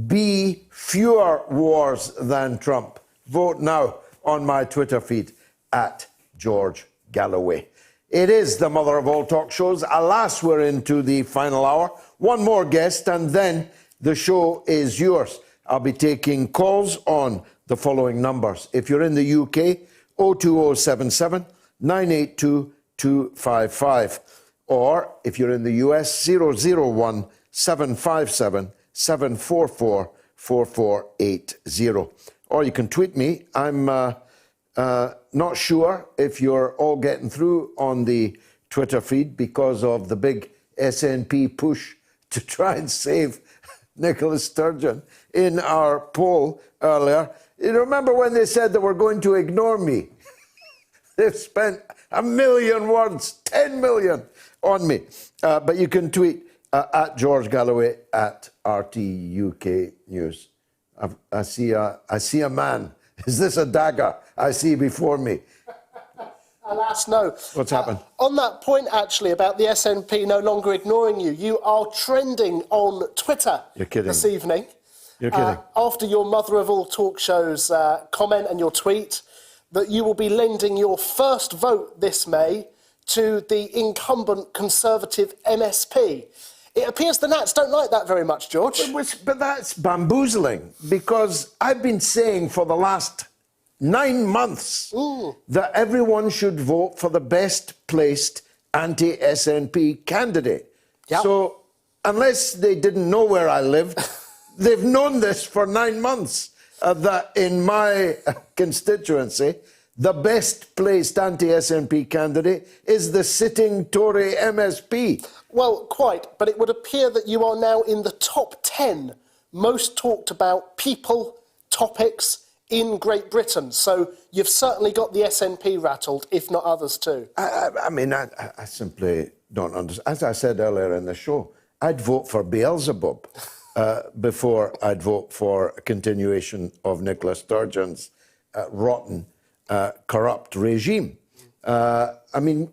Speaker 3: B, fewer wars than Trump? Vote now on my Twitter feed at George Galloway. It is the mother of all talk shows. Alas, we're into the final hour. One more guest and then the show is yours. I'll be taking calls on the following numbers. If you're in the UK, 02077 982 255. Or if you're in the US, 001 757 744 4480. Or you can tweet me. I'm not sure if you're all getting through on the Twitter feed because of the big SNP push to try and save Nicola Sturgeon in our poll earlier. You remember when they said they were going to ignore me? They've spent 1 million words, 10 million on me. But you can tweet at George Galloway at RT UK News. I see a man. Is this a dagger I see before me?
Speaker 16: Alas, no.
Speaker 3: What's happened?
Speaker 16: On that point, actually, about the SNP no longer ignoring you, you are trending on Twitter this evening.
Speaker 3: You're kidding.
Speaker 16: After your mother of all talk shows comment and your tweet that you will be lending your first vote this May to the incumbent Conservative MSP. It appears the Nats don't like that very much, George.
Speaker 3: But that's bamboozling, because I've been saying for the last 9 months that everyone should vote for the best placed anti-SNP candidate. Yep. So unless they didn't know where I lived, they've known this for 9 months, that in my constituency, the best placed anti-SNP candidate is the sitting Tory MSP.
Speaker 16: Well, quite, but it would appear that you are now in the top 10 most talked about people, topics in Great Britain. So you've certainly got the SNP rattled, if not others too.
Speaker 3: I simply don't understand. As I said earlier in the show, I'd vote for Beelzebub before I'd vote for a continuation of Nicola Sturgeon's rotten, corrupt regime. And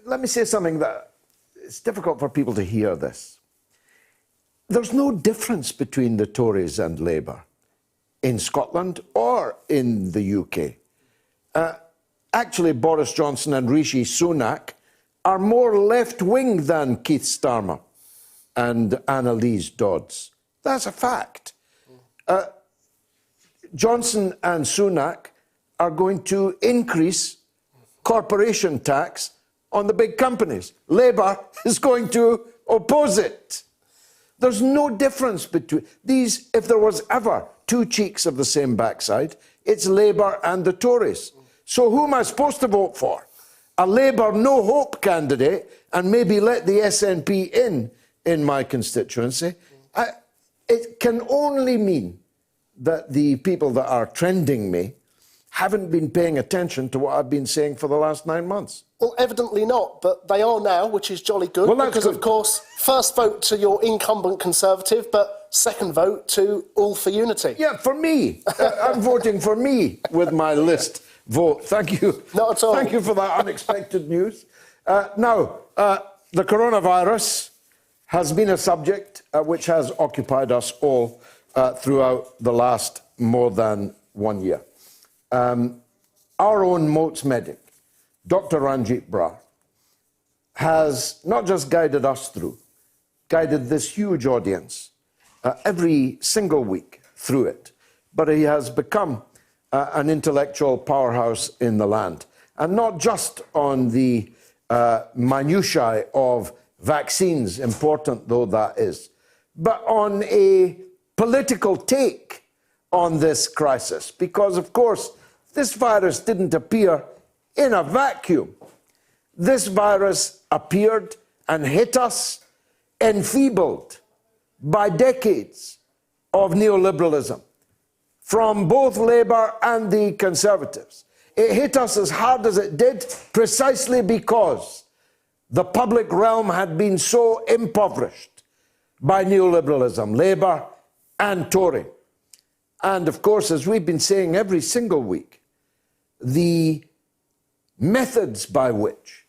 Speaker 3: let me say something that it's difficult for people to hear this. There's no difference between the Tories and Labour in Scotland or in the UK. Actually, Boris Johnson and Rishi Sunak are more left-wing than Keith Starmer and Annalise Dodds. That's a fact. Johnson and Sunak are going to increase corporation tax on the big companies. Labour is going to oppose it. There's no difference between these. If there was ever two cheeks of the same backside, it's Labour and the Tories. So who am I supposed to vote for? A Labour no-hope candidate and maybe let the SNP in my constituency? It can only mean that the people that are trending me haven't been paying attention to what I've been saying for the last 9 months.
Speaker 16: Well, evidently not, but they are now, which is jolly good, because, of course, first vote to your incumbent Conservative, but second vote to All for Unity.
Speaker 3: Yeah, for me. I'm voting for me with my list vote. Thank you.
Speaker 16: Not at all.
Speaker 3: Thank you for that unexpected news. Now, the coronavirus has been a subject which has occupied us all throughout the last more than 1 year. Our own Moats medic, Dr. Ranjeet Brar, has not just guided us through, guided this huge audience every single week through it, but he has become an intellectual powerhouse in the land. And not just on the minutiae of vaccines, important though that is, but on a political take on this crisis. Because, of course, this virus didn't appear in a vacuum. This virus appeared and hit us enfeebled by decades of neoliberalism from both Labour and the Conservatives. It hit us as hard as it did precisely because the public realm had been so impoverished by neoliberalism, Labour and Tory. And of course, as we've been saying every single week, the methods by which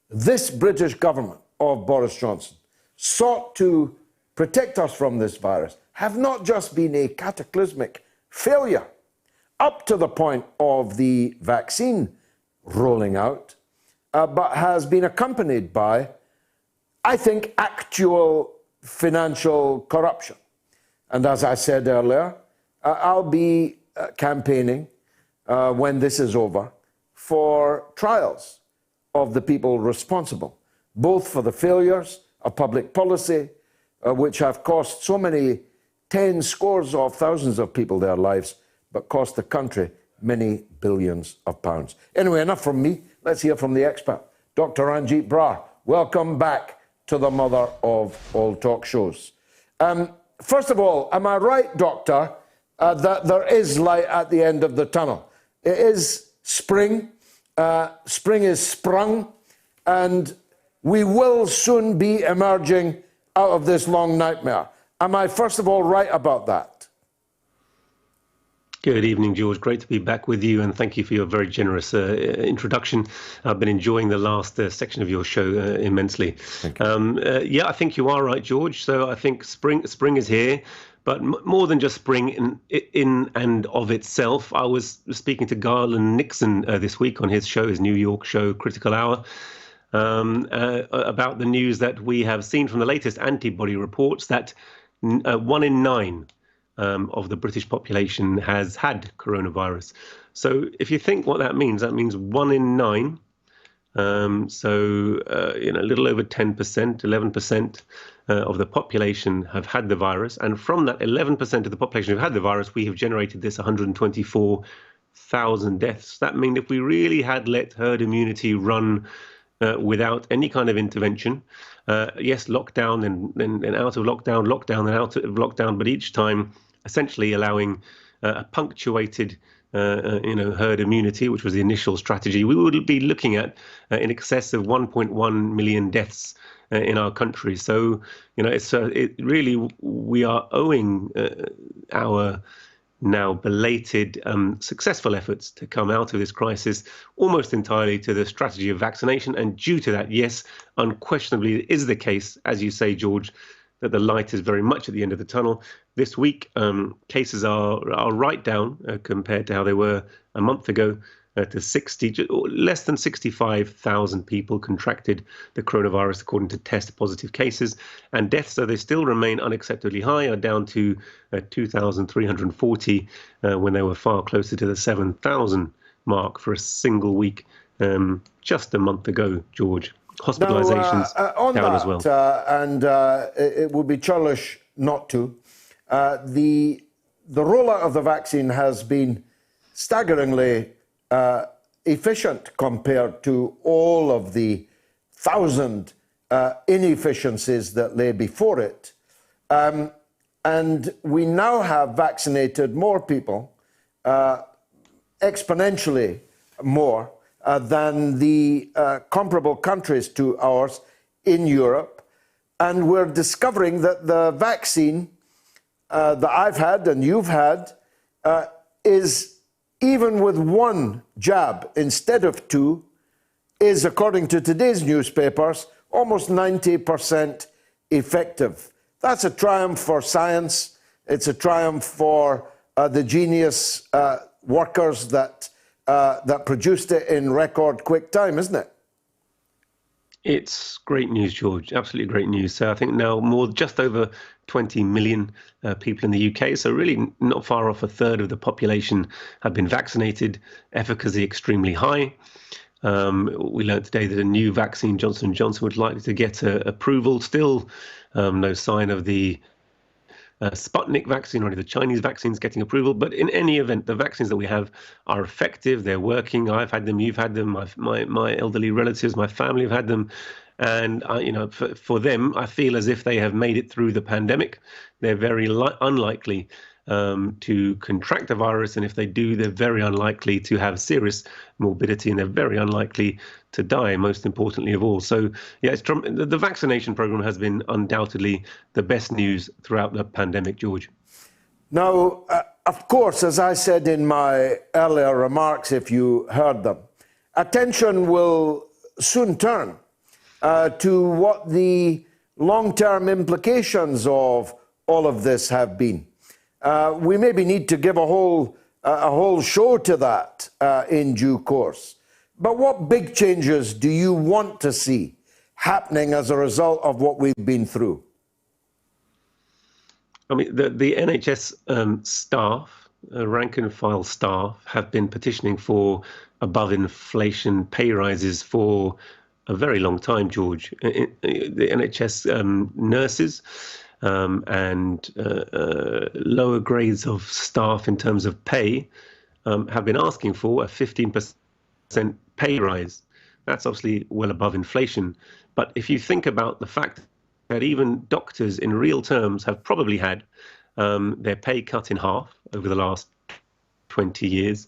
Speaker 3: this British government of Boris Johnson sought to protect us from this virus have not just been a cataclysmic failure up to the point of the vaccine rolling out, but has been accompanied by, I think, actual financial corruption. And as I said earlier, I'll be campaigning when this is over for trials of the people responsible, both for the failures of public policy, which have cost so many tens, scores of thousands of people their lives, but cost the country many billions of pounds. Anyway, enough from me. Let's hear from the expert, Dr. Ranjeet Brar. Welcome back to the mother of all talk shows. First of all, am I right, Doctor, that there is light at the end of the tunnel? It is spring. Spring is sprung, and we will soon be emerging out of this long nightmare. Am I, first of all, right about that?
Speaker 17: Good evening, George. Great to be back with you, and thank you for your very generous introduction. I've been enjoying the last section of your show immensely. Yeah, I think you are right, George. So I think spring is here, but more than just spring in and of itself. I was speaking to Garland Nixon this week on his show, his New York show, Critical Hour, about the news that we have seen from the latest antibody reports that 1 in 9 of the British population has had coronavirus. So if you think what that means 1 in 9. A little over 10%, 11% of the population have had the virus. And from that 11% of the population who've had the virus, we have generated this 124 1,000 deaths. That means if we really had let herd immunity run without any kind of intervention, yes, lockdown and out of lockdown, lockdown and out of lockdown, but each time essentially allowing a punctuated herd immunity, which was the initial strategy, we would be looking at in excess of 1.1 million deaths in our country. So, it really, we are owing our now belated successful efforts to come out of this crisis almost entirely to the strategy of vaccination. And due to that, yes, unquestionably it is the case, as you say, George, that the light is very much at the end of the tunnel. This week, cases are right down compared to how they were a month ago, to less than 65,000 people contracted the coronavirus according to test positive cases. And deaths, though they still remain unacceptably high, are down to 2,340 when they were far closer to the 7,000 mark for a single week just a month ago, George. Hospitalizations down as well.
Speaker 3: It would be churlish not to. The rollout of the vaccine has been staggeringly efficient compared to all of the 1,000 inefficiencies that lay before it. And we now have vaccinated more people, exponentially more, than the comparable countries to ours in Europe. And we're discovering that the vaccine that I've had and you've had is, even with one jab instead of two, is, according to today's newspapers, almost 90% effective. That's a triumph for science. It's a triumph for the genius workers that produced it in record quick time, isn't it?
Speaker 17: It's great news, George. Absolutely great news. So I think now just over 20 million people in the UK. So really not far off a third of the population have been vaccinated. Efficacy extremely high. We learned today that a new vaccine, Johnson & Johnson, would likely to get approval. Still no sign of the Sputnik vaccine or any of the Chinese vaccines getting approval. But in any event, the vaccines that we have are effective. They're working. I've had them. You've had them. My elderly relatives, my family have had them. And, for them, I feel as if they have made it through the pandemic. They're very unlikely to contract the virus. And if they do, they're very unlikely to have serious morbidity, and they're very unlikely to die, most importantly of all. So, yeah, the vaccination program has been undoubtedly the best news throughout the pandemic, George.
Speaker 3: Now, of course, as I said in my earlier remarks, if you heard them, attention will soon turn to what the long-term implications of all of this have been. We maybe need to give a whole show to that in due course. But what big changes do you want to see happening as a result of what we've been through?
Speaker 17: I mean, the NHS staff, rank and file staff, have been petitioning for above inflation pay rises for a very long time, George. The NHS nurses and lower grades of staff in terms of pay have been asking for a 15% pay rise. That's obviously well above inflation. But if you think about the fact that even doctors in real terms have probably had their pay cut in half over the last 20 years,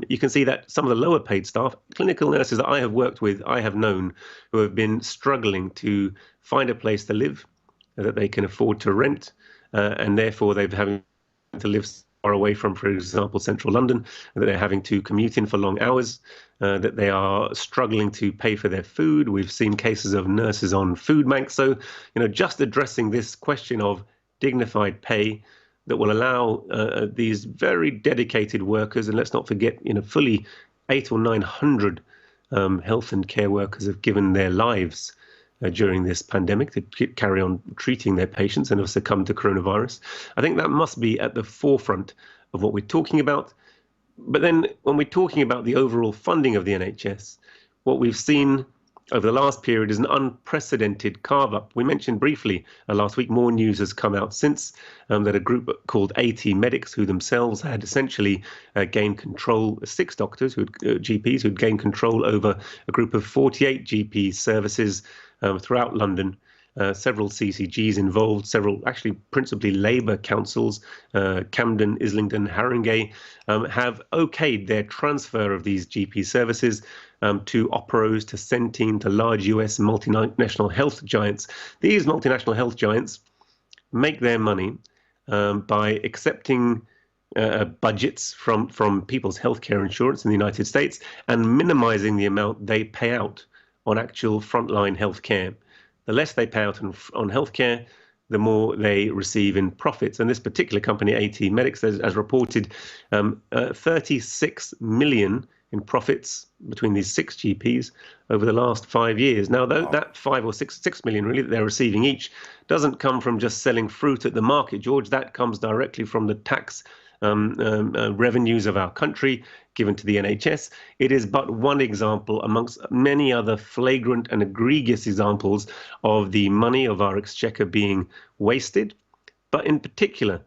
Speaker 17: you can see that some of the lower paid staff, clinical nurses that I have worked with, I have known, who have been struggling to find a place to live that they can afford to rent, and therefore they've having to live far away from, for example, central London, that they're having to commute in for long hours, that they are struggling to pay for their food. We've seen cases of nurses on food banks. So, just addressing this question of dignified pay that will allow these very dedicated workers, and let's not forget, fully 800 or 900 health and care workers have given their lives during this pandemic to carry on treating their patients and have succumbed to coronavirus. I think that must be at the forefront of what we're talking about. But then when we're talking about the overall funding of the NHS, what we've seen over the last period is an unprecedented carve-up. We mentioned briefly last week, more news has come out since, that a group called AT Medics, who themselves had essentially gained control, 6 doctors, GPs, who'd gained control over a group of 48 GP services throughout London. Several CCGs involved, several actually principally Labour councils, Camden, Islington, Haringey, have okayed their transfer of these GP services to Operos, to Centene, to large US multinational health giants. These multinational health giants make their money by accepting budgets from people's healthcare insurance in the United States and minimizing the amount they pay out on actual frontline healthcare. The less they pay out on healthcare, the more they receive in profits. And this particular company, AT Medics, has reported 36 million in profits between these 6 GPs over the last 5 years. Now, that 5 or 6 million really that they're receiving each doesn't come from just selling fruit at the market, George. That comes directly from the tax revenues of our country given to the NHS. It is but one example amongst many other flagrant and egregious examples of the money of our exchequer being wasted. But in particular,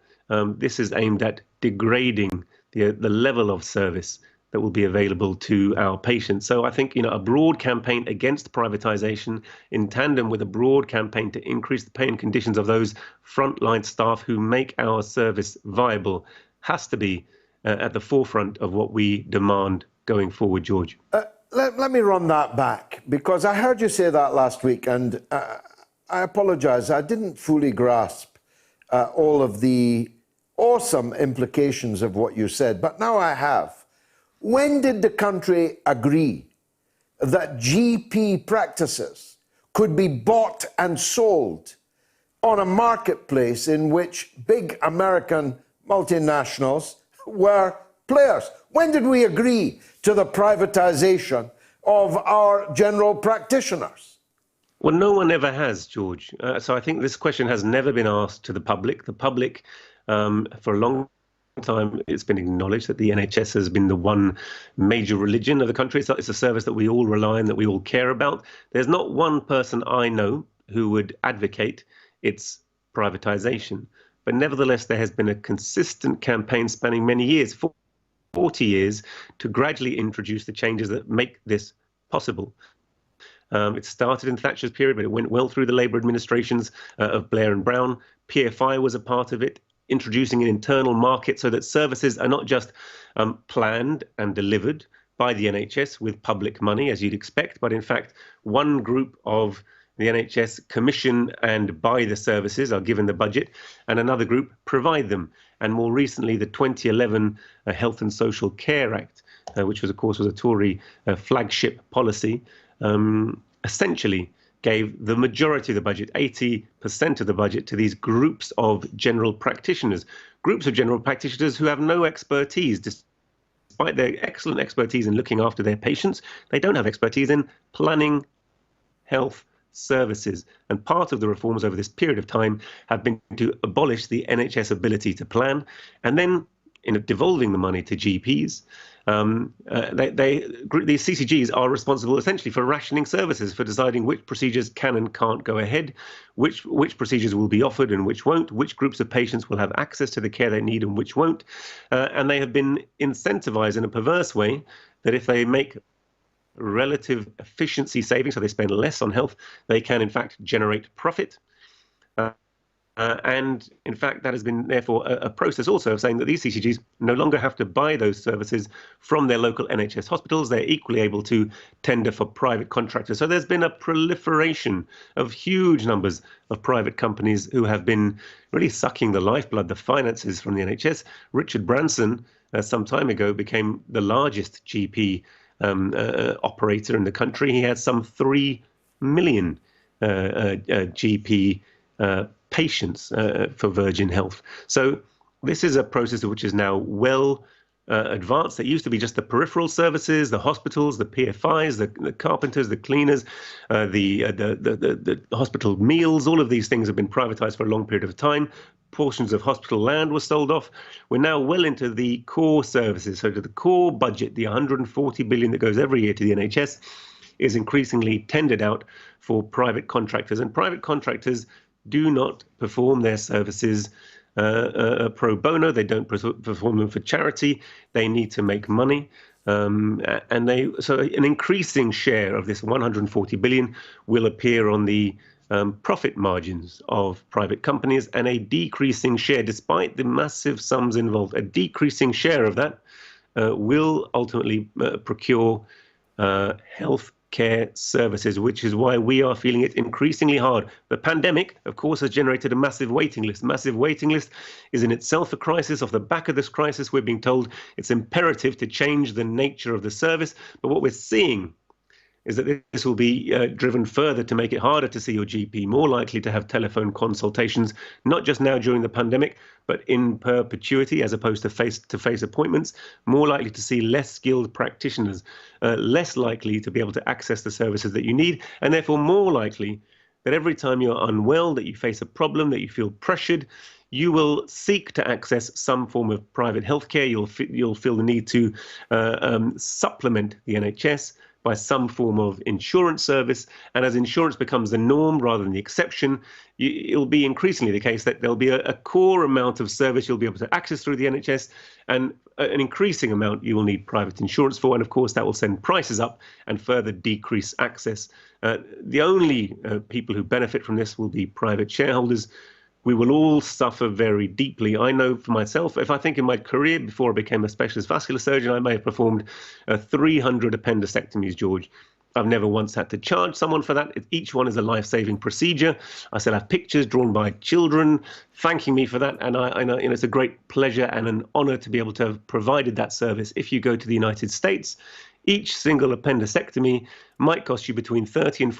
Speaker 17: this is aimed at degrading the level of service that will be available to our patients. So I think, a broad campaign against privatization in tandem with a broad campaign to increase the pay and conditions of those frontline staff who make our service viable has to be at the forefront of what we demand going forward, George.
Speaker 3: Let me run that back, because I heard you say that last week, and I apologize. I didn't fully grasp all of the awesome implications of what you said, but now I have. When did the country agree that GP practices could be bought and sold on a marketplace in which big American multinationals were players? When did we agree to the privatization of our general practitioners?
Speaker 17: Well, no one ever has, George. So I think this question has never been asked to the public. The public, for a long time, it's been acknowledged that the NHS has been the one major religion of the country. It's a service that we all rely on, that we all care about. There's not one person I know who would advocate its privatization. But nevertheless, there has been a consistent campaign spanning many years, 40 years, to gradually introduce the changes that make this possible. It started in Thatcher's period, but it went well through the Labour administrations of Blair and Brown. PFI was a part of it, introducing an internal market so that services are not just planned and delivered by the NHS with public money, as you'd expect, but in fact, one group of the NHS commission and buy the services, are given the budget, and another group provide them. And more recently, the 2011 Health and Social Care Act, which was, of course, was a Tory flagship policy, essentially gave the majority of the budget, 80% of the budget, to these groups of general practitioners. Groups of general practitioners who have no expertise. Despite their excellent expertise in looking after their patients, they don't have expertise in planning health services. And part of the reforms over this period of time have been to abolish the NHS ability to plan, and then in devolving the money to GPs, these CCGs are responsible essentially for rationing services, for deciding which procedures can and can't go ahead, which procedures will be offered and which won't, which groups of patients will have access to the care they need and which won't. And they have been incentivized in a perverse way that if they make relative efficiency savings, so they spend less on health, they can in fact generate profit. And in fact, that has been therefore a process also of saying that these CCGs no longer have to buy those services from their local NHS hospitals. They're equally able to tender for private contractors. So there's been a proliferation of huge numbers of private companies who have been really sucking the lifeblood, the finances from the NHS. Richard Branson, some time ago, became the largest GP operator in the country. He had some 3 million GP patients for Virgin Health. So this is a process which is now well advanced. It used to be just the peripheral services, the hospitals, the PFIs, the carpenters, the cleaners, the hospital meals. All of these things have been privatized for a long period of time. Portions of hospital land were sold off. We're now well into the core services, so to the core budget, the 140 billion that goes every year to the NHS. is increasingly tendered out for private contractors. And private contractors do not perform their services pro bono. They don't perform them for charity. They need to make money. And so an increasing share of this 140 billion will appear on the profit margins of private companies, and a decreasing share, despite the massive sums involved, a decreasing share of that will ultimately procure health care services, which is why we are feeling it increasingly hard. The pandemic, of course, has generated a massive waiting list. Massive waiting list is in itself a crisis. Off the back of this crisis, we're being told it's imperative to change the nature of the service. But what we're seeing is that this will be driven further to make it harder to see your GP, more likely to have telephone consultations, not just now during the pandemic, but in perpetuity, as opposed to face-to-face appointments, more likely to see less skilled practitioners, less likely to be able to access the services that you need, and therefore more likely that every time you're unwell, that you face a problem, that you feel pressured, you will seek to access some form of private healthcare. You'll feel the need to supplement the NHS by some form of insurance service. And as insurance becomes the norm rather than the exception, it'll be increasingly the case that there'll be a core amount of service you'll be able to access through the NHS, and an increasing amount you will need private insurance for. And of course, that will send prices up and further decrease access. The only people who benefit from this will be private shareholders. We will all suffer very deeply. I know for myself, if I think in my career before I became a specialist vascular surgeon, I may have performed 300 appendectomies, George. I've never once had to charge someone for that. Each one is a life-saving procedure. I still have pictures drawn by children thanking me for that. And I know it's a great pleasure and an honor to be able to have provided that service. If you go to the United States, each single appendectomy might cost you between $30,000 and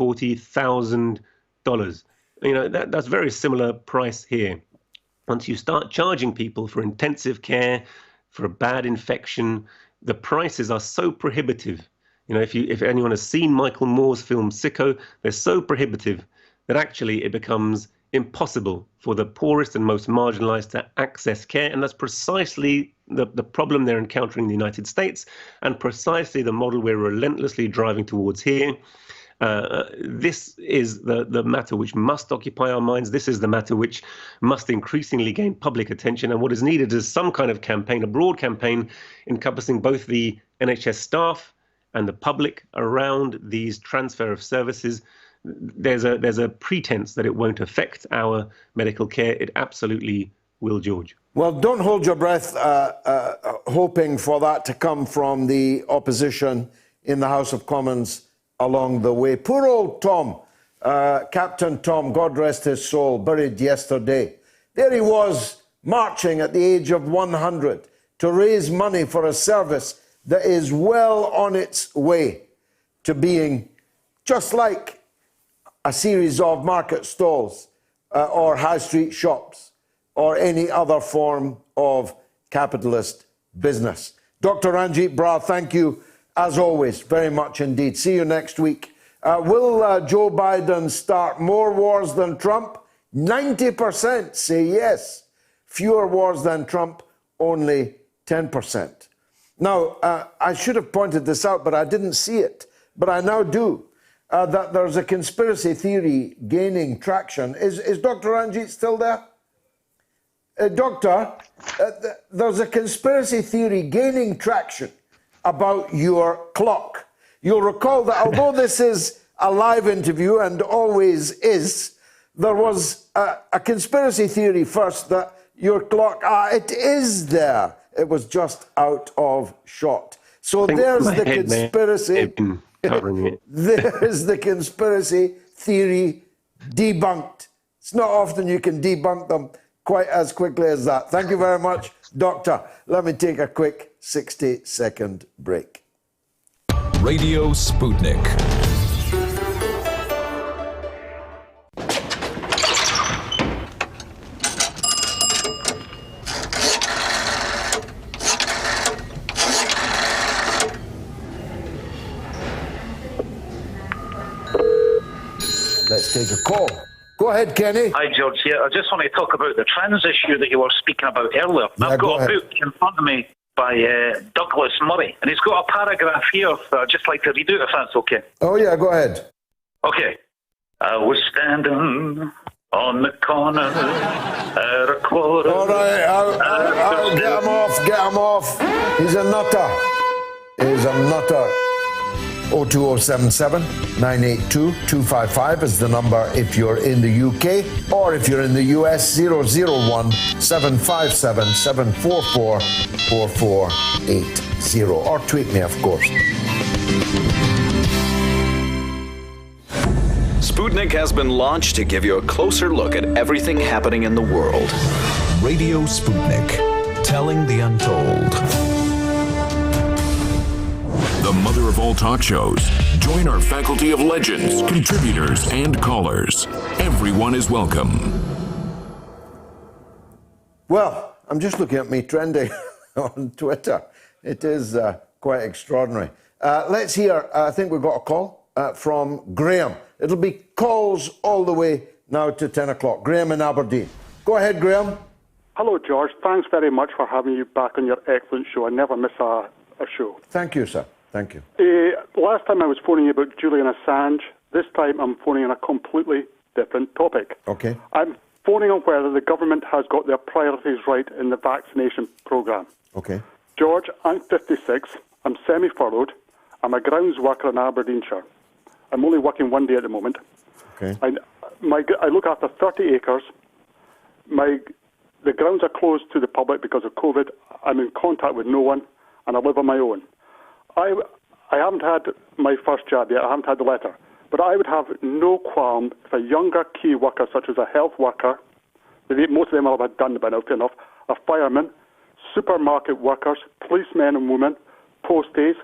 Speaker 17: $40,000. That's very similar price here. Once you start charging people for intensive care, for a bad infection, the prices are so prohibitive. If anyone has seen Michael Moore's film Sicko, they're so prohibitive that actually it becomes impossible for the poorest and most marginalized to access care. And that's precisely the problem they're encountering in the United States, and precisely the model we're relentlessly driving towards here. This is the matter which must occupy our minds. This is the matter which must increasingly gain public attention. And what is needed is some kind of campaign, a broad campaign encompassing both the NHS staff and the public around these transfer of services. There's a pretense that it won't affect our medical care. It absolutely will, George.
Speaker 3: Well, don't hold your breath hoping for that to come from the opposition in the House of Commons along the way. Poor old Tom, Captain Tom, God rest his soul, buried yesterday. There he was, marching at the age of 100 to raise money for a service that is well on its way to being just like a series of market stalls or high street shops or any other form of capitalist business. Dr. Ranjeet Brar, thank you as always, very much indeed. See you next week. Will Joe Biden start more wars than Trump? 90% say yes. Fewer wars than Trump, only 10%. Now, I should have pointed this out, but I didn't see it. But I now do. That there's a conspiracy theory gaining traction. Is Dr. Ranjeet still there? Doctor, there's a conspiracy theory gaining traction about your clock. You'll recall that although this is a live interview and always is, there was a conspiracy theory first that your clock, it is there. It was just out of shot. So there's the conspiracy. There's the conspiracy theory debunked. It's not often you can debunk them quite as quickly as that. Thank you very much, Doctor. Let me take a quick 60-second break.
Speaker 1: Radio Sputnik.
Speaker 3: Let's take a call. Go ahead, Kenny.
Speaker 18: Hi, George. Yeah, I just want to talk about the trans issue that you were speaking about earlier.
Speaker 3: Yeah,
Speaker 18: I've got a book in front of me by Douglas Murray. And he's got a paragraph here that I'd just like to read out, if that's okay.
Speaker 3: Oh, yeah, go ahead.
Speaker 18: Okay. I was standing on the corner at a quarter.
Speaker 3: All right, I'll get him off. He's a nutter. 02077 982 255 is the number if you're in the UK, or if you're in the US, 001 757 744 4480, or tweet me, of course.
Speaker 5: Sputnik has been launched to give you a closer look at everything happening in the world.
Speaker 1: Radio Sputnik, telling the untold.
Speaker 2: The mother of all talk shows. Join our faculty of legends, contributors, and callers. Everyone is welcome.
Speaker 3: Well, I'm just looking at me trending on Twitter. It is quite extraordinary. Let's hear, I think we've got a call from Graham. It'll be calls all the way now to 10 o'clock. Graham in Aberdeen. Go ahead, Graham.
Speaker 19: Hello, George. Thanks very much for having you back on your excellent show. I never miss a show.
Speaker 3: Thank you, sir. Thank you.
Speaker 19: Last time I was phoning you about Julian Assange. This time I'm phoning on a completely different topic.
Speaker 3: Okay.
Speaker 19: I'm phoning on whether the government has got their priorities right in the vaccination programme.
Speaker 3: Okay.
Speaker 19: George, I'm 56. I'm semi-furloughed. I'm a grounds worker in Aberdeenshire. I'm only working one day at the moment.
Speaker 3: Okay.
Speaker 19: I look after 30 acres. The grounds are closed to the public because of COVID. I'm in contact with no one, and I live on my own. I haven't had my first jab yet. I haven't had the letter. But I would have no qualm if a younger key worker, such as a health worker, most of them will have done by now, fair enough, a fireman, supermarket workers, policemen and women, posties,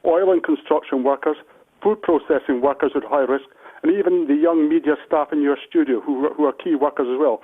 Speaker 19: oil and construction workers, food processing workers at high risk, and even the young media staff in your studio who are key workers as well.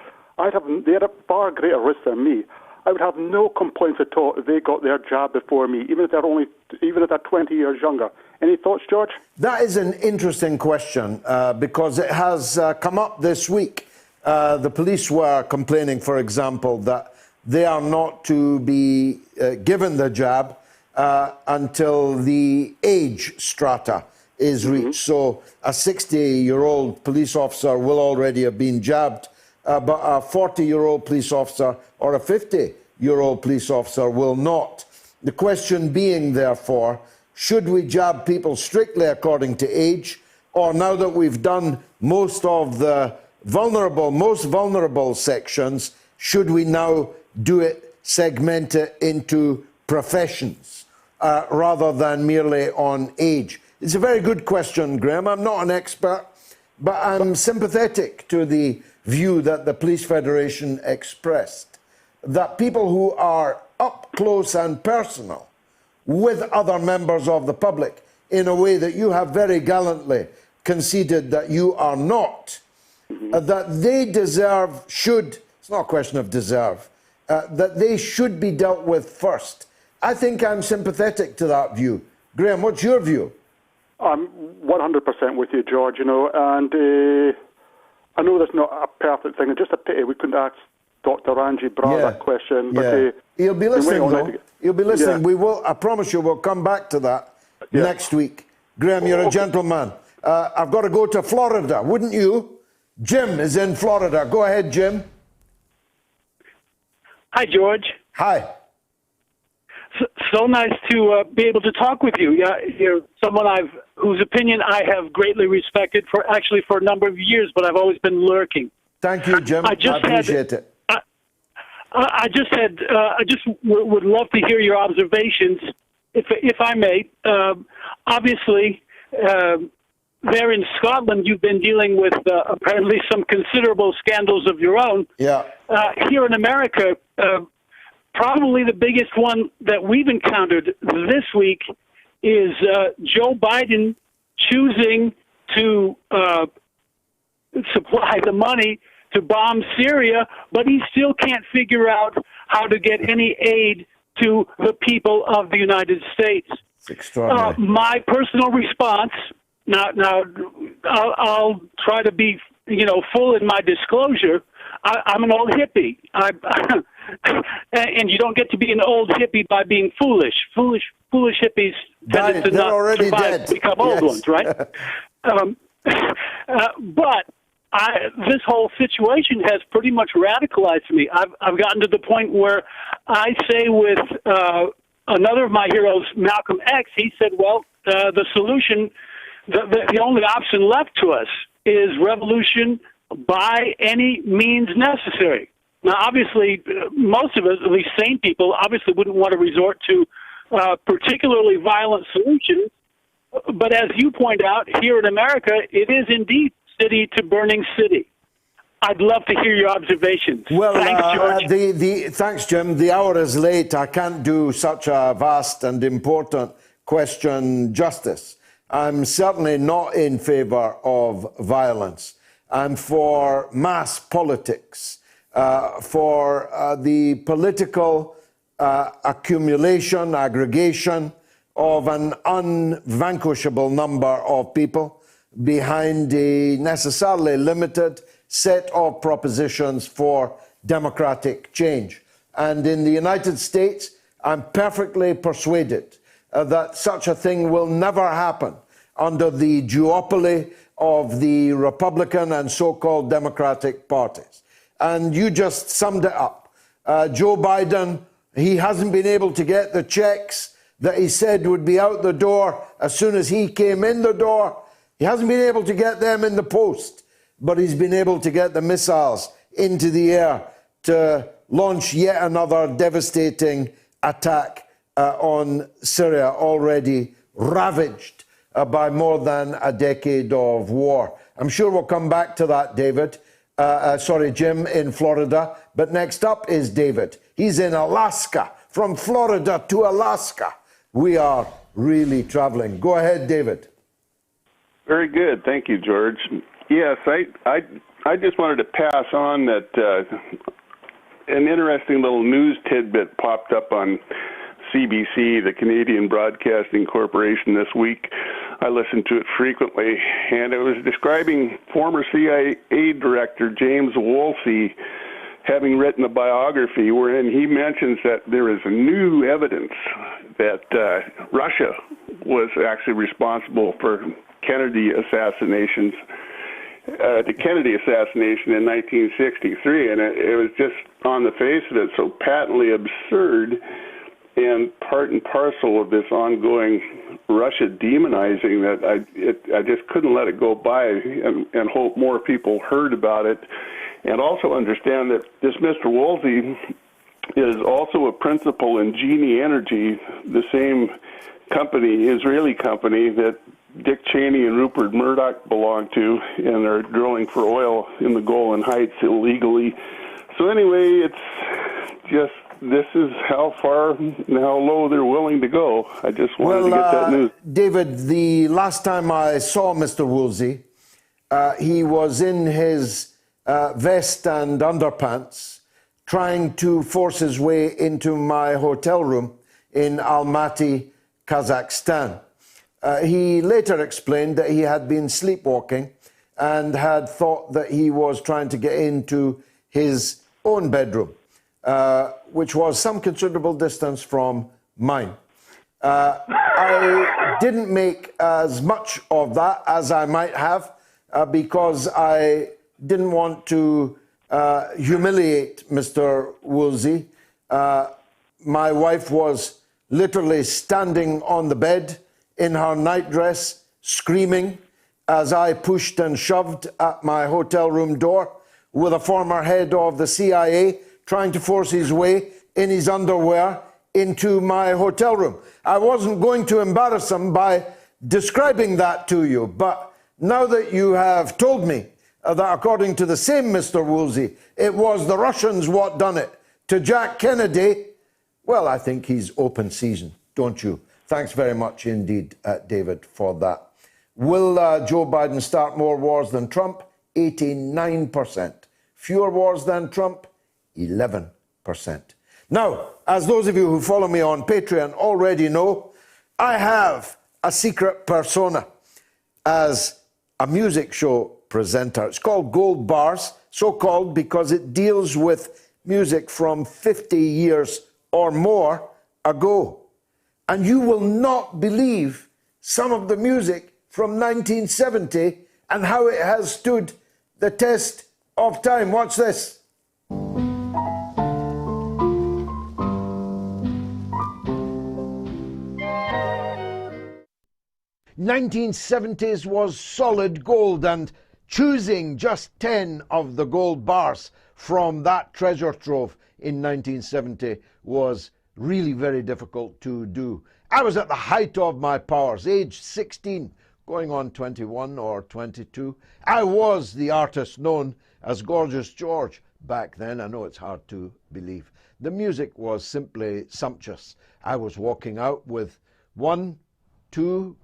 Speaker 19: They're at far greater risk than me. I would have no complaints at all if they got their jab before me, even if they're 20 years younger. Any thoughts, George?
Speaker 3: That is an interesting question because it has come up this week. The police were complaining, for example, that they are not to be given the jab until the age strata is reached. So a 60-year-old police officer will already have been jabbed, but a 40-year-old police officer or a 50-year-old police officer will not. The question being, therefore, should we jab people strictly according to age, or now that we've done most of the most vulnerable sections, should we now do it, segment it into professions rather than merely on age? It's a very good question, Graham. I'm not an expert, but I'm sympathetic to the view that the Police Federation expressed, that people who are up close and personal with other members of the public in a way that you have very gallantly conceded that you are not, that they it's not a question of deserve, that they should be dealt with first. I think I'm sympathetic to that view. Graham, what's your view?
Speaker 19: I'm 100% with you, George, and I know that's not a perfect thing. It's just a pity we couldn't ask Dr. Ranjeet Brar that question. But
Speaker 3: he'll be listening, though. He'll be listening.
Speaker 19: Yeah.
Speaker 3: We will, I promise you, we'll come back to that next week. Graham, you're a gentleman. I've got to go to Florida, wouldn't you? Jim is in Florida. Go ahead, Jim.
Speaker 20: Hi, George.
Speaker 3: Hi.
Speaker 20: So nice to be able to talk with you. You're someone whose opinion I have greatly respected for a number of years, but I've always been lurking.
Speaker 3: Thank you, Jim. I appreciate it.
Speaker 20: I just would love to hear your observations, if I may. Obviously, there in Scotland, you've been dealing with apparently some considerable scandals of your own.
Speaker 3: Yeah.
Speaker 20: Here in America, probably the biggest one that we've encountered this week is Joe Biden choosing to supply the money to bomb Syria, but he still can't figure out how to get any aid to the people of the United States.
Speaker 3: It's extraordinary.
Speaker 20: My personal response, now I'll try to be full in my disclosure. I'm an old hippie. and you don't get to be an old hippie by being foolish. Foolish hippies tended to not survive to become old ones, right? But this whole situation has pretty much radicalized me. I've gotten to the point where I say with another of my heroes, Malcolm X, he said, well, the solution, the only option left to us is revolution by any means necessary. Now, obviously, most of us, at least sane people, obviously wouldn't want to resort to particularly violent solutions. But as you point out, here in America, it is indeed city to burning city. I'd love to hear your observations.
Speaker 3: Well,
Speaker 20: thanks, George.
Speaker 3: Thanks, Jim. The hour is late. I can't do such a vast and important question justice. I'm certainly not in favor of violence. I'm for mass politics, for the political accumulation, aggregation of an unvanquishable number of people behind a necessarily limited set of propositions for democratic change. And in the United States, I'm perfectly persuaded that such a thing will never happen under the duopoly of the Republican and so-called Democratic parties. And you just summed it up. Joe Biden, he hasn't been able to get the checks that he said would be out the door as soon as he came in the door. He hasn't been able to get them in the post, but he's been able to get the missiles into the air to launch yet another devastating attack on Syria, already ravaged by more than a decade of war. I'm sure we'll come back to that, Jim, in Florida. But next up is David. He's in Alaska, from Florida to Alaska. We are really traveling. Go ahead, David.
Speaker 6: Very good. Thank you, George. Yes, I just wanted to pass on that an interesting little news tidbit popped up on CBC, the Canadian Broadcasting Corporation, this week. I listened to it frequently, and it was describing former CIA director James Woolsey having written a biography wherein he mentions that there is new evidence that Russia was actually responsible for Kennedy assassinations, the Kennedy assassination in 1963, and it was just on the face of it so patently absurd and part and parcel of this ongoing Russia demonizing that I just couldn't let it go by and hope more people heard about it, and also understand that this Mr. Woolsey is also a principal in Genie Energy, the same company, Israeli company, that Dick Cheney and Rupert Murdoch belong to, and are drilling for oil in the Golan Heights illegally. So anyway, it's just, this is how far and how low they're willing to go. I just wanted to get that news.
Speaker 3: David, the last time I saw Mr. Woolsey, he was in his vest and underpants trying to force his way into my hotel room in Almaty, Kazakhstan. He later explained that he had been sleepwalking and had thought that he was trying to get into his own bedroom, which was some considerable distance from mine. I didn't make as much of that as I might have because I didn't want to humiliate Mr. Woolsey. My wife was literally standing on the bed in her nightdress, screaming as I pushed and shoved at my hotel room door with a former head of the CIA trying to force his way in his underwear into my hotel room. I wasn't going to embarrass him by describing that to you, but now that you have told me that according to the same Mr. Woolsey, it was the Russians what done it to Jack Kennedy, well, I think he's open season, don't you? Thanks very much indeed, David, for that. Will Joe Biden start more wars than Trump? 89%. Fewer wars than Trump? 11%. Now, as those of you who follow me on Patreon already know, I have a secret persona as a music show presenter. It's called Gold Bars, so called because it deals with music from 50 years or more ago. And you will not believe some of the music from 1970 and how it has stood the test of time. Watch this. 1970s was solid gold, and choosing just 10 of the gold bars from that treasure trove in 1970 was really very difficult to do. I was at the height of my powers, age 16, going on 21 or 22. I was the artist known as Gorgeous George back then. I know it's hard to believe. The music was simply sumptuous. I was walking out with 1, 2,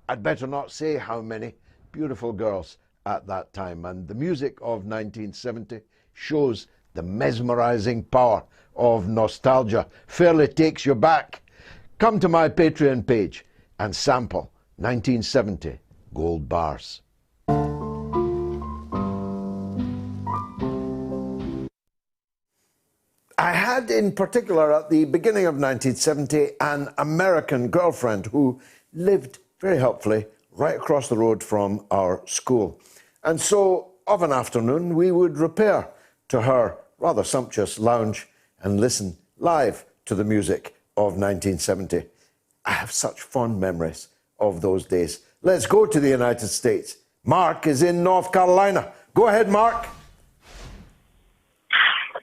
Speaker 3: I'd better not say how many beautiful girls at that time. And the music of 1970 shows the mesmerizing power of nostalgia. Fairly takes you back. Come to my Patreon page and sample 1970 gold bars. I had in particular at the beginning of 1970 an American girlfriend who lived very helpfully right across the road from our school. And so of an afternoon we would repair to her rather sumptuous lounge and listen live to the music of 1970. I have such fond memories of those days. Let's go to the United States. Mark is in North Carolina. Go ahead, Mark.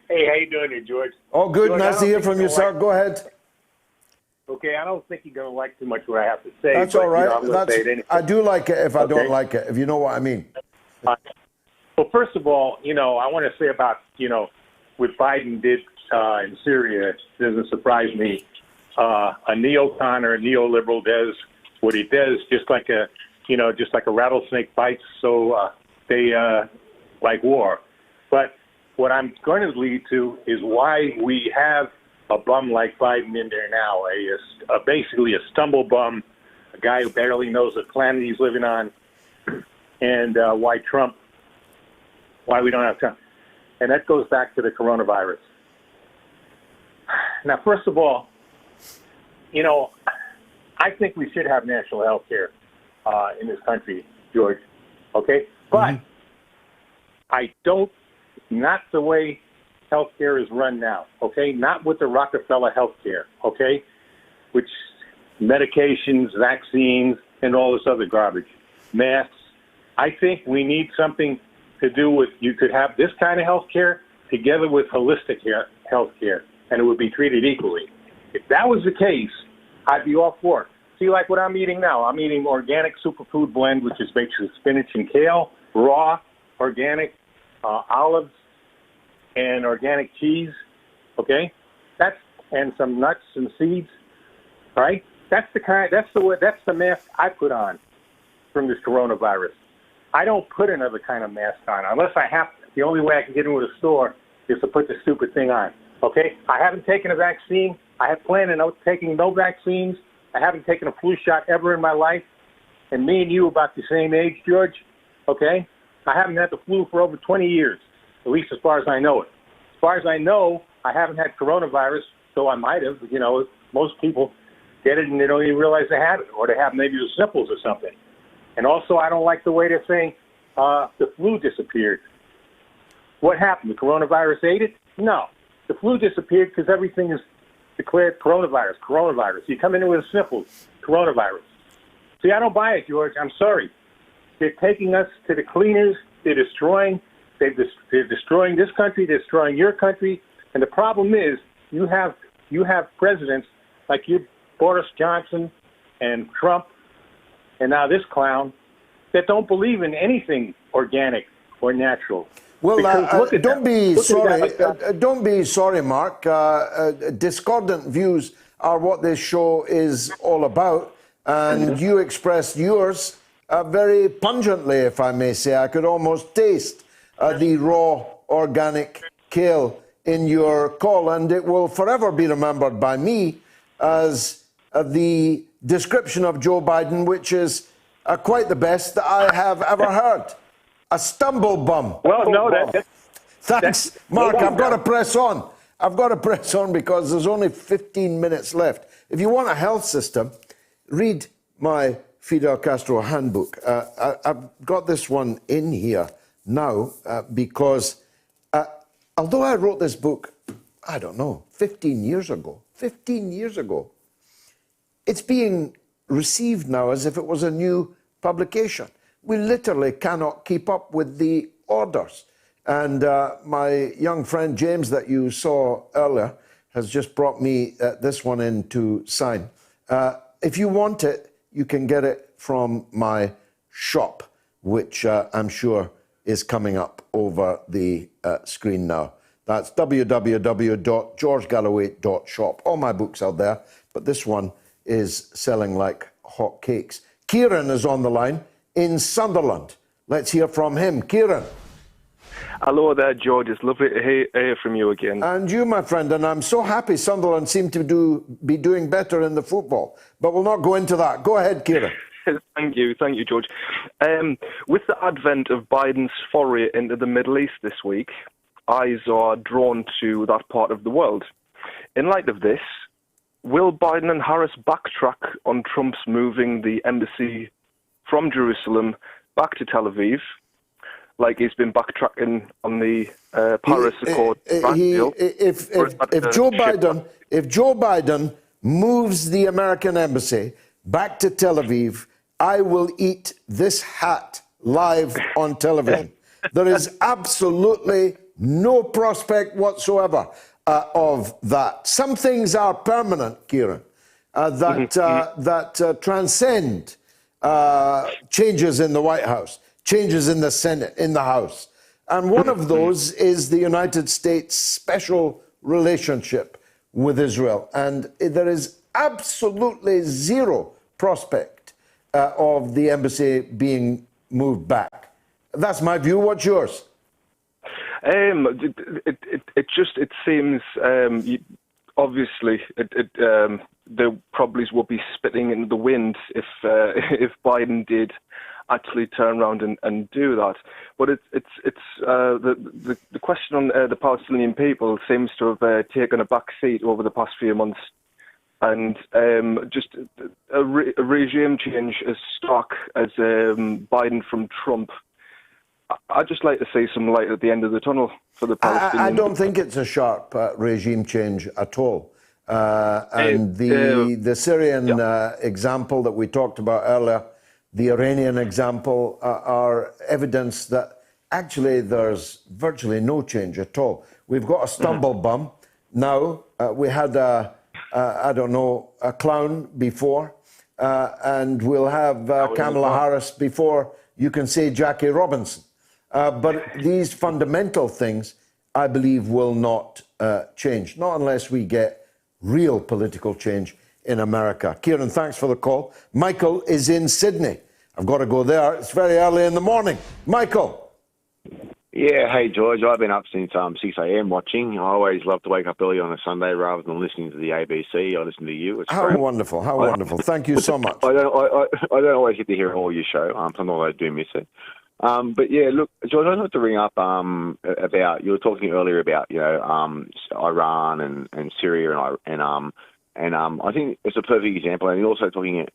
Speaker 21: Hey, how you doing there, George?
Speaker 3: Oh, good.
Speaker 21: George,
Speaker 3: nice to hear from you, sir. Go ahead.
Speaker 21: Okay, I don't think you're going to like too much what I have to say.
Speaker 3: That's
Speaker 21: but,
Speaker 3: all right.
Speaker 21: You know, I'm gonna say it anyway.
Speaker 3: I do like it if I don't like it, if you know what I mean.
Speaker 21: Well, first of all, you know, I want to say about, you know, what Biden did in Syria doesn't surprise me. A neocon or a neoliberal does what he does, just like a rattlesnake bites. So they like war. But what I'm going to lead to is why we have a bum like Biden in there now, basically a stumble bum, a guy who barely knows the planet he's living on, and why we don't have Trump. And that goes back to the coronavirus. Now, first of all, you know, I think we should have national health care in this country, George, okay? But I don't, not the way healthcare is run now, okay? Not with the Rockefeller healthcare, okay? Which medications, vaccines, and all this other garbage, masks. I think we need something to do with, you could have this kind of healthcare together with holistic healthcare, and it would be treated equally. If that was the case, I'd be all for it. See, like what I'm eating now, I'm eating organic superfood blend, which is basically spinach and kale, raw, organic, olives, and organic cheese, okay? And some nuts and seeds, right? That's the mask I put on from this coronavirus. I don't put another kind of mask on unless I have to. The only way I can get into a store is to put the stupid thing on, okay? I haven't taken a vaccine. I have planned on taking no vaccines. I haven't taken a flu shot ever in my life. And me and you are about the same age, George, okay? I haven't had the flu for over 20 years, at least as far as I know it. As far as I know, I haven't had coronavirus, so I might have. You know, most people get it and they don't even realize they have it, or they have maybe the sniffles or something. And also, I don't like the way they're saying the flu disappeared. What happened? The coronavirus ate it? No. The flu disappeared because everything is declared coronavirus. You come in with sniffles, coronavirus. See, I don't buy it, George. I'm sorry. They're taking us to the cleaners. They're destroying this country. They're destroying your country. And the problem is, you have presidents like Boris Johnson and Trump, and now this clown, that don't believe in anything organic or natural.
Speaker 3: Well, don't be sorry, Mark. Discordant views are what this show is all about, and you expressed yours very pungently, if I may say. I could almost taste the raw organic kale in your call, and it will forever be remembered by me as the description of Joe Biden, which is quite the best that I have ever heard. A stumble bum.
Speaker 21: Well, no,
Speaker 3: Thanks, Mark. I've got to press on. I've got to press on because there's only 15 minutes left. If you want a health system, read my Fidel Castro handbook. I've got this one in here now because although I wrote this book, I don't know, 15 years ago, it's being received now as if it was a new publication. We literally cannot keep up with the orders. And my young friend James that you saw earlier has just brought me this one in to sign. If you want it, you can get it from my shop, which I'm sure is coming up over the screen now. That's www.georgegalloway.shop. All my books are there, but this one is selling like hotcakes. Kieran is on the line in Sunderland. Let's hear from him. Kieran.
Speaker 7: Hello there, George. It's lovely to hear from you again.
Speaker 3: And you, my friend, and I'm so happy Sunderland seem to be doing better in the football. But we'll not go into that. Go ahead, Kieran.
Speaker 7: Thank you, George. With the advent of Biden's foray into the Middle East this week, eyes are drawn to that part of the world. In light of this, will Biden and Harris backtrack on Trump's moving the embassy from Jerusalem back to Tel Aviv, like he's been backtracking on the Paris Accord deal?
Speaker 3: If Joe Biden moves the American embassy back to Tel Aviv, I will eat this hat live on television. There is absolutely no prospect whatsoever of that. Some things are permanent, Kieran, that transcend changes in the White House, changes in the Senate, in the House. And one of those is the United States special relationship with Israel. And there is absolutely zero prospect of the embassy being moved back. That's my view. What's yours?
Speaker 7: It seems obviously they probably would be spitting in the wind if Biden did actually turn around and do that. But the question on the Palestinian people seems to have taken a back seat over the past few months, and just a regime change as stark as Biden from Trump. I'd just like to see some light at the end of the tunnel for the Palestinians.
Speaker 3: I don't think it's a sharp regime change at all. And the Syrian example that we talked about earlier, the Iranian example, are evidence that actually there's virtually no change at all. We've got a stumble bum now. We had a clown before, and we'll have Kamala Harris before you can say Jackie Robinson. But these fundamental things, I believe, will not change, not unless we get real political change in America. Kieran, thanks for the call. Michael is in Sydney. I've got to go there. It's very early in the morning. Michael.
Speaker 22: Yeah, hey, George. I've been up since 6 a.m. watching. I always love to wake up early on a Sunday rather than listening to the ABC. I listen to you. It's
Speaker 3: how
Speaker 22: great.
Speaker 3: Wonderful. How wonderful. Thank you so much.
Speaker 22: I don't always get to hear all your show. Sometimes I do miss it. But yeah, look, George, I'd like to ring up about, you were talking earlier about, Iran and Syria and I think it's a perfect example. And you're also talking,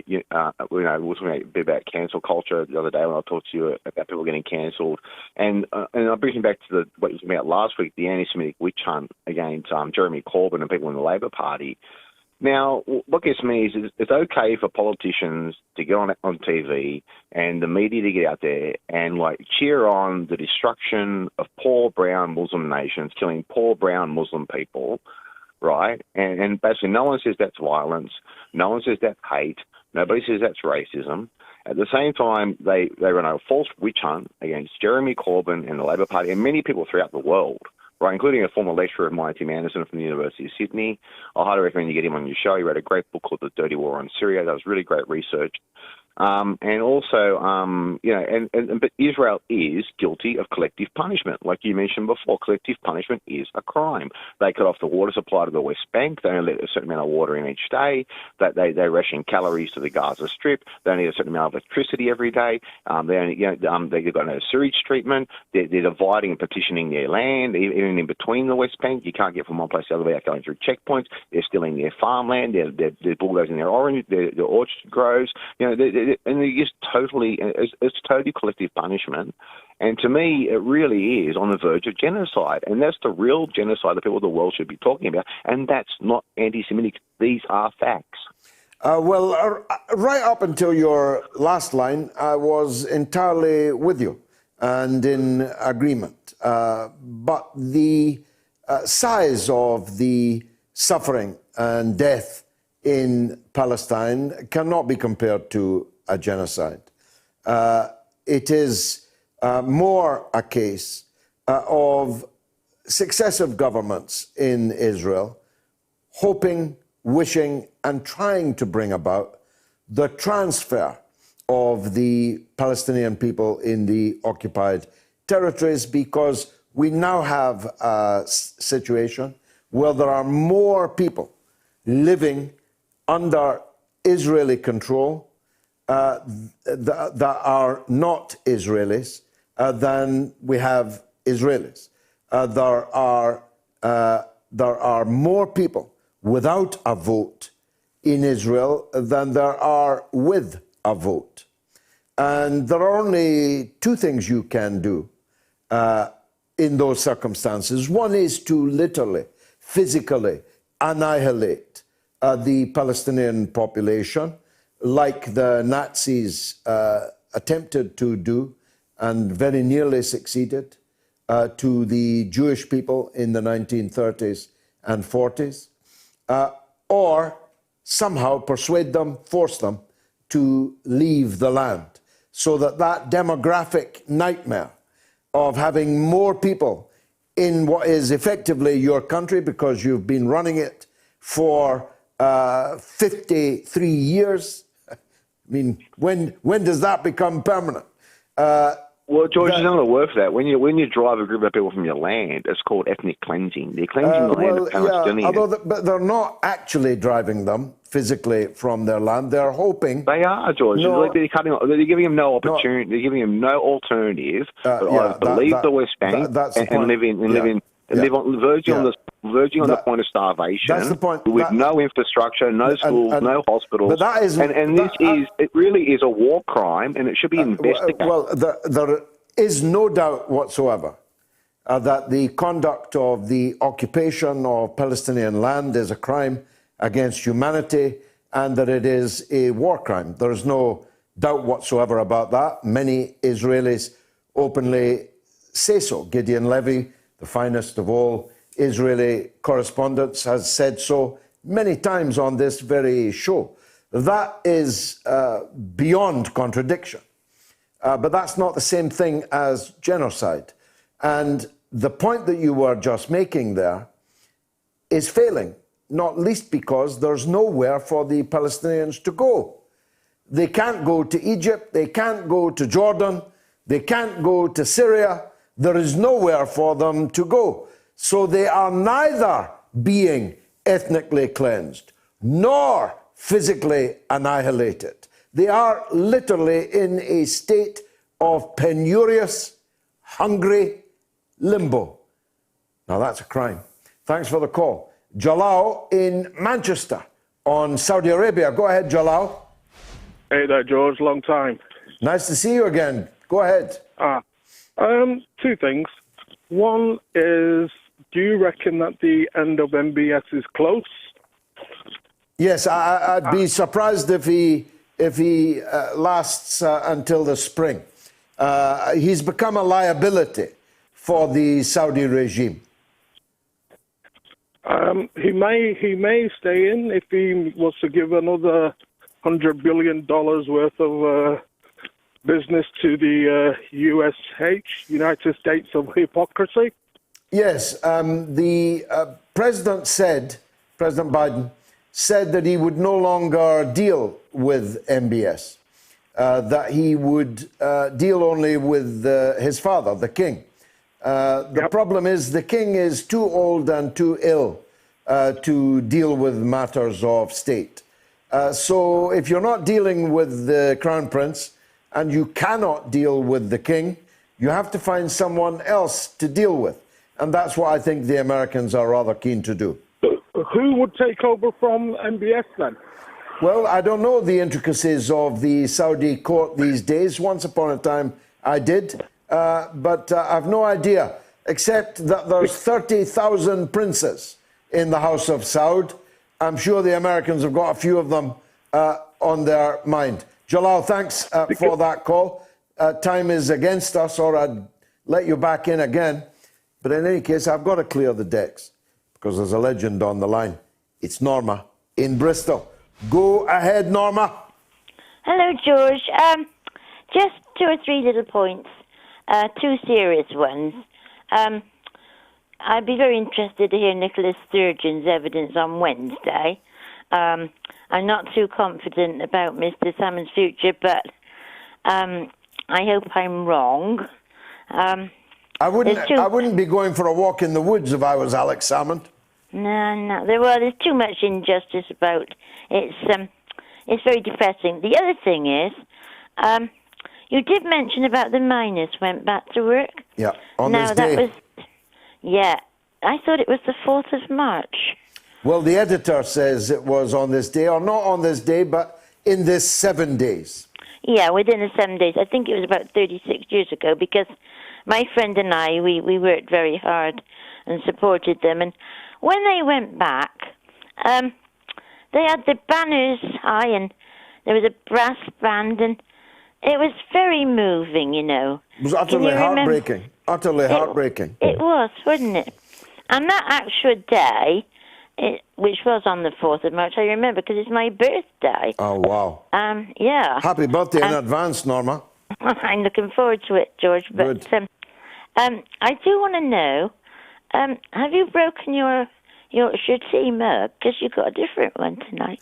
Speaker 22: we were talking a bit about cancel culture the other day when I talked to you about people getting cancelled. And I'm bringing back to what you were talking about last week, the anti-Semitic witch hunt against Jeremy Corbyn and people in the Labor Party. Now, what gets me is it's okay for politicians to get on TV and the media to get out there and cheer on the destruction of poor brown Muslim nations, killing poor brown Muslim people, right? And basically no one says that's violence, no one says that's hate, nobody says that's racism. At the same time, they run a false witch hunt against Jeremy Corbyn and the Labor Party and many people throughout the world, right, including a former lecturer of mine, Tim Anderson from the University of Sydney. I highly recommend you get him on your show. He wrote a great book called The Dirty War on Syria. That was really great research. And also, but Israel is guilty of collective punishment. Like you mentioned before, collective punishment is a crime. They cut off the water supply to the West Bank. They only let a certain amount of water in each day. They ration calories to the Gaza Strip. They need a certain amount of electricity every day. They've got no sewage treatment. They're dividing and partitioning their land, even in between the West Bank. You can't get from one place to the other without going through checkpoints. They're stealing their farmland. They're bulldozing their orchard groves. And they're just it's totally collective punishment. And to me, it really is on the verge of genocide. And that's the real genocide that people of the world should be talking about. And that's not anti-Semitic. These are facts.
Speaker 3: Right up until your last line, I was entirely with you and in agreement. But the size of the suffering and death in Palestine cannot be compared to a genocide. It is more a case of successive governments in Israel hoping, wishing, and trying to bring about the transfer of the Palestinian people in the occupied territories, because we now have a situation where there are more people living under Israeli control that are not Israelis than we have Israelis. There are more people without a vote in Israel than there are with a vote. And there are only two things you can do in those circumstances. One is to literally, physically annihilate the Palestinian population, like the Nazis attempted to do and very nearly succeeded to the Jewish people in the 1930s and 40s, or somehow persuade them, force them to leave the land, so that that demographic nightmare of having more people in what is effectively your country, because you've been running it for 53 years. I mean, when does that become permanent?
Speaker 22: Well, George, there's another word for that. When you drive a group of people from your land, it's called ethnic cleansing. They're cleansing the land of Palestinians.
Speaker 3: But they're not actually driving them physically from their land. They're hoping.
Speaker 22: They are, George. They're giving them no opportunity. They're giving them no alternative but either leave the West Bank and live on verging on the point of starvation. That's the point. With no infrastructure, no schools, no hospitals. But that is, it really is a war crime, and it should be investigated.
Speaker 3: Well, there is no doubt whatsoever that the conduct of the occupation of Palestinian land is a crime against humanity, and that it is a war crime. There is no doubt whatsoever about that. Many Israelis openly say so. Gideon Levy, the finest of all Israeli correspondents, has said so many times on this very show. That is beyond contradiction. But that's not the same thing as genocide. And the point that you were just making there is failing, not least because there's nowhere for the Palestinians to go. They can't go to Egypt, they can't go to Jordan, they can't go to Syria. There is nowhere for them to go. So they are neither being ethnically cleansed nor physically annihilated. They are literally in a state of penurious, hungry limbo. Now that's a crime. Thanks for the call. Jalal in Manchester on Saudi Arabia. Go ahead, Jalal.
Speaker 8: Hey there, George. Long time.
Speaker 3: Nice to see you again. Go ahead.
Speaker 8: Two things. One is, do you reckon that the end of MBS is close?
Speaker 3: Yes, I'd be surprised if he lasts until the spring. He's become a liability for the Saudi regime.
Speaker 8: He may stay in if he was to give another $100 billion worth of business to the United States of Hypocrisy.
Speaker 3: Yes, the President Biden said that he would no longer deal with MBS. that he would deal only with his father, the king. The problem is the king is too old and too ill to deal with matters of state. So if you're not dealing with the crown prince and you cannot deal with the king, you have to find someone else to deal with. And that's what I think the Americans are rather keen to do.
Speaker 8: Who would take over from MBS then?
Speaker 3: Well, I don't know the intricacies of the Saudi court these days. Once upon a time, I did. But I've no idea, except that there's 30,000 princes in the House of Saud. I'm sure the Americans have got a few of them on their mind. Jalal, thanks for that call. Time is against us, or I'd let you back in again. But in any case, I've got to clear the decks because there's a legend on the line. It's Norma in Bristol. Go ahead, Norma.
Speaker 9: Hello, George. Just 2 or 3 little points, 2 serious ones. I'd be very interested to hear Nicola Sturgeon's evidence on Wednesday. I'm not too confident about Mr. Salmon's future, but I hope I'm wrong.
Speaker 3: I wouldn't be going for a walk in the woods if I was Alex Salmond.
Speaker 9: No. There's too much injustice about it. It's very depressing. The other thing is, you did mention about the miners went back to work.
Speaker 3: Yeah, on this day.
Speaker 9: Yeah, I thought it was the 4th of March.
Speaker 3: Well, the editor says it was on this day, or not on this day, but in this 7 days.
Speaker 9: Yeah, within the 7 days. I think it was about 36 years ago, because my friend and I, we worked very hard and supported them. And when they went back, they had the banners high, and there was a brass band, and it was very moving, you know.
Speaker 3: It was utterly heartbreaking. Utterly heartbreaking.
Speaker 9: It was, wasn't it? And that actual day, which was on the 4th of March, I remember because it's my birthday.
Speaker 3: Oh, wow.
Speaker 9: Yeah.
Speaker 3: Happy birthday in advance, Norma.
Speaker 9: I'm looking forward to it, George. But I do want to know, have you broken your Yorkshire tea mug? Because you've got a different one tonight.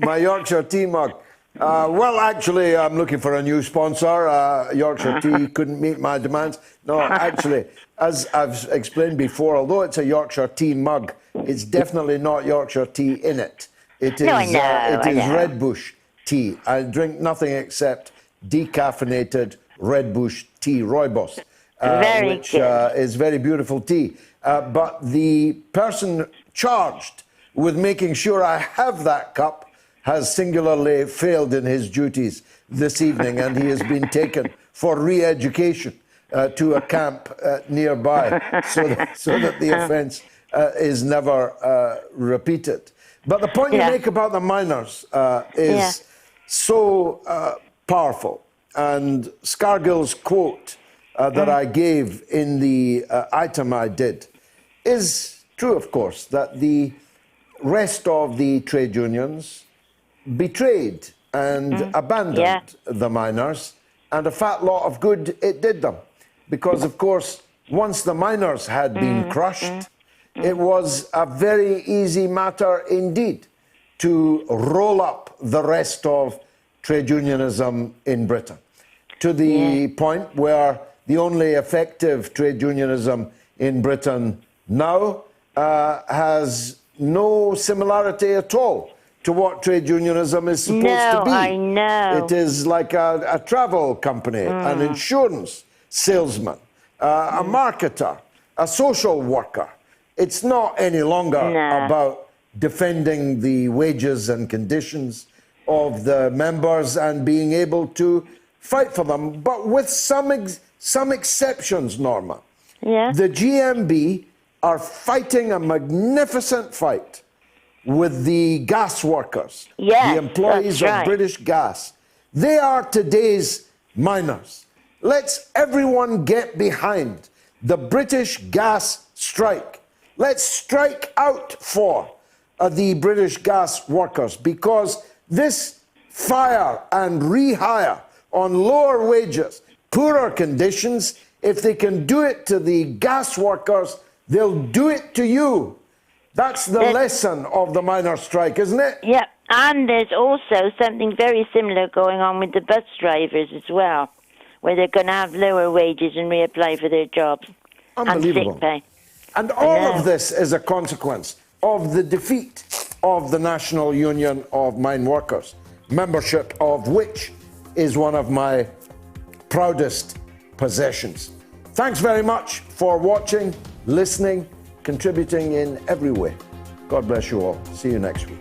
Speaker 3: My Yorkshire tea mug. Well, actually, I'm looking for a new sponsor. Yorkshire Tea couldn't meet my demands. No, actually, as I've explained before, although it's a Yorkshire Tea mug, it's definitely not Yorkshire Tea in it. It is, it is Red Bush tea. I drink nothing except decaffeinated Red Bush tea, Rooibos, which is very beautiful tea. But the person charged with making sure I have that cup has singularly failed in his duties this evening, and he has been taken for re-education to a camp nearby so that the offence is never repeated. But the point you make about the miners is so powerful. And Scargill's quote that I gave in the item I did is true, of course, that the rest of the trade unions betrayed and abandoned the miners, and a fat lot of good it did them. Because, of course, once the miners had been crushed, it was a very easy matter indeed to roll up the rest of trade unionism in Britain, to the point where the only effective trade unionism in Britain now has no similarity at all to what trade unionism is supposed to be.
Speaker 9: I know.
Speaker 3: It is like a travel company, an insurance salesman, a marketer, a social worker. It's not any longer about defending the wages and conditions of the members and being able to fight for them, but with some exceptions, Norma.
Speaker 9: Yeah.
Speaker 3: The GMB are fighting a magnificent fight with the gas workers, the employees of British Gas. They are today's miners. Let's everyone get behind the British gas strike. Let's strike out for the British gas workers, because this fire and rehire on lower wages, poorer conditions, if they can do it to the gas workers, they'll do it to you. That's the lesson of the miners' strike, isn't it?
Speaker 9: Yeah, And there's also something very similar going on with the bus drivers as well, where they're going to have lower wages and reapply for their jobs.
Speaker 3: Unbelievable.
Speaker 9: And sick pay.
Speaker 3: And all of this is a consequence of the defeat of the National Union of Mine Workers, membership of which is one of my proudest possessions. Thanks very much for watching, listening, contributing in every way. God bless you all. See you next week.